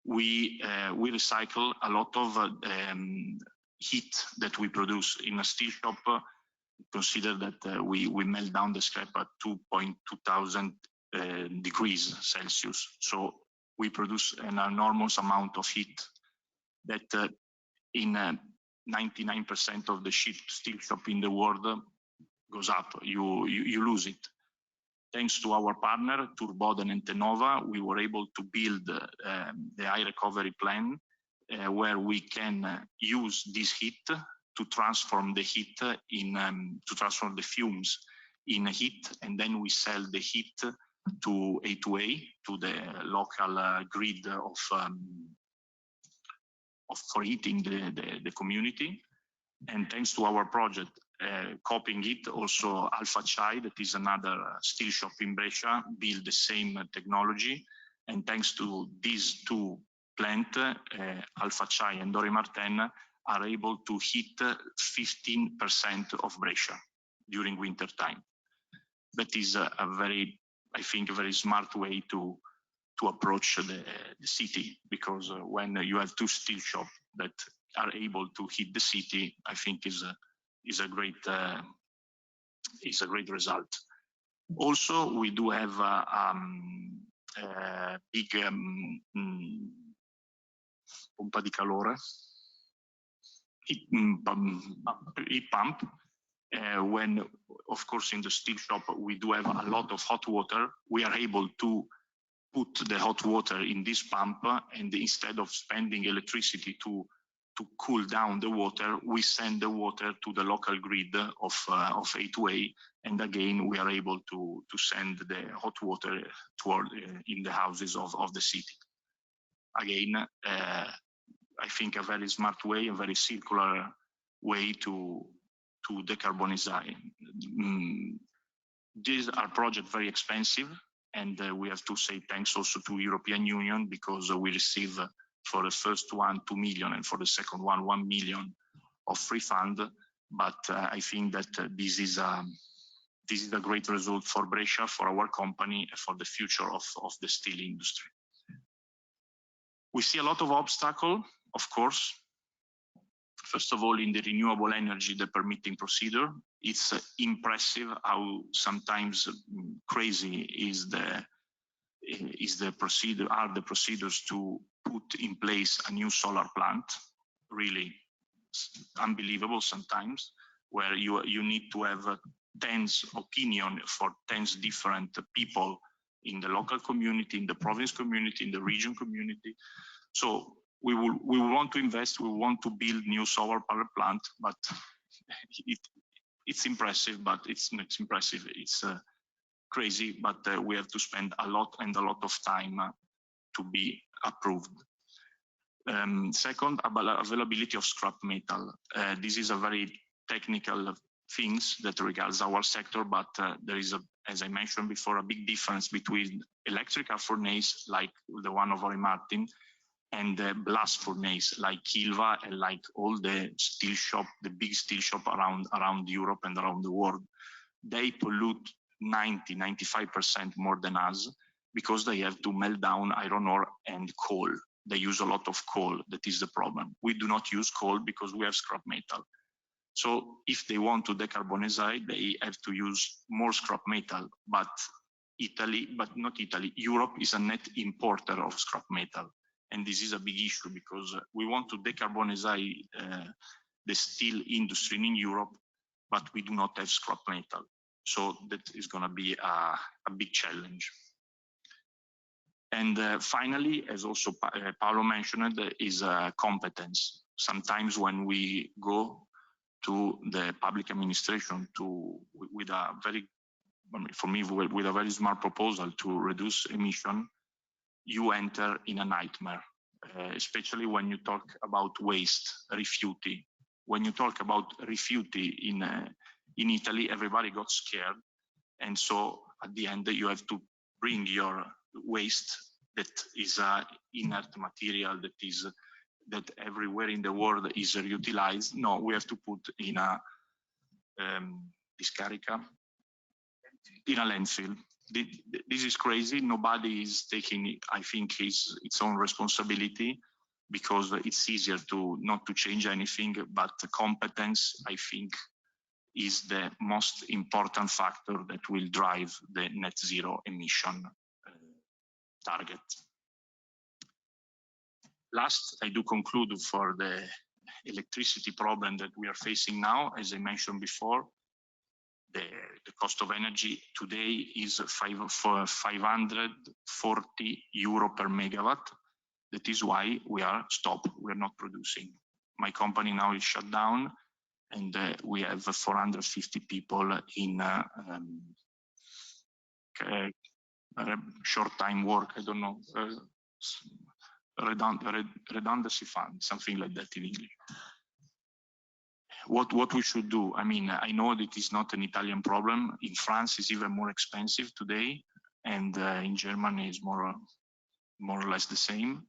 we recycle a lot of heat that we produce in a steel shop. Consider that we melt down the scrap at 2,200 degrees Celsius. So we produce an enormous amount of heat that in 99% of the steel shop in the world goes up. You lose it. Thanks to our partner, 𝘚𝘱𝘦𝘢𝘐𝑚 and Tenova, we were able to build the high recovery plan where we can use this heat to transform the heat to transform the fumes in heat, and then we sell the heat to 𝘚𝘱𝑒𝑎, to the local grid for heating the community. And thanks to our project, copying it, also 𝘚𝘱𝘦𝘢𝘬𝘦, that is another steel shop in Brescia, build the same technology. And thanks to these two plants, 𝘚𝘱𝘦𝘢𝘬𝘦 and Ory Martin, are able to heat 15% of Brescia during winter time. That is a very, I think, a very smart way to approach the city, because when you have two steel shops that are able to heat the city, I think is a great result. Also, we do have a big pompa di calore, heat pump. When, of course, in the steel shop we do have a lot of hot water, we are able to put the hot water in this pump, and instead of spending electricity to cool down the water, we send the water to the local grid of 𝘚𝘱𝑒𝑎, and again we are able to send the hot water toward in the houses of the city. again, I think a very smart way, a very circular way to decarbonize. These are projects very expensive, and we have to say thanks also to European Union, because we receive for the first one 2 million and for the second one 1 million of free fund. But I think that this is a great result for Brescia, for our company, and for the future of the steel industry. We see a lot of obstacles, of course. First of all, in the renewable energy, the permitting procedure. It's impressive how sometimes crazy is the procedures to put in place a new solar plant. Really unbelievable sometimes, where you need to have tens opinion for tens different people in the local community, in the province community, in the region community. So we want to invest, we want to build new solar power plant, but it's impressive, but it's not impressive. It's crazy, but we have to spend a lot of time to be approved. Second, availability of scrap metal. This is a very technical things that regards our sector, but there is, as I mentioned before, a big difference between electrical furnace like the one of Martin and the blast furnace like 𝘚𝘱𝘦𝘢𝘐𝑚 and like all the steel shop, the big steel shop around Europe and around the world. They pollute 95% more than us, because they have to melt down iron ore and coal. They use a lot of coal. That is the problem. We do not use coal because we have scrap metal. So if they want to decarbonize, they have to use more scrap metal. But not Italy, Europe is a net importer of scrap metal. And this is a big issue, because we want to decarbonize the steel industry in Europe, but we do not have scrap metal. So that is going to be a big challenge. And finally, as also Paolo mentioned, is competence. Sometimes when we go to the public administration with a very smart proposal to reduce emission, you enter in a nightmare, especially when you talk about waste, refuse. When you talk about refuse in Italy, everybody got scared. And so at the end, you have to bring your waste that is inert material that everywhere in the world is reutilized. No, we have to put in a discarica, in a landfill. This is crazy. Nobody is taking, I think, its own responsibility, because it's easier not to change anything, but the competence, I think, is the most important factor that will drive the net zero emission target. Last, I do conclude for the electricity problem that we are facing now. As I mentioned before, the cost of energy today is €540 per megawatt. That is why we are stopped. We are not producing. My company now is shut down, and we have 450 people in short-time work. I don't know, redundancy fund, something like that in English. What we should do? I mean, I know that it's not an Italian problem. In France, it's even more expensive today, and in Germany, it's more or less the same.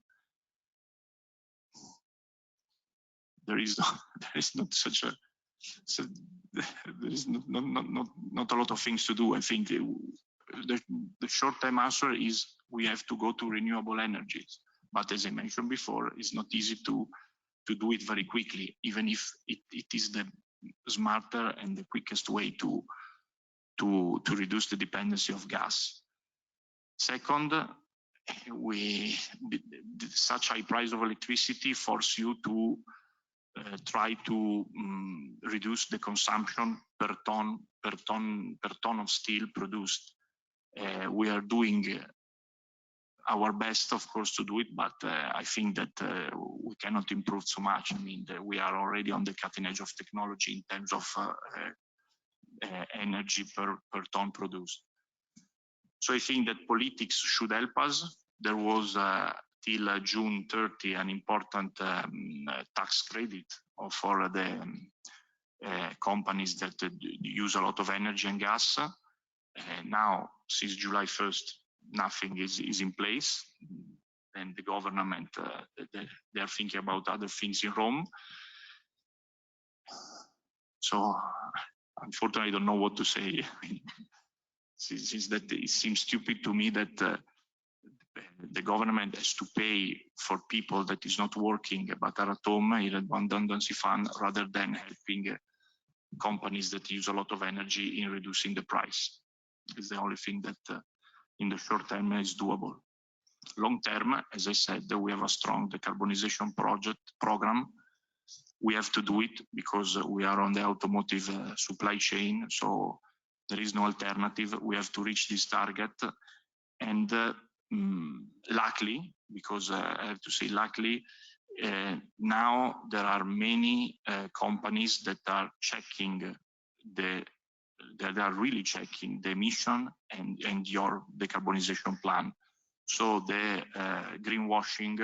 There is not such a. So there is not a lot of things to do. I think the short-term answer is we have to go to renewable energies. But as I mentioned before, it's not easy to do it very quickly, even if it is the smarter and the quickest way to reduce the dependency of gas. Second, such high price of electricity force you to try to reduce the consumption per ton of steel produced. We are doing our best, of course, to do it, but I think that we cannot improve so much. I mean, we are already on the cutting edge of technology in terms of energy per ton produced. So I think that politics should help us. There was till June 30 an important tax credit for the companies that use a lot of energy and gas. Now, since July 1st, nothing is in place, and the government they are thinking about other things in Rome. So, unfortunately, I don't know what to say. Since that it seems stupid to me that the government has to pay for people that is not working but are at home in a redundancy fund rather than helping companies that use a lot of energy in reducing the price. It's the only thing that in the short term is doable. Long term, as I said, we have a strong decarbonization program. We have to do it because we are on the automotive supply chain, so there is no alternative. We have to reach this target. And luckily, because I have to say luckily, now there are many companies that are checking that are really checking the emission and your decarbonization plan. So the greenwashing,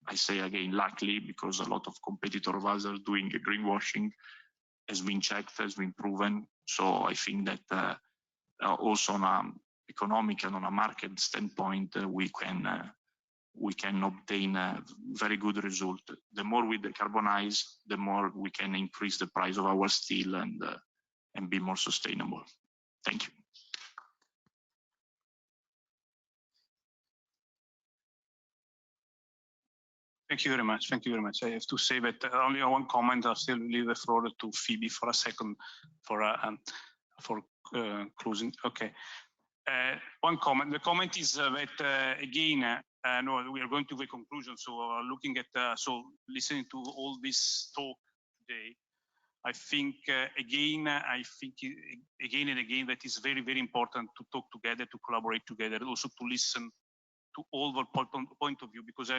I say again, luckily, because a lot of competitors of us are doing greenwashing, has been checked, has been proven. So I think that also on an economic and on a market standpoint, we can obtain a very good result. The more we decarbonize, the more we can increase the price of our steel and be more sustainable. Thank you. Thank you very much. Thank you very much. I have to say that only one comment. I'll still leave the floor to Phoebe for a second for closing. Okay. One comment. The comment is that again, no, we are going to the conclusion. So looking at listening to all this talk today, I think again and again that is very, very important to talk together, to collaborate together, also to listen to all the point of view, because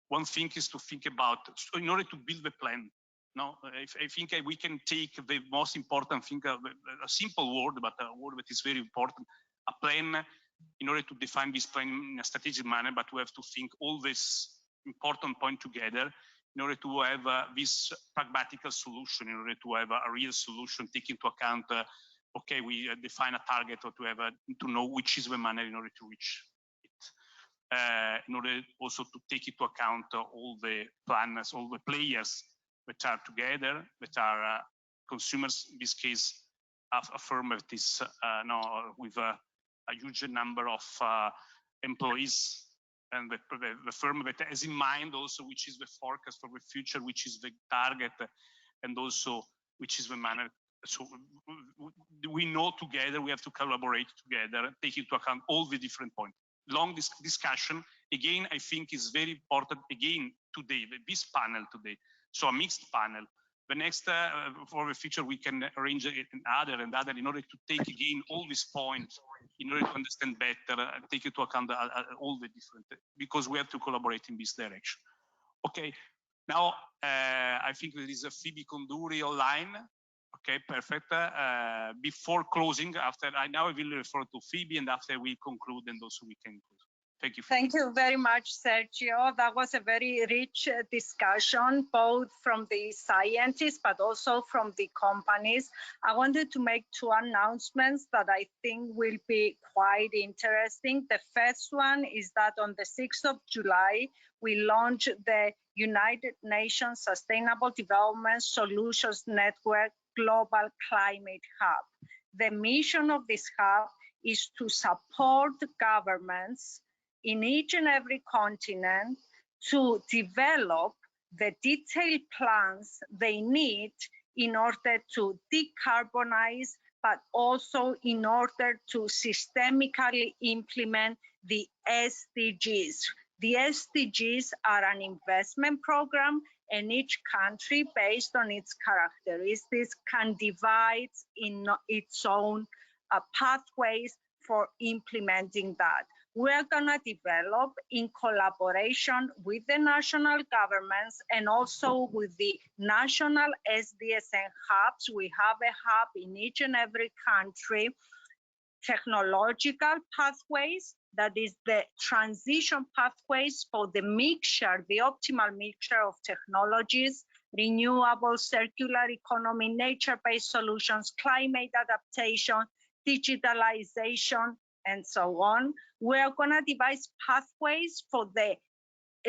one thing is to think about, so in order to build the plan. No, I think we can take the most important thing, a simple word, but a word that is very important, a plan, in order to define this plan in a strategic manner, but we have to think all this important point together in order to have this pragmatical solution, in order to have a real solution, take into account, okay, we define a target or to have to know which is the manner in order to reach it. In order also to take into account all the planners, all the players that are together, that are consumers, in this case, a firm that is with a huge number of employees, and the firm that has in mind also which is the forecast for the future, which is the target, and also which is the manner. So we know together, we have to collaborate together, take into account all the different points. Long discussion, again, I think is very important, again, today, this panel today. So a mixed panel. The next, for the future, we can arrange another in order to take again all these points, in order to understand better, take into account all the different, because we have to collaborate in this direction. Okay, now I think there is a Phoebe Conduri online. Okay, perfect. Before closing, now I will refer to Phoebe, and after we conclude, and also we can close. Thank you. Thank you very much, Sergio. That was a very rich discussion, both from the scientists, but also from the companies. I wanted to make two announcements that I think will be quite interesting. The first one is that on the 6th of July, we launched the United Nations Sustainable Development Solutions Network Global Climate Hub. The mission of this hub is to support governments in each and every continent to develop the detailed plans they need in order to decarbonize, but also in order to systemically implement the SDGs. The SDGs are an investment program, and each country, based on its characteristics, can divide in its own pathways for implementing that. We're gonna develop in collaboration with the national governments and also with the national SDSN hubs. We have a hub in each and every country, technological pathways that is the transition pathways for the mixture, the optimal mixture of technologies, renewable, circular economy, nature-based solutions, climate adaptation, digitalization, and so on. We're gonna devise pathways for the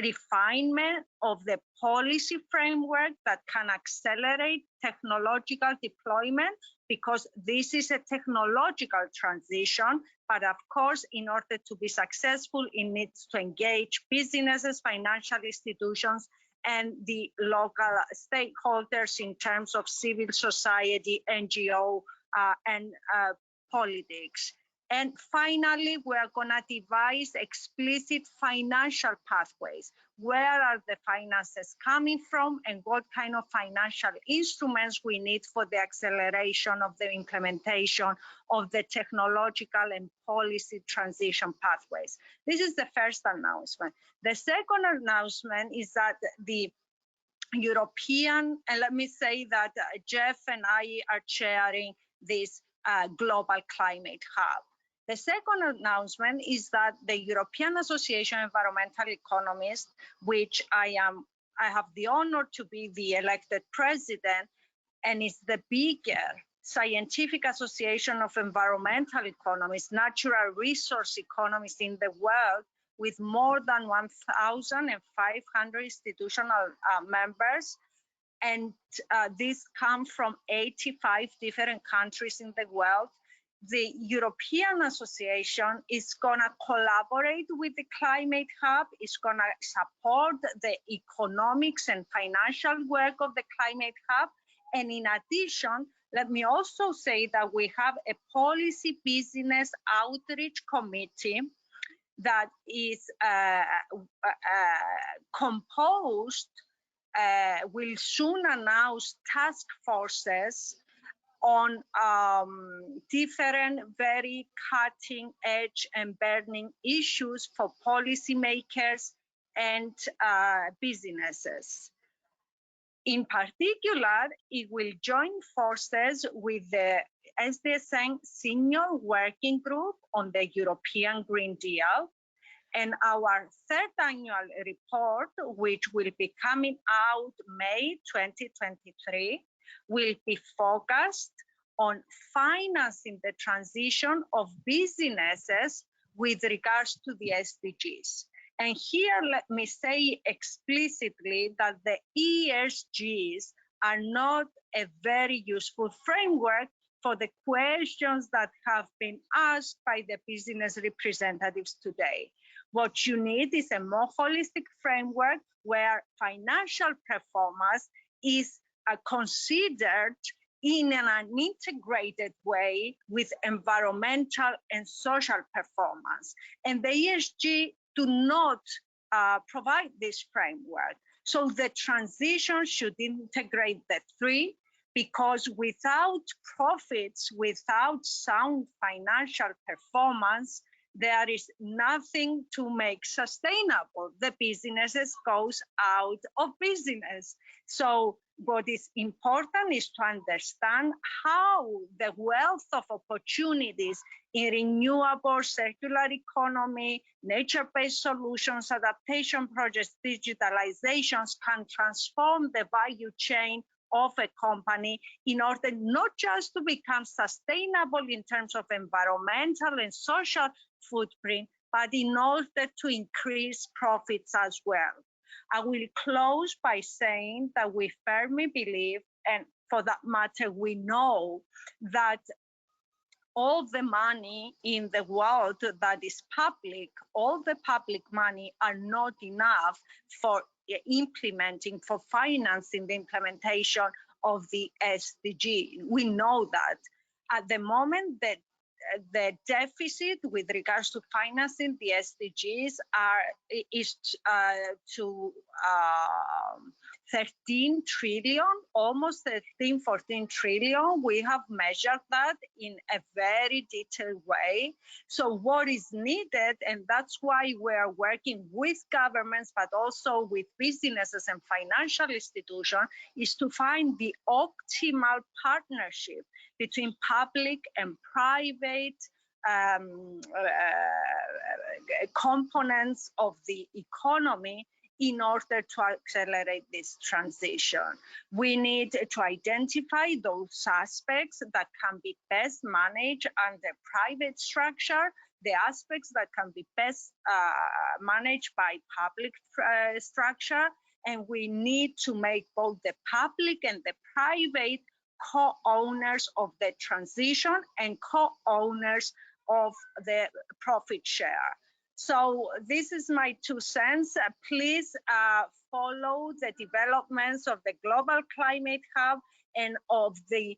refinement of the policy framework that can accelerate technological deployment, because this is a technological transition. But of course, in order to be successful, it needs to engage businesses, financial institutions, and the local stakeholders in terms of civil society, NGO, and politics. And finally, we're gonna devise explicit financial pathways. Where are the finances coming from, and what kind of financial instruments we need for the acceleration of the implementation of the technological and policy transition pathways. This is the first announcement. The second announcement is that the European, and let me say that Jeff and I are chairing this Global Climate Hub. The second announcement is that the European Association of Environmental Economists, which I have the honor to be the elected president, and is the bigger scientific association of environmental economists, natural resource economists in the world, with more than 1,500 institutional members. And these come from 85 different countries in the world. The European Association is going to collaborate with the Climate Hub, is going to support the economics and financial work of the Climate Hub. And in addition, let me also say that we have a policy business outreach committee that is composed, will soon announce task forces on different very cutting edge and burning issues for policymakers and businesses. In particular, it will join forces with the SDSN Senior Working Group on the European Green Deal, and our third annual report, which will be coming out May 2023, will be focused on financing the transition of businesses with regards to the SDGs. And here, let me say explicitly that the ESGs are not a very useful framework for the questions that have been asked by the business representatives today. What you need is a more holistic framework where financial performance is considered in an integrated way with environmental and social performance. And the ESG do not provide this framework. So the transition should integrate the three, because without profits, without sound financial performance, there is nothing to make sustainable. The businesses goes out of business. So what is important is to understand how the wealth of opportunities in renewable, circular economy, nature-based solutions, adaptation projects, digitalizations can transform the value chain of a company in order not just to become sustainable in terms of environmental and social footprint, but in order to increase profits as well. I will close by saying that we firmly believe, and for that matter, we know that all the money in the world that is public, all the public money are not enough for implementing, for financing the implementation of the SDG. We know that. At the moment that the deficit with regards to financing the SDGs is to 13 trillion, almost 13, 14 trillion. We have measured that in a very detailed way. So what is needed, and that's why we're working with governments, but also with businesses and financial institutions, is to find the optimal partnership between public and private components of the economy in order to accelerate this transition. We need to identify those aspects that can be best managed under private structure, the aspects that can be best managed by public structure, and we need to make both the public and the private co-owners of the transition and co-owners of the profit share. So this is my 2 cents. Please follow the developments of the Global Climate Hub and of the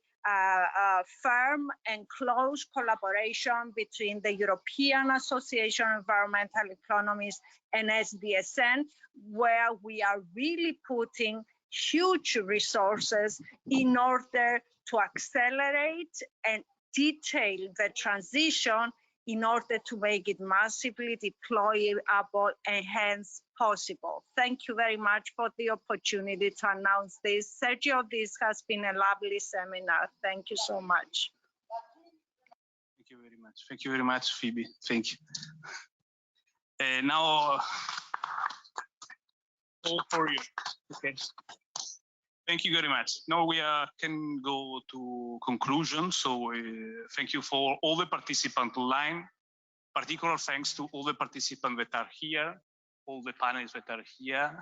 firm and close collaboration between the European Association of Environmental Economists and SDSN, where we are really putting huge resources in order to accelerate and detail the transition in order to make it massively deployable and hence possible. Thank you very much for the opportunity to announce this. Sergio, this has been a lovely seminar. Thank you so much. Thank you very much. Thank you very much, Phoebe. Thank you. Now, all for you. Okay. Thank you very much. Now we can go to conclusion. So thank you for all the participants online. Particular thanks to all the participants that are here, all the panelists that are here.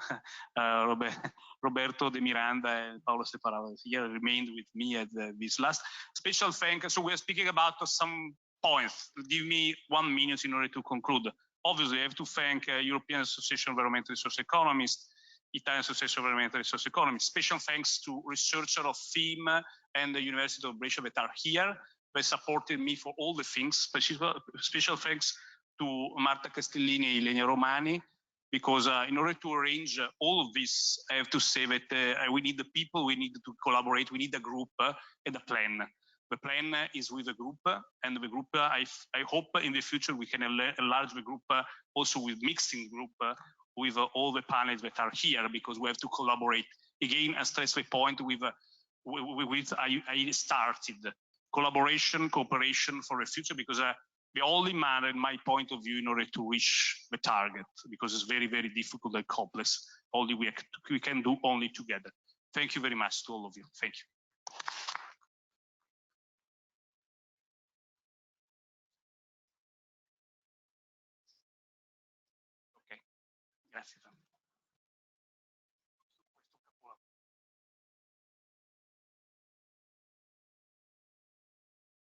Roberto De Miranda and Paolo Separava here remained with me at this last. Special thanks. So we are speaking about some points. Give me 1 minute in order to conclude. Obviously, I have to thank European Association of Environmental Resource Economists, Italian Association of Environmental Resource Economists. Special thanks to researchers of 𝘚𝘱𝘦𝘢𝘐𝑚 and the University of Brescia that are here. They supported me for all the things. Special thanks to Marta Castellini and Ilenia Romani, because in order to arrange all of this, I have to say that we need the people, we need to collaborate, we need a group and a plan. The plan is with the group, and the group, I hope in the future we can enlarge the group also with mixing group with all the panels that are here, because we have to collaborate. Again, I stress the point with I started. Collaboration, cooperation for the future, because the only manner, in my point of view, in order to reach the target, because it's very, very difficult and complex. Only we can do only together. Thank you very much to all of you. Thank you. Okay. Grazie.